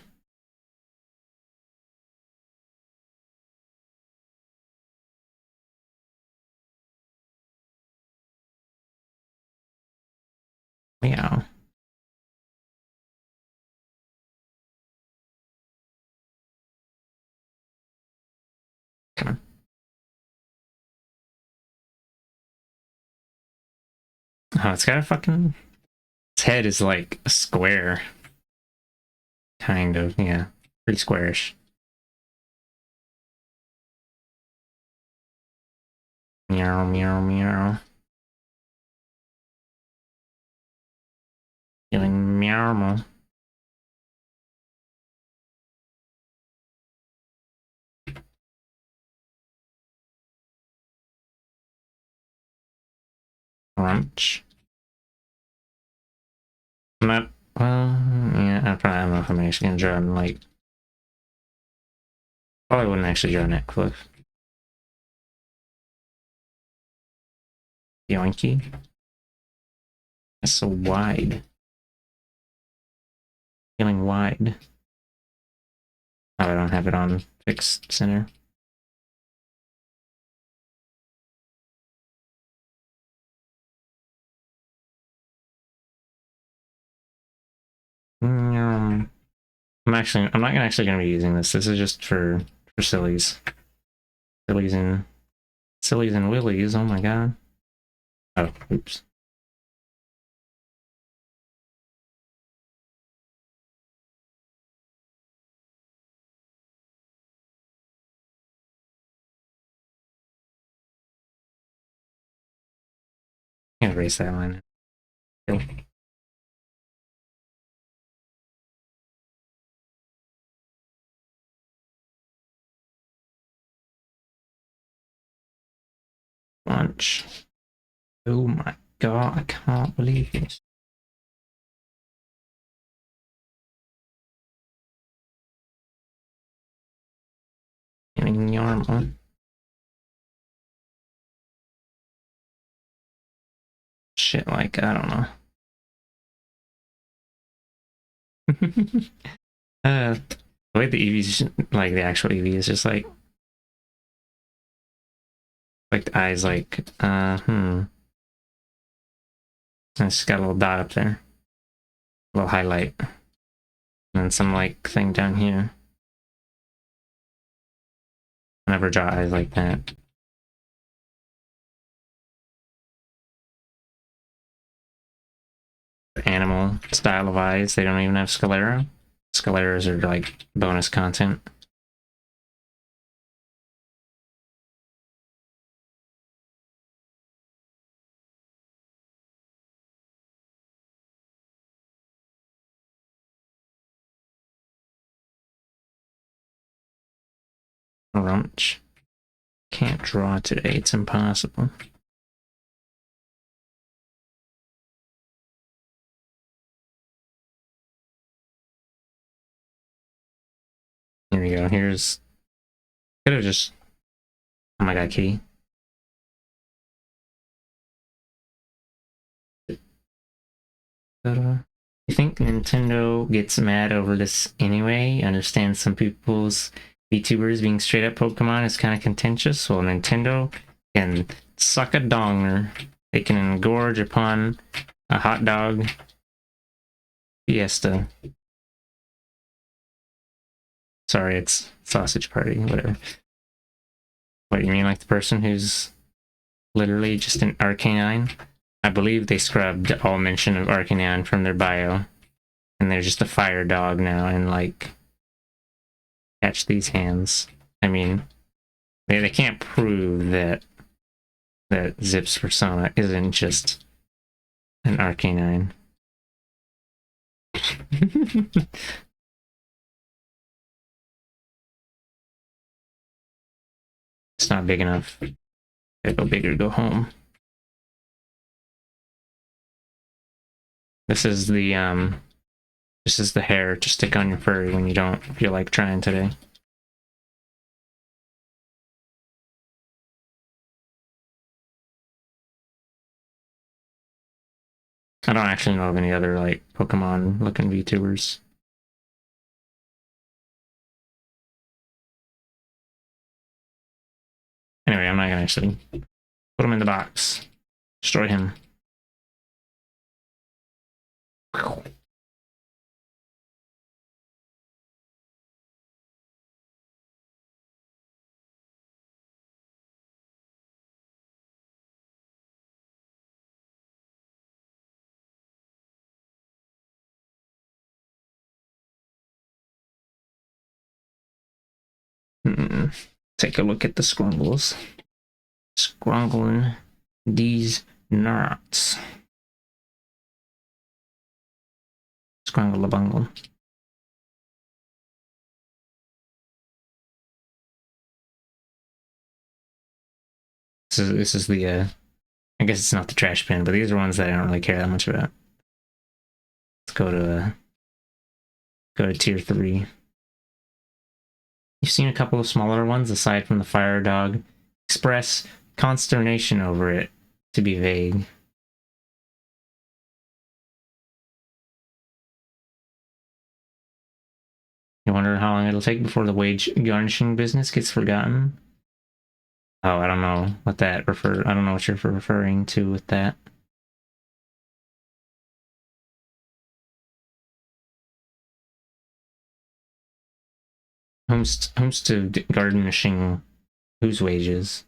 Meow. Come on. Oh, it's got a fucking... Its head is like a square. Kind of, yeah. Pretty squarish. Meow, meow, meow. Feeling meow. Crunch. I'm not... Well, yeah, I don't know if I'm actually gonna draw like... Probably wouldn't actually draw neck cliff. Yoinky. That's so wide. Feeling wide. Oh, I don't have it on fixed center. I'm not actually gonna be using this. This is just for sillies. Sillies and willies, oh my god. Oh, oops. I'm gonna erase that line. punch. Oh my god, I can't believe this. Getting the arm on. Shit, like, I don't know. The way the EV's, like, the actual EV is just like the eyes, like, It's got a little dot up there. A little highlight. And then some, like, thing down here. I never draw eyes like that. Animal style of eyes. They don't even have sclera. Scleras are like bonus content. Rumch. Can't draw today, it's impossible. Here we go, here's... Could have just... Oh my god, kitty. You think Nintendo gets mad over this anyway? Understand some people's VTubers being straight up Pokemon is kind of contentious. Well, Nintendo can suck a donger. They can engorge upon a hot dog fiesta. Sorry, it's sausage party, whatever. What, you mean like the person who's literally just an Arcanine? I believe they scrubbed all mention of Arcanine from their bio. And they're just a fire dog now, and like... Catch these hands. I mean, they can't prove that Zip's persona isn't just an Arcanine. It's not big enough. Gotta go big or go home. This is the hair to stick on your furry when you don't feel like trying today. I don't actually know of any other like Pokemon looking VTubers. Anyway, I'm not gonna actually put him in the box. Destroy him. Take a look at the Scrungles. Scrungling these nuts. Scrungle a bungle. This is the I guess it's not the trash bin, but these are ones that I don't really care that much about. Let's go to tier 3. You've seen a couple of smaller ones aside from the fire dog. Express consternation over it, to be vague. You wonder how long it'll take before the wage garnishing business gets forgotten? Oh, I don't know what that I don't know what you're referring to with that. Homes to garnishing whose wages?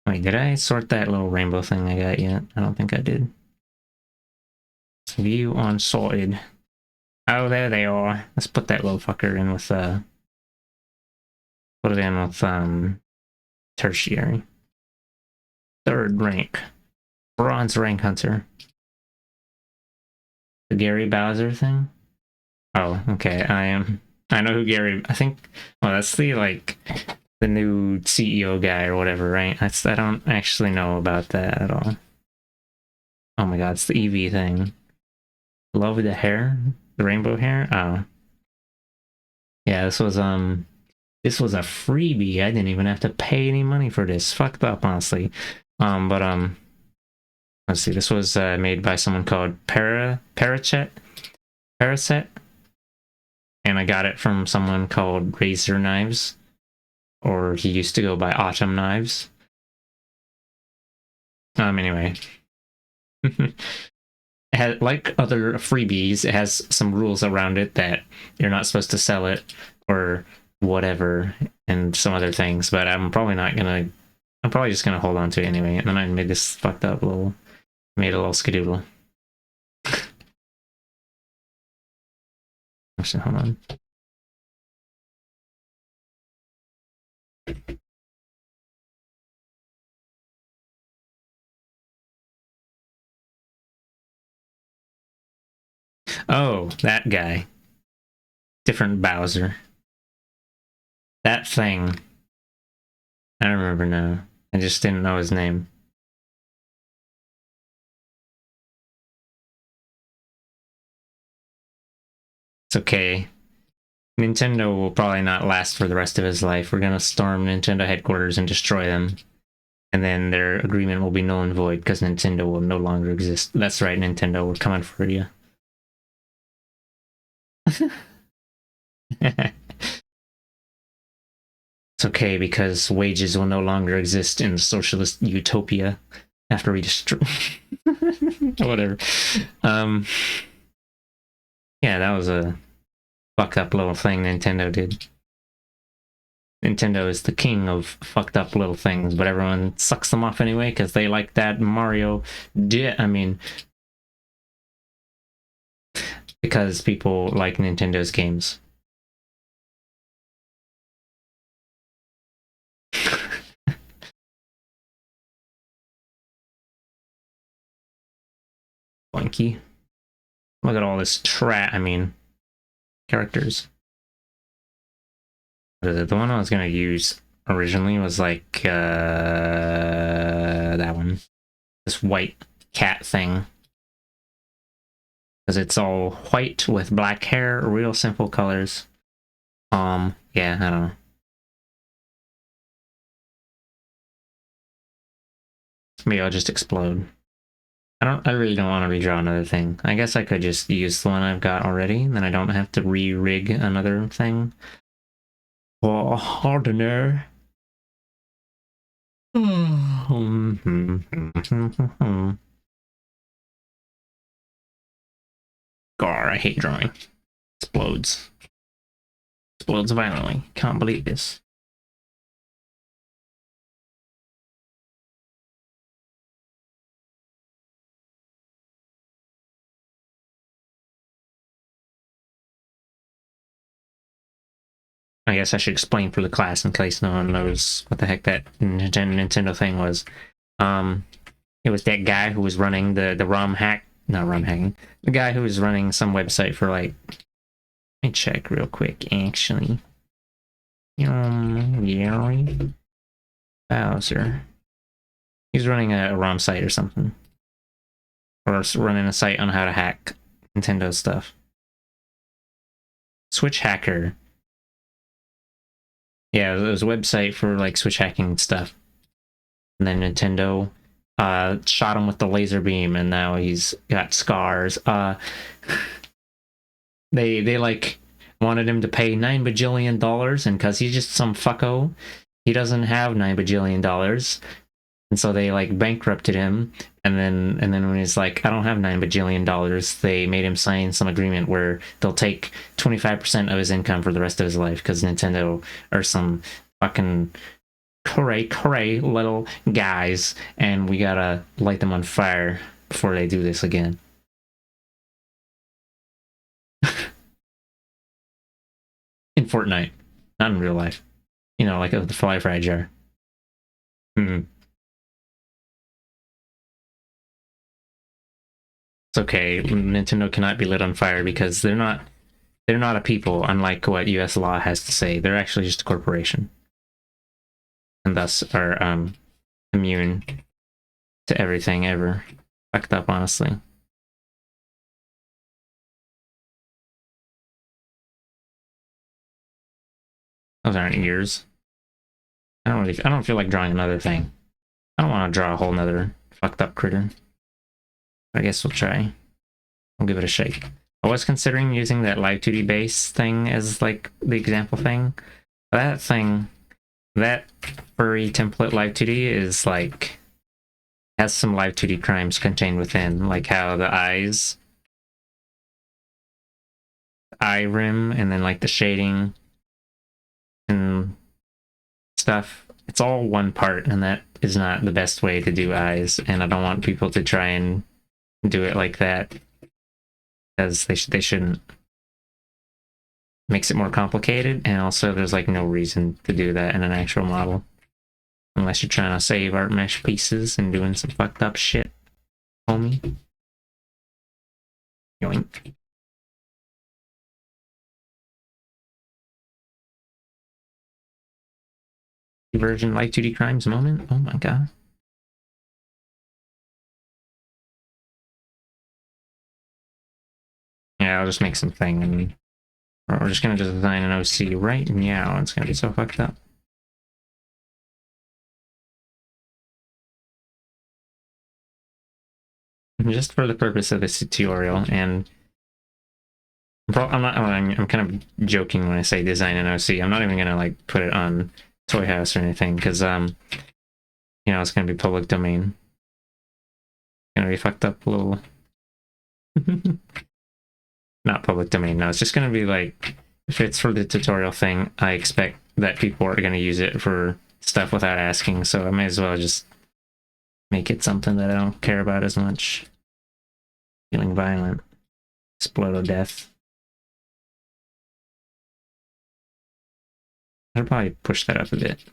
Wait, did I sort that little rainbow thing I got yet? I don't think I did. View on sorted. Oh, there they are. Let's put that little fucker in with put it in with tertiary. 3rd rank. Bronze rank hunter. The Gary Bowser thing? Oh, okay. I know who Gary. I think. Oh, that's the the new CEO guy or whatever, right? I don't actually know about that at all. Oh my god, it's the EV thing. Love the hair, the rainbow hair. Oh, yeah. This was a freebie. I didn't even have to pay any money for this. Fucked up, honestly. But let's see. This was made by someone called Paracet, and I got it from someone called Razor Knives, or he used to go by Autumn Knives. Anyway. Like other freebies, it has some rules around it that you're not supposed to sell it or whatever, and some other things. But I'm probably not gonna. I'm probably just gonna hold on to it anyway. And then I made this fucked up made a little skadoodle. Actually, hold on. Oh, that guy. Different Bowser. That thing. I don't remember now. I just didn't know his name. It's okay. Nintendo will probably not last for the rest of his life. We're gonna storm Nintendo headquarters and destroy them. And then their agreement will be null and void because Nintendo will no longer exist. That's right, Nintendo, we're coming for you. It's okay because wages will no longer exist in the socialist utopia after we destroy. Whatever. Yeah, that was a fucked up little thing Nintendo did. Nintendo is the king of fucked up little things, but everyone sucks them off anyway because they like that Mario. I mean, because people like Nintendo's games. Blinky. Look at all this characters. The one I was gonna use originally was like that one. This white cat thing. Because it's all white with black hair, real simple colors. Yeah, I don't know. Maybe I'll just explode. I really don't want to redraw another thing. I guess I could just use the one I've got already, then I don't have to re-rig another thing. Oh, hardener. Gar, I hate drawing. Explodes. Explodes violently. Can't believe this. I guess I should explain for the class in case no one knows what the heck that Nintendo thing was. It was that guy who was running the ROM hack, not ROM hacking, the guy who was running some website for like, let me check real quick actually. Gary Bowser. He's running a ROM site or something. Or running a site on how to hack Nintendo stuff. Switch Hacker. Yeah, it was a website for like Switch hacking stuff. And then Nintendo shot him with the laser beam and now he's got scars. They like wanted him to pay $9 bajillion, and because he's just some fucko, he doesn't have $9 bajillion. And so they like bankrupted him, and then when he's like, I don't have $9 bajillion, they made him sign some agreement where they'll take 25% of his income for the rest of his life because Nintendo are some fucking cray little guys, and we gotta light them on fire before they do this again. In Fortnite, not in real life. You know, like the Fly Fry jar. Hmm. It's okay. Nintendo cannot be lit on fire because they're not They're not a people, unlike what US law has to say. They're actually just a corporation. And thus are immune to everything ever. Fucked up, honestly. Those aren't ears. I don't feel like drawing another thing. I don't want to draw a whole nother fucked up critter. I guess we'll try. We'll give it a shake. I was considering using that Live 2D base thing as like the example thing. That thing, that furry template Live 2D is like, has some Live 2D crimes contained within, like how the eyes, eye rim, and then like the shading and stuff. It's all one part, and that is not the best way to do eyes, and I don't want people to try and do it like that, because they shouldn't. Makes it more complicated, and also there's like no reason to do that in an actual model. Unless you're trying to save art mesh pieces and doing some fucked up shit, homie. Yoink. Version Light 2D Crimes moment? Oh my god. Yeah, I'll just make something, and we're just gonna design an OC right now. It's gonna be so fucked up. Just for the purpose of this tutorial, and I'm kind of joking when I say design an OC. I'm not even gonna like put it on Toy House or anything, because you know, it's gonna be public domain. It's gonna be fucked up little. Not public domain. No, it's just gonna be like, if it's for the tutorial thing, I expect that people are gonna use it for stuff without asking. So I may as well just make it something that I don't care about as much. Feeling violent. Explode of death. I'll probably push that up a bit.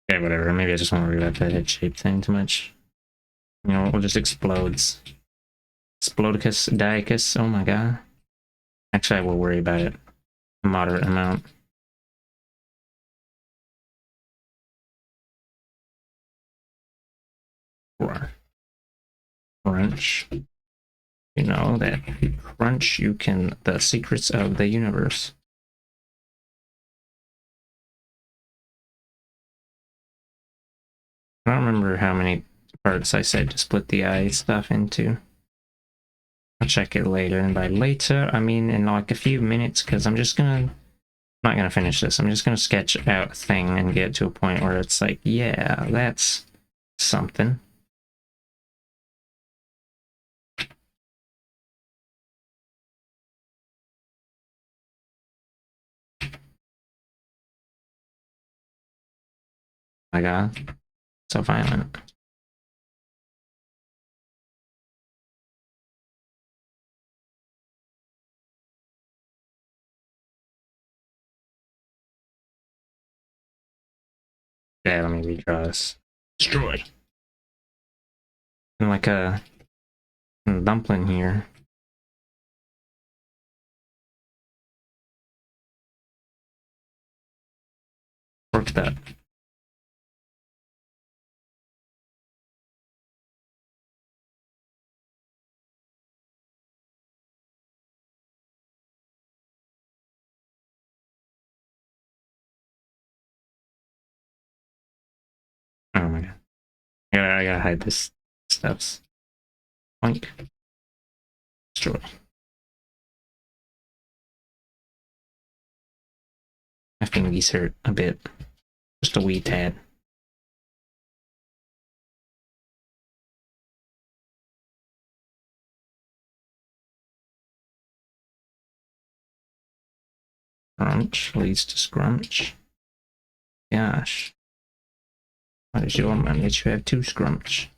Okay, whatever. Maybe I just want to worry about that head shape thing too much. You know, it just explodes. Explodicus, Diacus, oh my god. Actually, I will worry about it. A moderate amount. Crunch. You know that crunch, you can, the secrets of the universe. I don't remember how many parts I said to split the eye stuff into. I'll check it later, and by later, I mean in like a few minutes, because I'm not gonna finish this. I'm just gonna sketch out a thing and get to a point where it's like, yeah, that's something. My god, so violent. Yeah, let me redraw this. Destroy. And like a dumpling here. Work that. Oh my god. I gotta hide this steps. Boink. Destroy. My fingies hurt a bit. Just a wee tad. Scrunch leads to scrunch. Gosh. What is your man that you have two scrunch?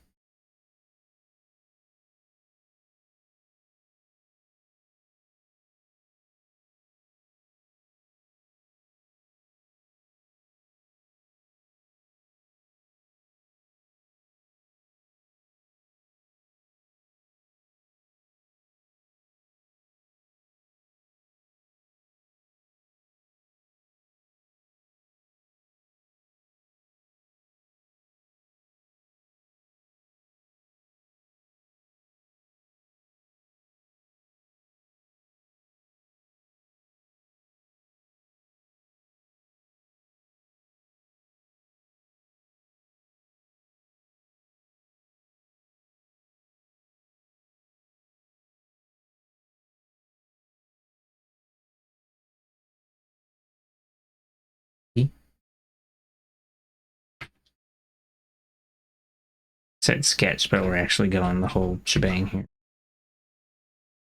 Said sketch, but we're actually going the whole shebang here.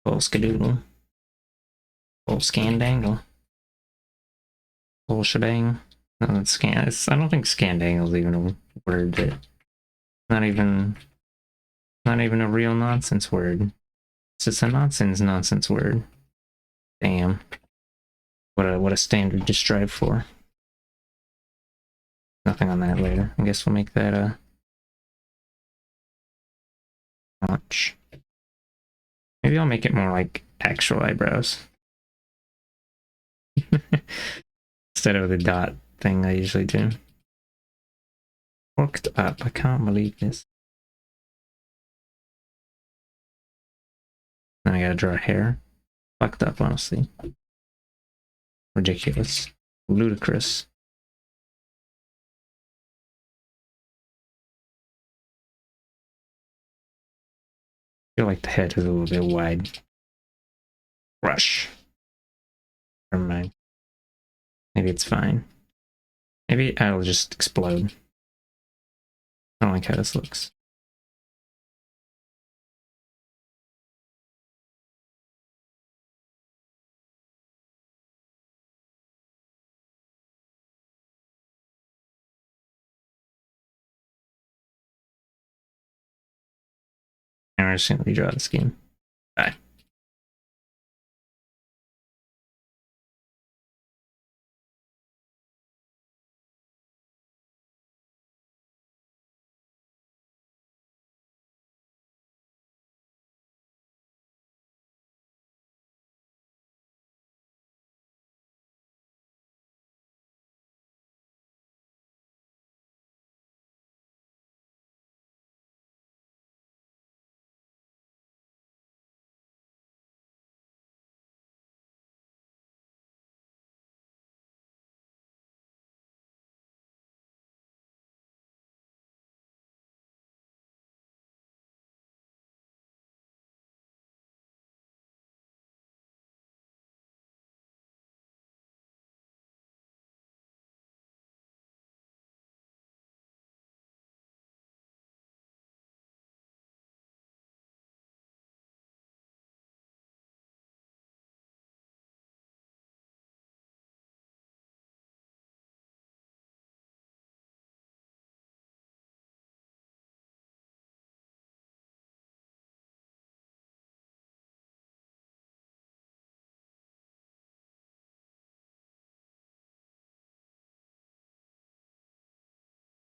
Full skadoodle. Full scandangle. Full shebang. No, it's scan. I don't think scandangle is even a word that. Not even a real nonsense word. It's just a nonsense word. Damn. What a standard to strive for. Nothing on that later. I guess we'll make that a launch. Maybe I'll make it more like actual eyebrows. Instead of the dot thing I usually do. Worked up. I can't believe this. Then I gotta draw hair. Fucked up, honestly. Ridiculous. Ludicrous. I feel like the head is a little bit wide. Brush. Never mind. Maybe it's fine. Maybe I'll just explode. I don't like how this looks. And we're just gonna redraw the scheme. Bye.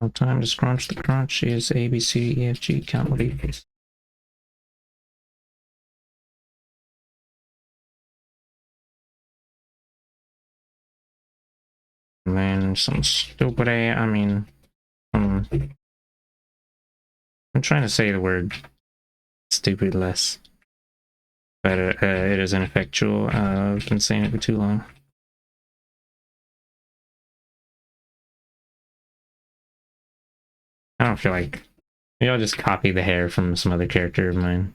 No time to scrunch the crunch is A, B, C, E, F, G, can't believe this. And then some stupid I mean, I'm trying to say the word stupid less. But it is ineffectual. I've been saying it for too long. I don't feel like... Maybe I'll just copy the hair from some other character of mine.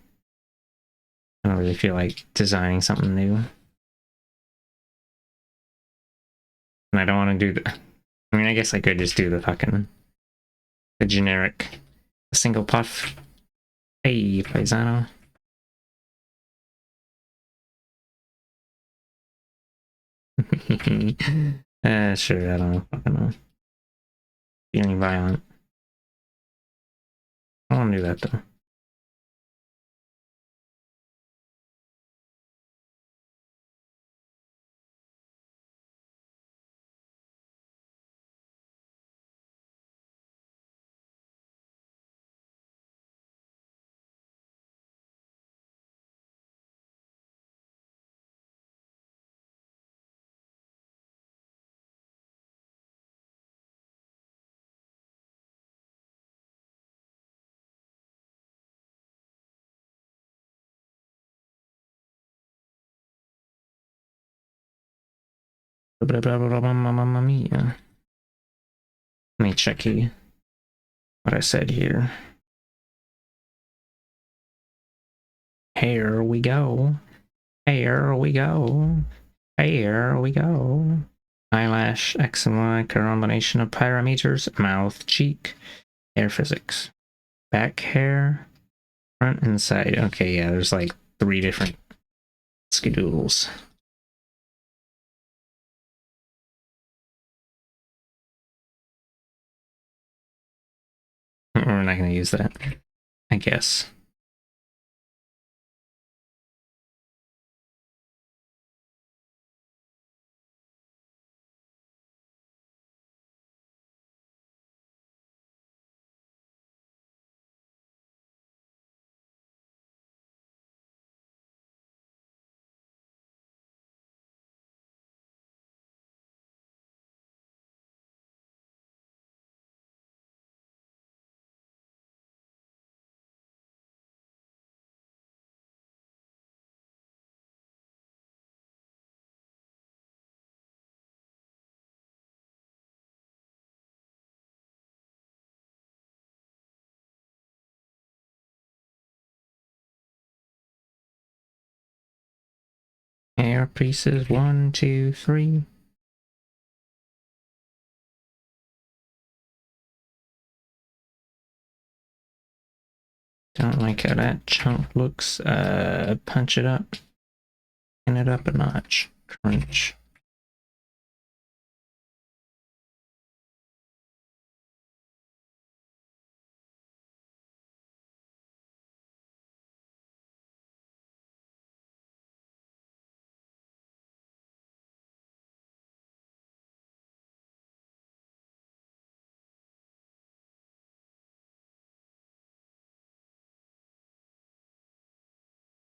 I don't really feel like designing something new. And I don't want to do the... I mean, I guess I could just do the fucking... The generic... single puff. Hey, paisano. Sure, I don't know. Fucking know. Feeling violent. I don't want to do that though. Mamma mia. Let me check here what I said here. Here we go. Here we go. Here we go. Eyelash, X and Y, combination of parameters, mouth, cheek, hair physics, back hair, front and side. Okay, yeah, there's like 3 different schedules. We're not going to use that, I guess. Hair pieces, 1, 2, 3. Don't like how that chunk looks. Punch it up. Turn it up a notch. Crunch.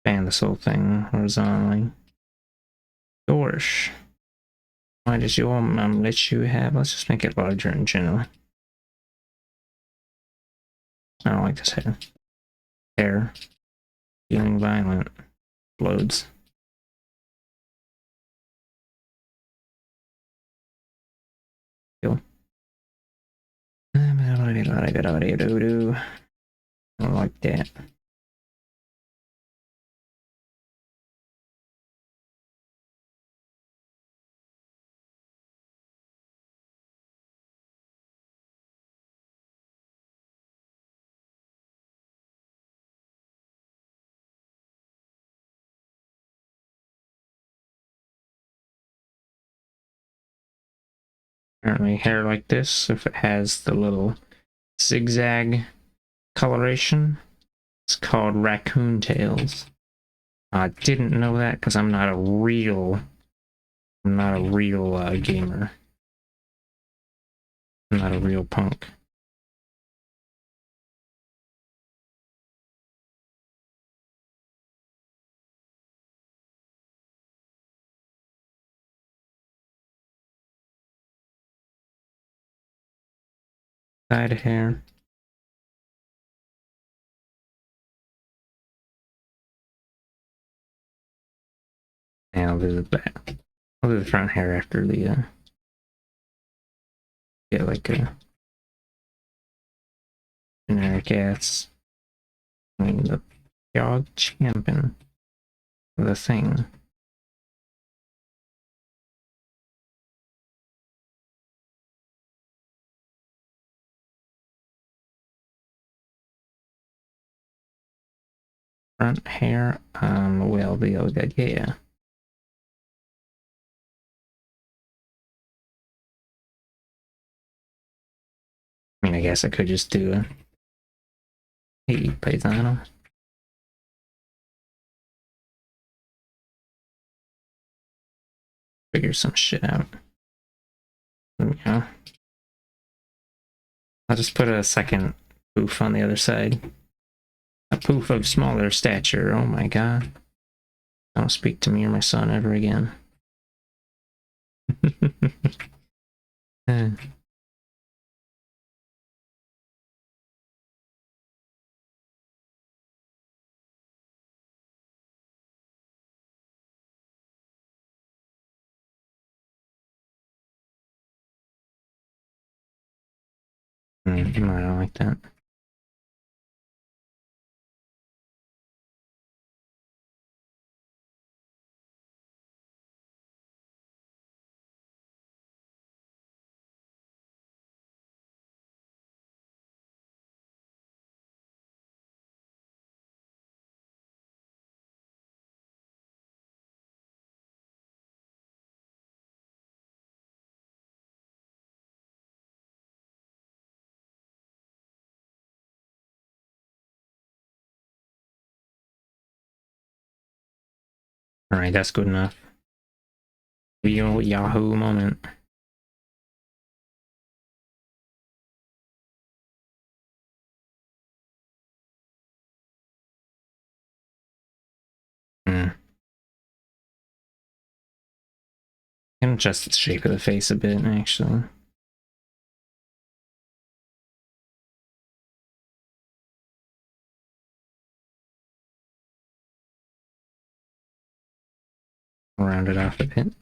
Fan this whole thing horizontally. Gosh. Why does your mum let you have? Let's just make it larger in general. I don't like this hair. Hair. Feeling violent. Loads. Feel. I don't like that. Apparently hair like this, if it has the little zigzag coloration, it's called raccoon tails. I didn't know that because I'm not a real gamer. I'm not a real punk. Side hair. And I'll do the back. I'll do the front hair after the get like a generic ass. I mean the dog champion. The thing. Front hair will be all good, yeah. I guess I could just do a... Hey, paisano. Figure some shit out. Yeah. I'll just put a second poof on the other side. A poof of smaller stature. Oh my god. Don't speak to me or my son ever again. I don't like that. Alright, that's good enough. Real Yahoo moment. And adjust the shape of the face a bit, actually. Round it off a bit.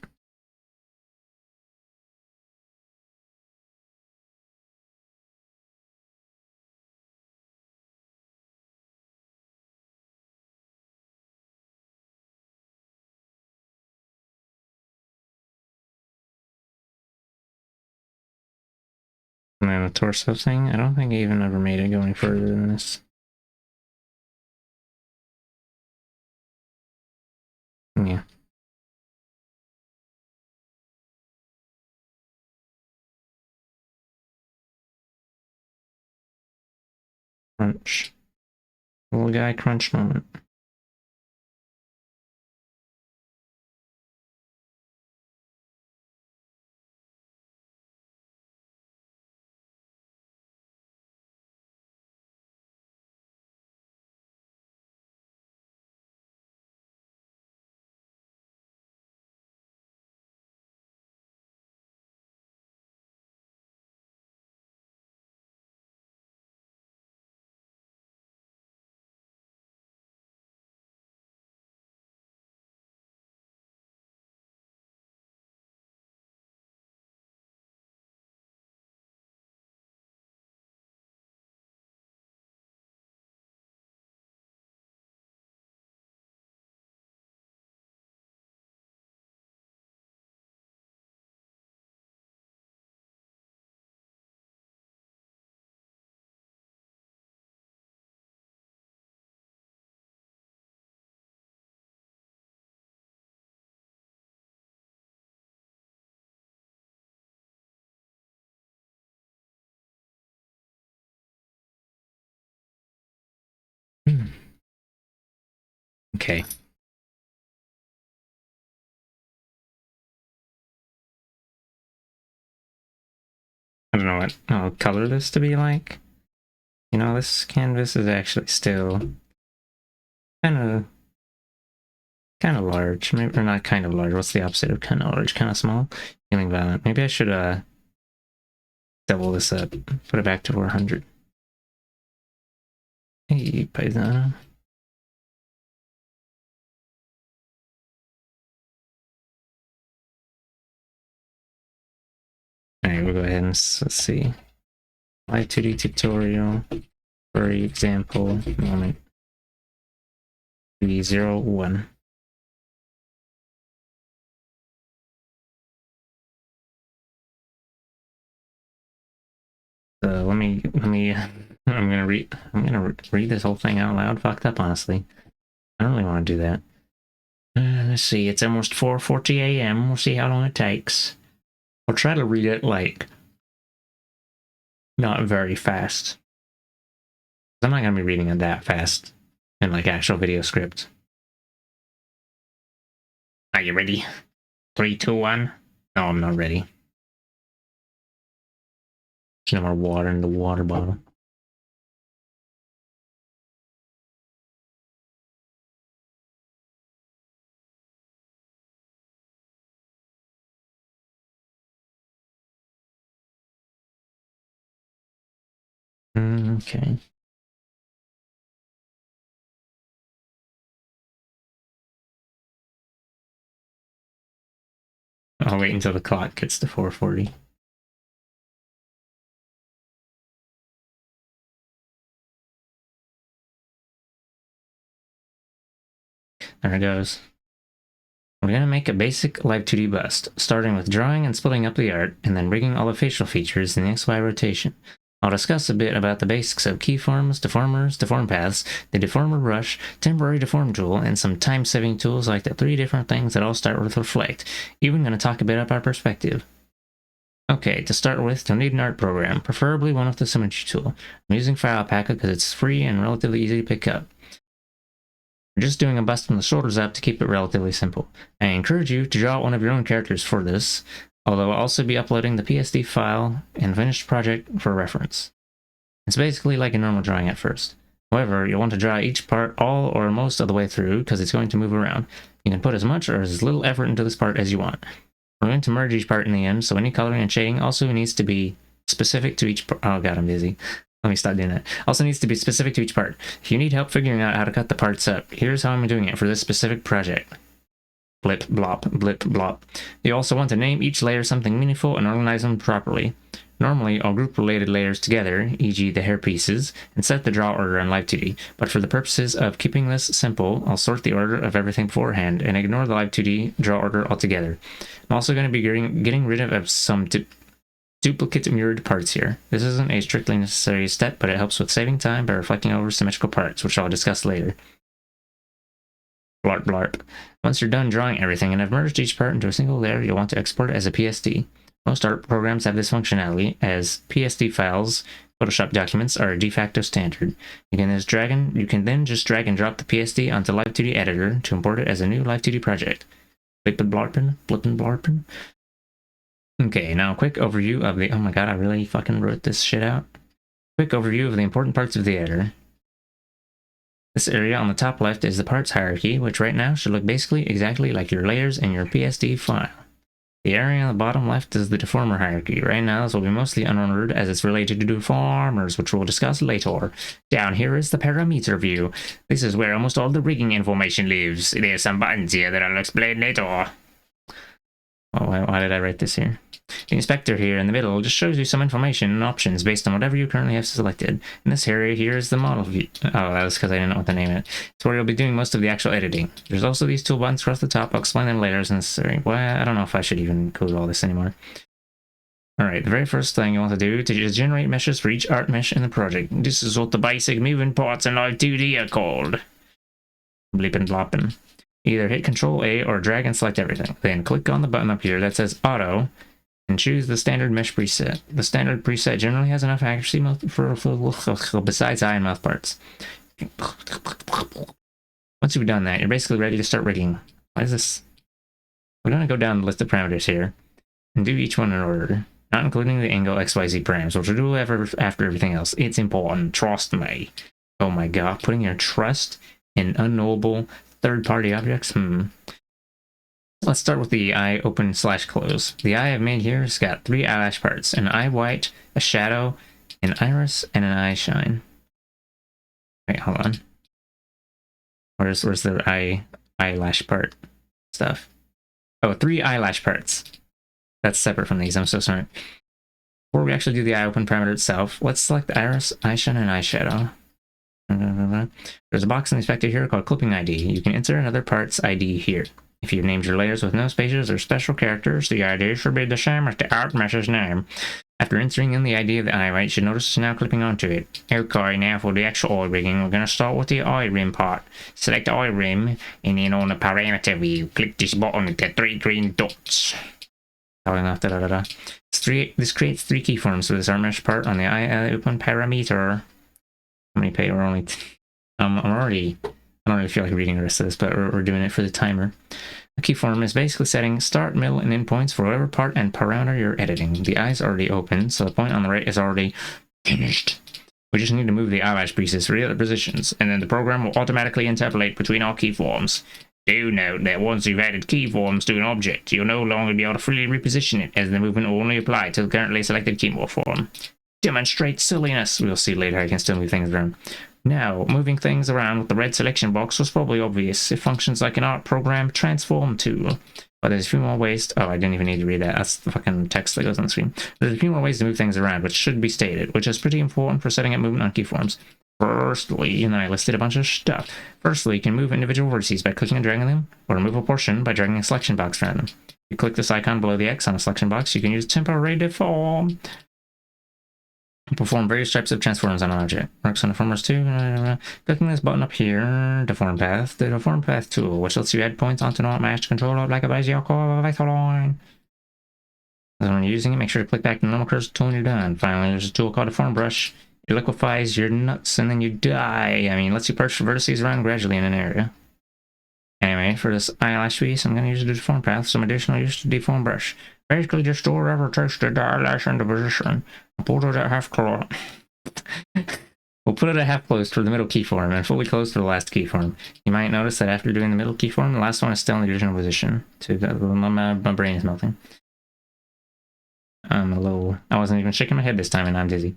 And then the torso thing, I don't think I even ever made it go any further than this. Yeah. Crunch. Little guy crunch moment. Okay. I don't know what I'll color this to be like. You know, this canvas is actually still kind of large. Maybe, or not kind of large. What's the opposite of kind of large? Kind of small? Feeling violent. Maybe I should double this up. Put it back to 400. Hey, paisano. Alright, we'll go ahead and let's see. Live 2D tutorial for example moment 301. I'm gonna read this whole thing out loud. Fucked up, honestly. I don't really want to do that. Let's see, it's almost 4:40 a.m. We'll see how long it takes. I'll try to read it like not very fast. I'm not going to be reading it that fast in like actual video script. Are you ready? 3, 2, 1. No, I'm not ready. There's no more water in the water bottle. Okay. I'll wait until the clock gets to 4:40. There it goes. We're going to make a basic Live 2D bust, starting with drawing and splitting up the art, and then rigging all the facial features in the XY rotation. I'll discuss a bit about the basics of keyforms, deformers, deform paths, the deformer brush, temporary deform tool, and some time-saving tools like the 3 different things that all start with reflect. Even going to talk a bit about perspective. Okay, to start with, you'll need an art program, preferably one with the symmetry tool. I'm using FilePacker because it's free and relatively easy to pick up. We're just doing a bust from the shoulders up to keep it relatively simple. I encourage you to draw one of your own characters for this, although I'll also be uploading the PSD file and finished project for reference. It's basically like a normal drawing at first. However, you'll want to draw each part all or most of the way through because it's going to move around. You can put as much or as little effort into this part as you want. We're going to merge each part in the end, so any coloring and shading also needs to be specific to each part. Oh god, I'm busy. Let me stop doing that. Also needs to be specific to each part. If you need help figuring out how to cut the parts up, here's how I'm doing it for this specific project. Blip, blop, blip, blop. You also want to name each layer something meaningful and organize them properly. Normally, I'll group related layers together, e.g. the hair pieces, and set the draw order on Live 2D, but for the purposes of keeping this simple, I'll sort the order of everything beforehand and ignore the Live 2D draw order altogether. I'm also going to be getting rid of some duplicate mirrored parts here. This isn't a strictly necessary step, but it helps with saving time by reflecting over symmetrical parts, which I'll discuss later. Blarp blarp. Once you're done drawing everything and have merged each part into a single layer, you'll want to export it as a PSD. Most art programs have this functionality, as PSD files, Photoshop documents, are a de facto standard. You can then just drag and drop the PSD onto Live 2D Editor to import it as a new Live 2D project. Blippin' blarpin', blippin' blarpin'. Okay, now a quick overview of the... Oh my god, I really fucking wrote this shit out. Quick overview of the important parts of the editor. This area on the top left is the parts hierarchy, which right now should look basically exactly like your layers in your PSD file. The area on the bottom left is the deformer hierarchy. Right now this will be mostly unordered as it's related to deformers, which we'll discuss later. Down here is the parameter view. This is where almost all the rigging information lives. There's some buttons here that I'll explain later. Oh, why did I write this here? The inspector here in the middle just shows you some information and options based on whatever you currently have selected. In this area here is the model view. Oh, that was because I didn't know what to name it. It's where you'll be doing most of the actual editing. There's also these tool buttons across the top. I'll explain them later as necessary. Well, I don't know if I should even code all this anymore. Alright, the very first thing you want to do is generate meshes for each art mesh in the project. This is what the basic moving parts in Live 2D are called. Bleepin' bloppin'. Either hit Ctrl A or drag and select everything. Then click on the button up here that says Auto and choose the standard mesh preset. The standard preset generally has enough accuracy for besides eye and mouth parts. Once you've done that, you're basically ready to start rigging. Why is this? We're going to go down the list of parameters here and do each one in order, not including the angle XYZ parameters, which we'll do after everything else. It's important, trust me. Oh my god, putting your trust in unknowable third-party objects? Let's start with the eye open/close. The eye I've made here has got 3 eyelash parts: an eye white, a shadow, an iris, and an eye shine. Wait, hold on. Where's the eyelash part stuff? Oh, 3 eyelash parts. That's separate from these, I'm so sorry. Before we actually do the eye open parameter itself, let's select the iris, eye shine, and eyeshadow. There's a box in the inspector here called Clipping ID. You can insert another part's ID here. If you've named your layers with no spaces or special characters, the ID should be the same as the art mesh's name. After entering in the ID of the eye, you should notice it's now clipping onto it. Okay, now for the actual eye rigging, we're going to start with the eye rim part. Select the eye rim, and then on the parameter view, click this button with the 3 green dots. telling off this creates 3 keyforms for this arm mesh part on the eye open parameter. How many pay? We're only I don't really feel like reading the rest of this, but we're doing it for the timer. A keyform is basically setting start, middle, and end points for whatever part and parameter you're editing. The eye is already open, so the point on the right is already finished. We just need to move the eyelash pieces to the other positions, and then the program will automatically interpolate between all keyforms. Do note that once you've added keyforms to an object, you'll no longer be able to freely reposition it, as the movement will only apply to the currently selected keyform. Demonstrate silliness. We'll see later I can still move things around. Now, moving things around with the red selection box was probably obvious. It functions like an art program transform tool. But there's a few more ways to, oh, I didn't even need to read that. That's the fucking text that goes on the screen. There's a few more ways to move things around, which should be stated, which is pretty important for setting up movement on keyforms. Firstly, and I listed a bunch of stuff. Firstly, you can move individual vertices by clicking and dragging them, or remove a portion by dragging a selection box around them. If you click this icon below the X on a selection box, you can use temporary deform. Perform various types of transforms on an object. Works on deformers too. Clicking this button up here, deform path, the deform path tool, which lets you add points onto not matched controller like a bicycle line. So when you're using it, make sure to click back to the normal cursor tool when you're done. Finally, there's a tool called deform brush. It liquefies your nuts and then you die. I mean, lets you push vertices around gradually in an area. Anyway, for this eyelash piece, I'm going to use the deform path. Some additional use to deform brush. Basically, just store wherever tasted the eyelash into position. Put it at half closed. We'll put it at half closed for the middle keyform and fully closed for the last keyform. You might notice that after doing the middle keyform, the last one is still in the original position. My brain is melting. I wasn't even shaking my head this time and I'm dizzy.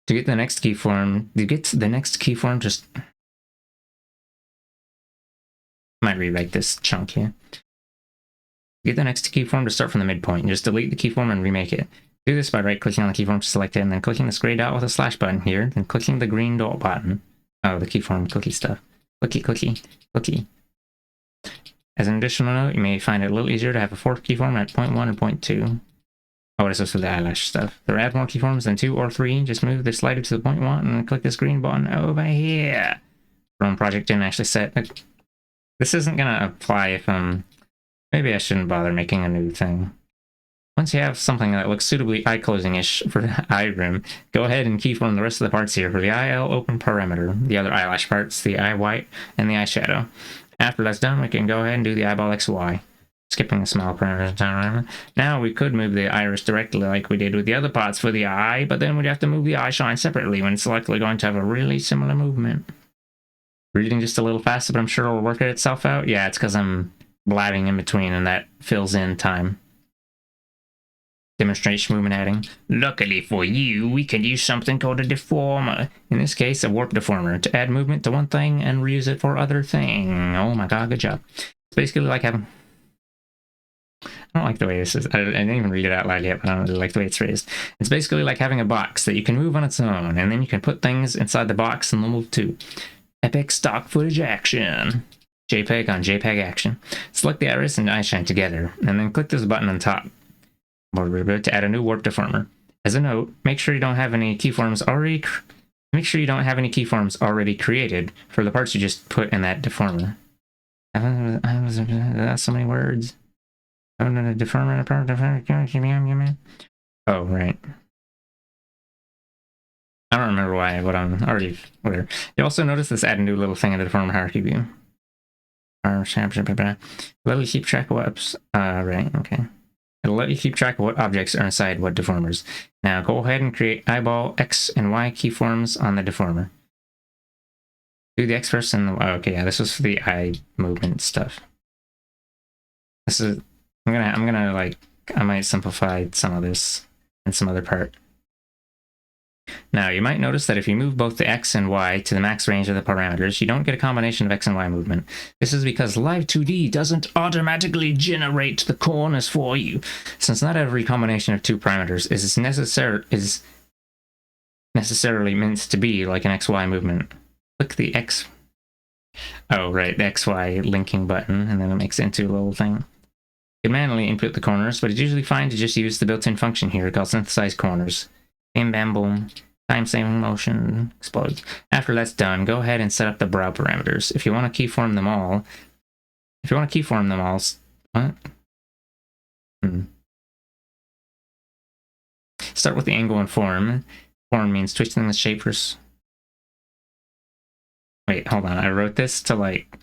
To get the next keyform, just might rewrite this chunk here. Get the next keyform to start from the midpoint. Just delete the keyform and remake it. Do this by right-clicking on the keyform to select it, and then clicking this gray dot with a slash button here, then clicking the green dot button. Oh, the keyform clicky stuff. Clicky. As an additional note, you may find it a little easier to have a fourth keyform at point 1 and point 2. Oh, this is for the eyelash stuff. There are add more keyforms than 2 or 3. Just move the slider to the point 1 and then click this green button over here. From project didn't actually set. This isn't gonna apply if maybe I shouldn't bother making a new thing. Once you have something that looks suitably eye-closing-ish for the eye rim, go ahead and keyform the rest of the parts here for the IL open parameter, the other eyelash parts, the eye white, and the eyeshadow. After that's done, we can go ahead and do the eyeball XY, skipping the small parameters. Now we could move the iris directly like we did with the other parts for the eye, but then we'd have to move the eye shine separately when it's likely going to have a really similar movement. Reading just a little faster, but I'm sure it'll work itself out. Yeah, it's because I'm blabbing in between and that fills in time. Demonstration movement adding. Luckily for you, we can use something called a deformer. In this case, a warp deformer, to add movement to one thing and reuse it for other thing. Oh my god, good job. It's basically like having... I don't like the way this is. I didn't even read it out loud yet, but I don't really like the way it's phrased. It's basically like having a box that you can move on its own, and then you can put things inside the box and they'll move too. Epic stock footage action. JPEG on JPEG action. Select the iris and eye shine together, and then click this button on top to add a new warp deformer. As a note, make sure you don't have any keyforms already created for the parts you just put in that deformer. That's so many words. Oh, right. I don't remember why, but I'm already whatever. You also notice this add a new little thing in the deformer hierarchy view. Let you keep track of what right, okay. It'll let you keep track of what objects are inside what deformers. Now go ahead and create eyeball X and Y keyforms on the deformer. Do the X first and the Y. Okay, yeah, this was for the eye movement stuff. This is I'm gonna like I might simplify some of this and some other part. Now, you might notice that if you move both the X and Y to the max range of the parameters, you don't get a combination of X and Y movement. This is because Live 2D doesn't automatically generate the corners for you, since not every combination of two parameters is necessarily meant to be like an XY movement. Click the X... Oh, right, the XY linking button, and then it makes it into a little thing. You can manually input the corners, but it's usually fine to just use the built-in function here called synthesize corners. Bam, bam, boom. Time-saving motion explodes. After that's done, go ahead and set up the brow parameters. If you want to keyform them all... What? Start with the angle and form. Form means twisting the shape for... Wait, hold on. I wrote this to like...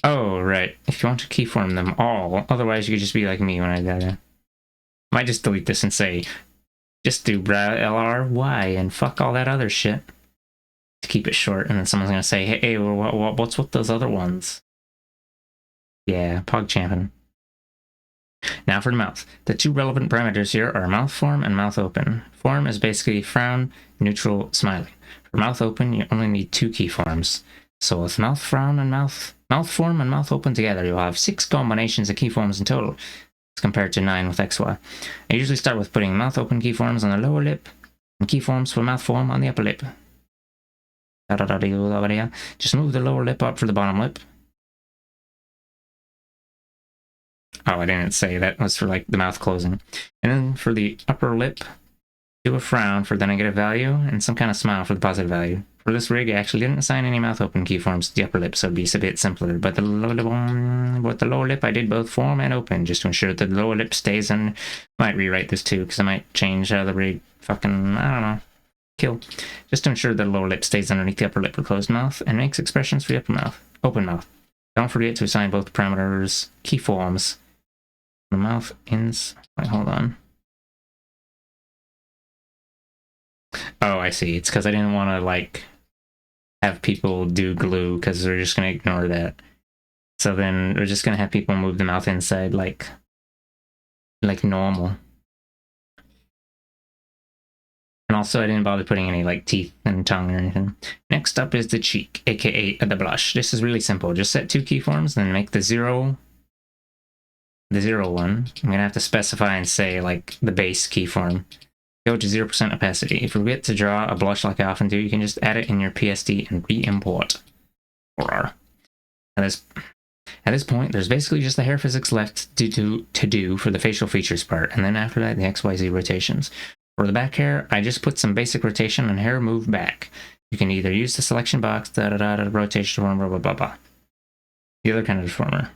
Oh, right. If you want to keyform them all, otherwise you could just be like me when I did it. Might just delete this and say, just do LRY and fuck all that other shit. To keep it short, and then someone's gonna say, hey, what's with those other ones? Yeah, PogChamping. Now for the mouth. The two relevant parameters here are mouth form and mouth open. Form is basically frown, neutral, smiley. For mouth open, you only need 2 keyforms. So with mouth frown and mouth form and mouth open together, you'll have 6 combinations of keyforms in total, as compared to 9 with XY. I usually start with putting mouth open keyforms on the lower lip, and keyforms for mouth form on the upper lip. Just move the lower lip up for the bottom lip. Oh, I didn't say that was for like the mouth closing. And then for the upper lip, do a frown for the negative value and some kind of smile for the positive value. For this rig, I actually didn't assign any mouth open keyforms to the upper lip, so it'd be a bit simpler. But the lower lip, I did both form and open, just to ensure that the lower lip stays in. Might rewrite this too, because I might change how the rig fucking, I don't know, kill. Just to ensure that the lower lip stays underneath the upper lip for closed mouth, and makes expressions for the upper mouth, open mouth. Don't forget to assign both parameters, keyforms. The mouth ends. Wait, hold on. Oh, I see. It's because I didn't want to like have people do glue because they're just gonna ignore that. So then we're just gonna have people move the mouth inside like normal. And also I didn't bother putting any like teeth and tongue or anything. Next up is the cheek, aka the blush. This is really simple. Just set 2 keyforms, then make the zero one. I'm gonna have to specify and say like the base keyform. Go to 0% opacity. If you forget to draw a blush like I often do, you can just add it in your PSD and re-import. At this point, there's basically just the hair physics left to do for the facial features part, and then after that, the XYZ rotations. For the back hair, I just put some basic rotation and hair move back. You can either use the selection box, rotation form, blah blah blah blah. The other kind of deformer.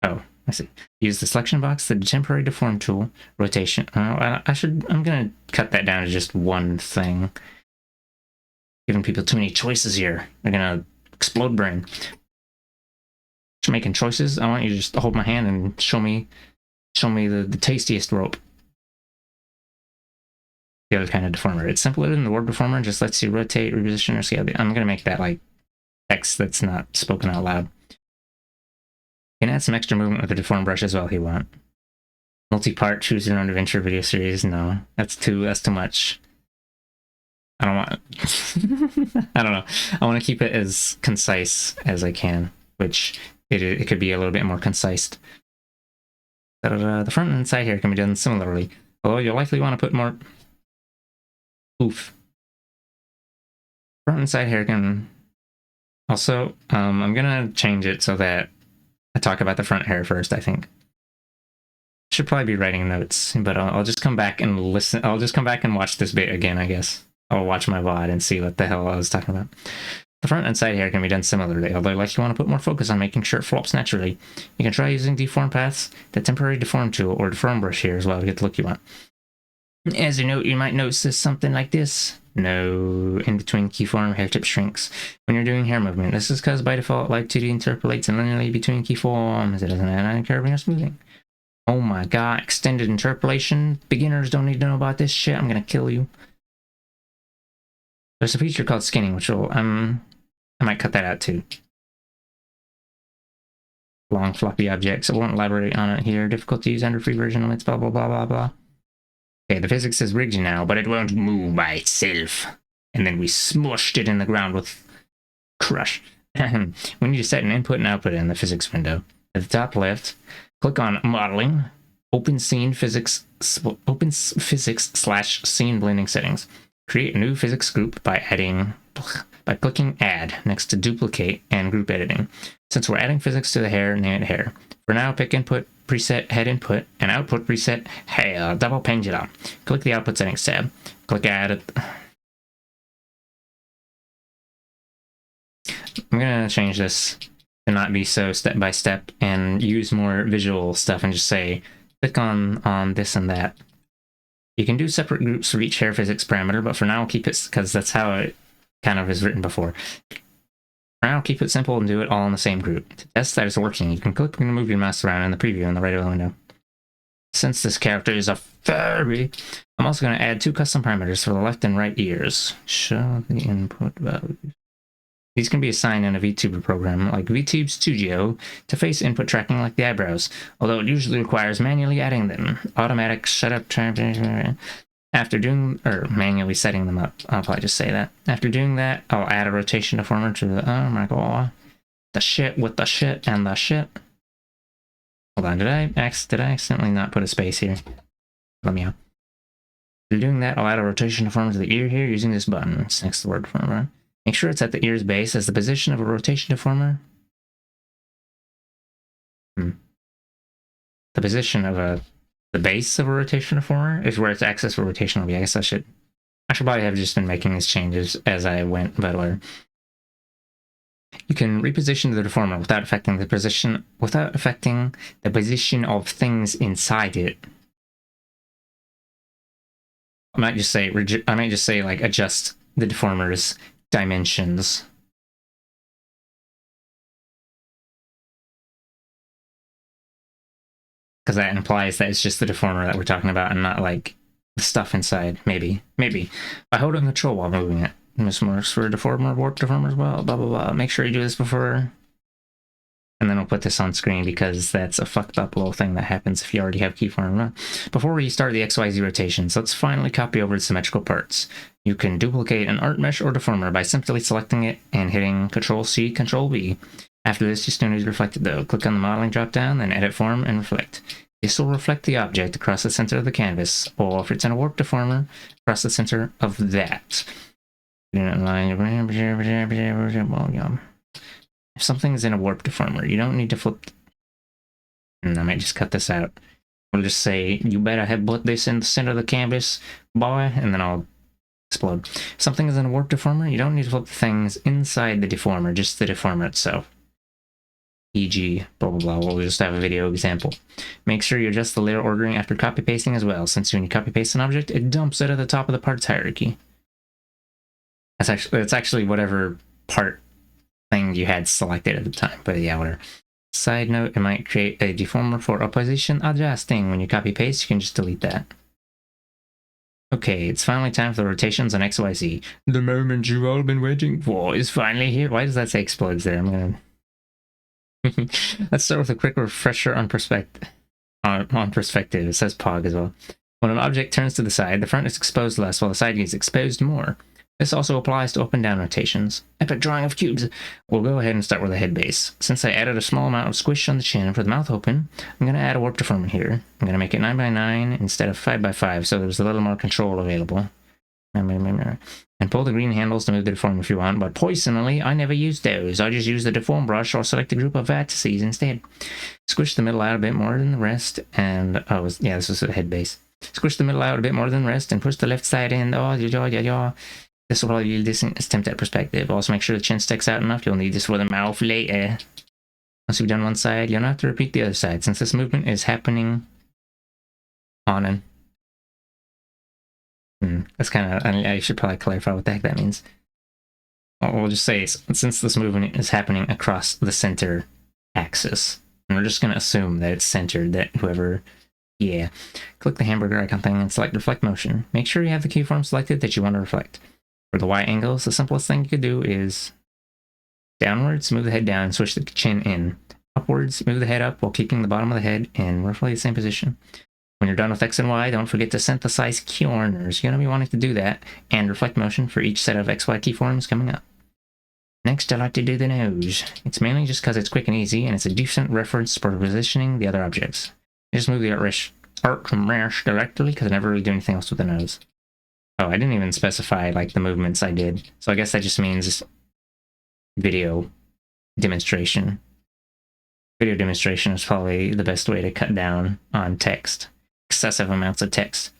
Oh, I see. Use the selection box, the temporary deform tool, rotation. I'm gonna cut that down to just one thing. Giving people too many choices here. They're gonna explode brain. If you're making choices, I want you to just hold my hand and show me the tastiest rope. The other kind of deformer. It's simpler than the word deformer, just lets you rotate, reposition, or scale. I'm gonna make that like text that's not spoken out loud. You can add some extra movement with the deform brush as well if you want. Multi-part choose your own adventure video series. No, that's too much. I don't want. I don't know. I want to keep it as concise as I can, which it could be a little bit more concise. The front and side hair can be done similarly, although you'll likely want to put more. Oof. Front and side hair can also. I'm gonna change it so that I talk about the front hair first, I think. Should probably be writing notes, but I'll just come back and listen. I'll just come back and watch this bit again, I guess. I'll watch my VOD and see what the hell I was talking about. The front and side hair can be done similarly, although like you want to put more focus on making sure it flops naturally. You can try using deform paths, the temporary deform tool, or deform brush here as well to get the look you want. As you note, you might notice something like this. No in-between keyform hair tip shrinks when you're doing hair movement. This is because by default, Live 2D interpolates linearly between keyforms. It doesn't add any curving or smoothing. Oh my god, extended interpolation. Beginners don't need to know about this shit. I'm gonna kill you. There's a feature called skinning, which will, I might cut that out too. Long floppy objects. I won't elaborate on it here. Difficult to use under free version limits, blah blah blah blah blah. Okay, the physics is rigged now, but it won't move by itself. And then we smushed it in the ground with crush. We need to set an input and output in the physics window. At the top left, click on modeling, open physics / scene blending settings. Create a new physics group by clicking add next to duplicate and group editing. Since we're adding physics to the hair, name it hair. For now, pick input preset head input and output preset hair double pendulum. Click the output settings tab. Click add. I'm gonna change this to not be so step by step and use more visual stuff and just say, click on this and that. You can do separate groups for each hair physics parameter, but for now I'll keep it, because that's how it kind of is written before. For now, keep it simple and do it all in the same group. To test that it's working, you can click and move your mouse around in the preview in the right of the window. Since this character is a furry, I'm also going to add 2 custom parameters for the left and right ears. Show the input values. These can be assigned in a VTuber program like VTube Studio to face input tracking like the eyebrows, although it usually requires manually adding them. Automatic setup after doing, or manually setting them up. I'll probably just say that. After doing that, I'll add a rotation deformer to the, oh my god, the shit with the shit and the shit. Hold on, did I accidentally not put a space here? Let me out. After doing that, I'll add a rotation deformer to the ear here using this button. It's next to the word deformer. Make sure it's at the ear's base as the position of a rotation deformer. The position of the base of a rotation deformer is where its axis for rotation will be. I guess I should probably have just been making these changes as I went, but whatever. You can reposition the deformer without affecting the position of things inside it. I might just say like adjust the deformer's dimensions. Because that implies that it's just the deformer that we're talking about and not like the stuff inside. Maybe. By holding control while moving it. This works for deformer, warp deformer as well, blah blah blah. Make sure you do this before. And then we'll put this on screen because that's a fucked up little thing that happens if you already have keyform. Before we start the XYZ rotations, let's finally copy over the symmetrical parts. You can duplicate an art mesh or deformer by simply selecting it and hitting Ctrl-C, Ctrl-V. After this, you still need to reflect it though. Click on the modeling dropdown, then edit form and reflect. This will reflect the object across the center of the canvas, or if it's in a warp deformer, across the center of that. If something's in a warp deformer, you don't need to flip. And I might just cut this out. We'll just say, you better have put this in the center of the canvas, boy, and then I'll explode. If something is in a warp deformer, you don't need to flip things inside the deformer, just the deformer itself. E.g., blah blah blah, we'll just have a video example. Make sure you adjust the layer ordering after copy pasting as well, since when you copy paste an object, it dumps it at the top of the parts hierarchy. It's actually whatever part thing you had selected at the time, but yeah, whatever. Side note, it might create a deformer for opposition adjusting. When you copy paste, you can just delete that. Okay, it's finally time for the rotations on XYZ. The moment you've all been waiting for is finally here. Why does that say explodes there? I'm gonna... Let's start with a quick refresher on perspective. It says POG as well. When an object turns to the side, the front is exposed less while the side is exposed more. This also applies to up and down rotations. Epic drawing of cubes. We'll go ahead and start with the head base. Since I added a small amount of squish on the chin for the mouth open, I'm going to add a warp deformer here. I'm going to make it 9x9 instead of 5x5, so there's a little more control available. And pull the green handles to move the deformer if you want, but personally, I never use those. I just use the deform brush or select a group of vertices instead. Squish the middle out a bit more than the rest, and... oh, yeah, this was the head base. Squish the middle out a bit more than the rest, and push the left side in. This will probably be a decent attempt at perspective. Also make sure the chin sticks out enough. You'll need this for the mouth later. Once you've done one side, you'll have to repeat the other side, since this movement is happening on and... that's kind of... I should probably clarify what the heck that means. We'll just say, since this movement is happening across the center axis, and we're just going to assume that it's centered, that whoever... yeah. Click the hamburger icon thing and select reflect motion. Make sure you have the keyform selected that you want to reflect. For the Y angles, the simplest thing you could do is downwards, move the head down, and switch the chin in. Upwards, move the head up while keeping the bottom of the head in roughly the same position. When you're done with X and Y, don't forget to synthesize corners. You're going to be wanting to do that, and reflect motion for each set of XY keyforms coming up. Next, I like to do the nose. It's mainly just because it's quick and easy, and it's a decent reference for positioning the other objects. I just move the art from mesh directly because I never really do anything else with the nose. Oh, I didn't even specify like the movements I did. So I guess that just means video demonstration. Video demonstration is probably the best way to cut down on text. Excessive amounts of text.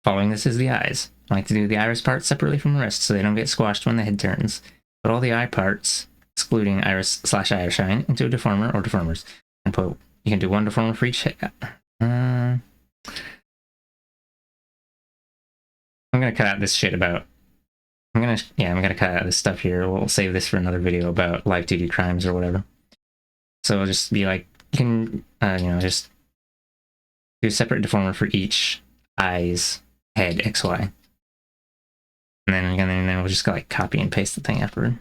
Following this is the eyes. I like to do the iris part separately from the rest so they don't get squashed when the head turns. Put all the eye parts excluding iris/iris shine, into a deformer or deformers, and put. You can do one deformer for each. I'm gonna cut out this shit about. I'm gonna cut out this stuff here. We'll save this for another video about live 2D crimes or whatever. So it'll just be like, you can, just do a separate deformer for each eyes, head, XY. And then we'll just go like copy and paste the thing afterward.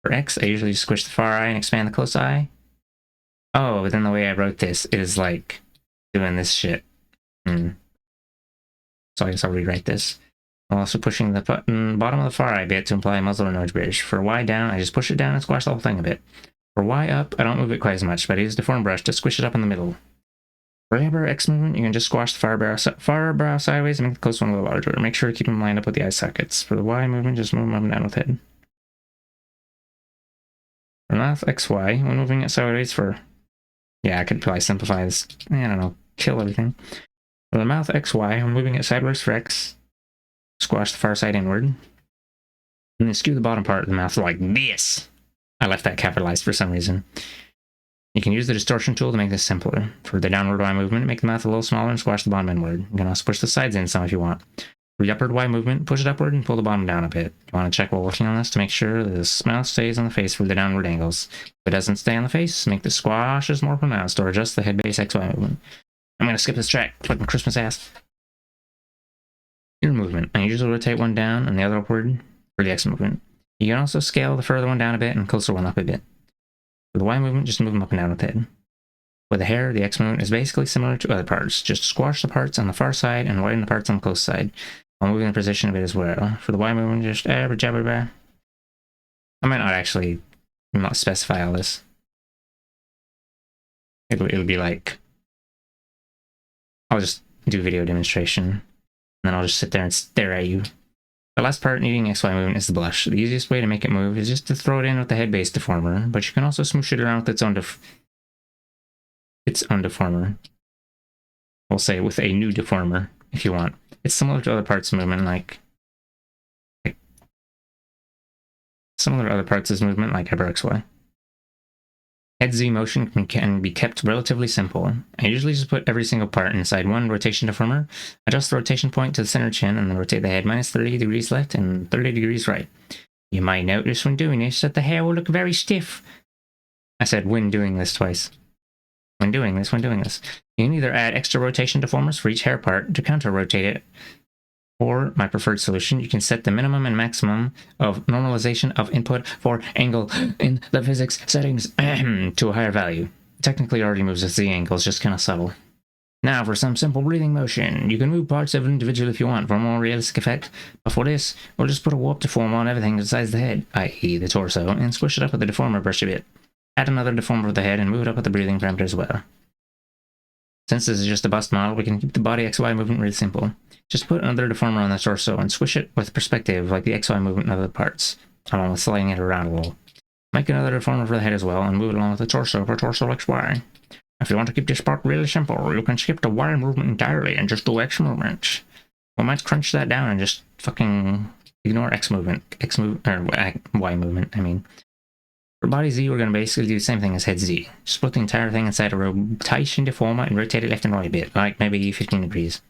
For X, I usually just squish the far eye and expand the close eye. Oh, but then the way I wrote this is like doing this shit. So I guess I'll rewrite this. I'm also pushing the bottom of the far eye bit to imply a muzzle or nose bridge. For Y down, I just push it down and squash the whole thing a bit. For Y up, I don't move it quite as much, but I use the deform brush to squish it up in the middle. For A barrel X movement, you can just squash the far brow sideways and make the close one a little larger. Make sure to keep them lined up with the eye sockets. For the Y movement, just move them up and down with head. For mouth XY, when moving it sideways for... Yeah, I could probably simplify this. I don't know, kill everything. For the mouth XY, when moving it sideways for X, squash the far side inward. And then skew the bottom part of the mouth like this. I left that capitalized for some reason. You can use the distortion tool to make this simpler. For the downward Y movement, make the mouth a little smaller and squash the bottom inward. You can also push the sides in some if you want. For the upward Y movement, push it upward and pull the bottom down a bit. You want to check while working on this to make sure the mouth stays on the face for the downward angles. If it doesn't stay on the face, make the squashes more pronounced or adjust the head base XY movement. I'm going to skip this track. Fucking Christmas ass. Ear movement. I usually rotate one down and the other upward for the X movement. You can also scale the further one down a bit and closer one up a bit. For the Y movement, just move them up and down with the head. With the hair, the X movement is basically similar to other parts. Just squash the parts on the far side and widen the parts on the close side, while moving the position a bit as well. For the Y movement, just I might not actually specify all this. It'll be like... I'll just do video demonstration, and then I'll just sit there and stare at you. The last part needing XY movement is the blush. The easiest way to make it move is just to throw it in with the head base deformer, but you can also smoosh it around with its own deformer. We'll say with a new deformer, if you want. It's similar to other parts of movement, like similar to other parts of movement, like Hyper XY. Head Z motion can be kept relatively simple. I usually just put every single part inside one rotation deformer, adjust the rotation point to the center chin, and then rotate the head minus 30 degrees left and 30 degrees right. You might notice when doing this that the hair will look very stiff. I said when doing this twice. When doing this. You can either add extra rotation deformers for each hair part to counter-rotate it, or, my preferred solution, you can set the minimum and maximum of normalization of input for angle in the physics settings to a higher value. It technically already moves with Z angles, just kind of subtle. Now for some simple breathing motion. You can move parts of it individually if you want for a more realistic effect, but for this, we'll just put a warp deformer on everything besides the head, i.e. the torso, and squish it up with the deformer brush a bit. Add another deformer with the head and move it up with the breathing parameter as well. Since this is just a bust model, we can keep the body XY movement really simple. Just put another deformer on the torso and squish it with perspective like the XY movement of the parts, along with sliding it around a little. Make another deformer for the head as well and move it along with the torso for torso XY. If you want to keep this part really simple, you can skip the Y movement entirely and just do X movement. We might crunch that down and just fucking ignore Y movement, I mean. For body Z, we're going to basically do the same thing as head Z. Just put the entire thing inside a rotation deformer and rotate it left and right a bit, like maybe 15 degrees.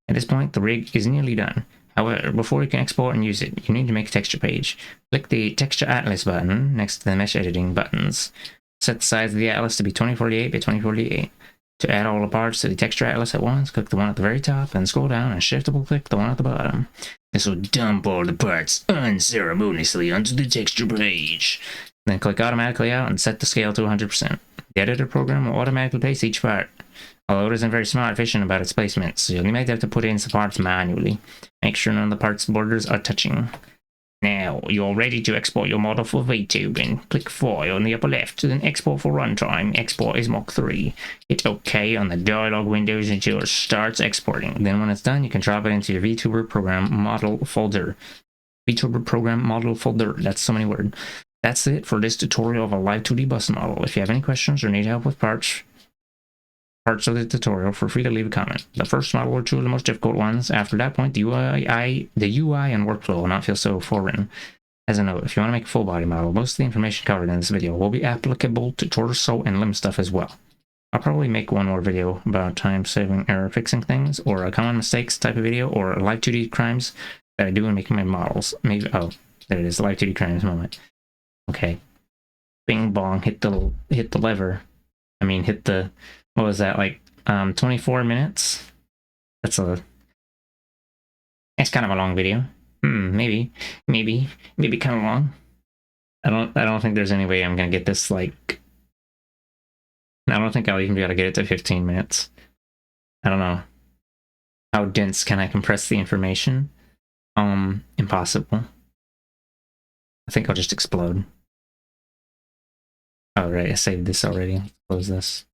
At this point, the rig is nearly done. However, before you can export and use it, you need to make a texture page. Click the Texture Atlas button next to the Mesh Editing buttons. Set the size of the atlas to be 2048 by 2048. To add all the parts to the Texture Atlas at once, click the one at the very top, then scroll down and shiftable-click the one at the bottom. This will dump all the parts unceremoniously onto the texture page. Then click Automatically Out and set the scale to 100%. The editor program will automatically place each part, although it isn't very smart efficient about its placement, so you might have to put in some parts manually. Make sure none of the parts' borders are touching. Now, you're ready to export your model for VTubing. Click File in the upper left, then Export for Runtime. Export is Mach 3. Hit OK on the dialog windows until it starts exporting. Then when it's done, you can drop it into your VTuber program model folder. VTuber program model folder, that's so many words. That's it for this tutorial of a live 2D bus model. If you have any questions or need help with parts, parts of the tutorial, feel free to leave a comment. The first model or two are the most difficult ones. After that point, the UI and workflow will not feel so forewritten. As a note, if you want to make a full body model, most of the information covered in this video will be applicable to torso and limb stuff as well. I'll probably make one more video about time-saving error fixing things, or a common mistakes type of video, or live 2D crimes that I do in making my models. Maybe, oh, there it is, the live 2D crimes moment. Okay. Bing bong, hit the lever. I mean, hit the, what was that, like, 24 minutes? That's kind of a long video. Maybe kind of long. I don't think there's any way I'm gonna get this, like, I don't think I'll even be able to get it to 15 minutes. I don't know. How dense can I compress the information? Impossible. I think I'll just explode. Oh, right, I saved this already. Close this.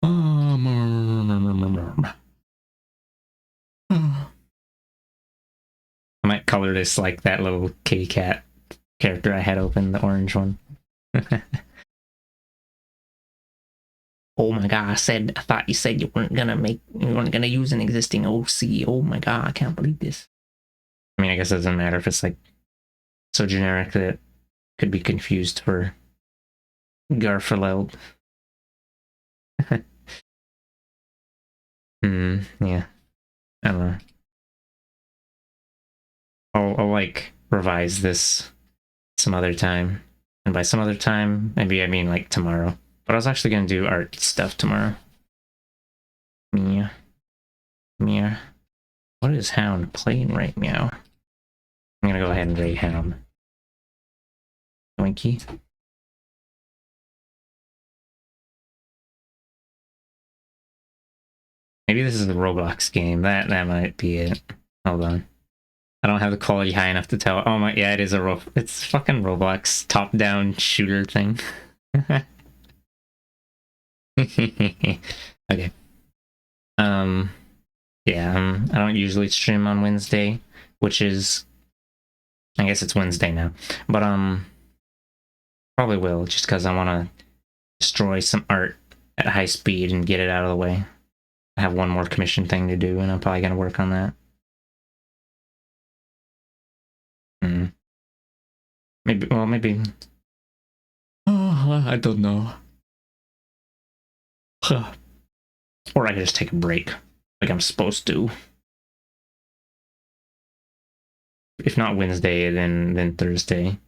I might color this like that little kitty cat character I had open, the orange one. Oh my god, I thought you said you weren't gonna use an existing OC. Oh my god, I can't believe this. I mean, I guess it doesn't matter if it's like so generic that it could be confused for Garfield. Yeah. I don't know. I'll like revise this some other time. And by some other time, maybe I mean like tomorrow. But I was actually gonna do art stuff tomorrow. Mia. What is Hound playing right now? I'm gonna go ahead and rate Hound. Winky. Maybe this is a Roblox game. That might be it. Hold on. I don't have the quality high enough to tell. Oh my, yeah, it is it's fucking Roblox top-down shooter thing. Okay. Yeah, I don't usually stream on Wednesday, which is, I guess it's Wednesday now, but probably will, just because I want to destroy some art at high speed and get it out of the way. I have one more commission thing to do, and I'm probably gonna work on that. Maybe, well, maybe. Oh, I don't know. Or I could just take a break, like I'm supposed to. If not Wednesday, then Thursday.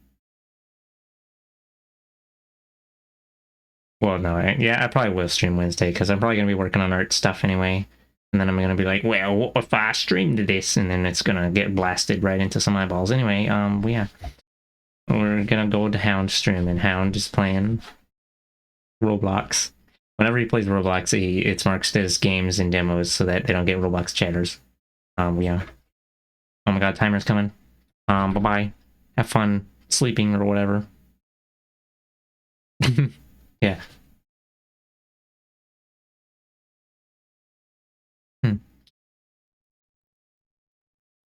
Well, no, I probably will stream Wednesday, because I'm probably going to be working on art stuff anyway. And then I'm going to be like, well, what if I streamed this? And then it's going to get blasted right into some eyeballs. Anyway, yeah. We're going to go to Hound stream, and Hound is playing Roblox. Whenever he plays Roblox, it's marked as games and demos so that they don't get Roblox chatters. Yeah. Oh my god, timer's coming. Bye-bye. Have fun sleeping or whatever. Yeah.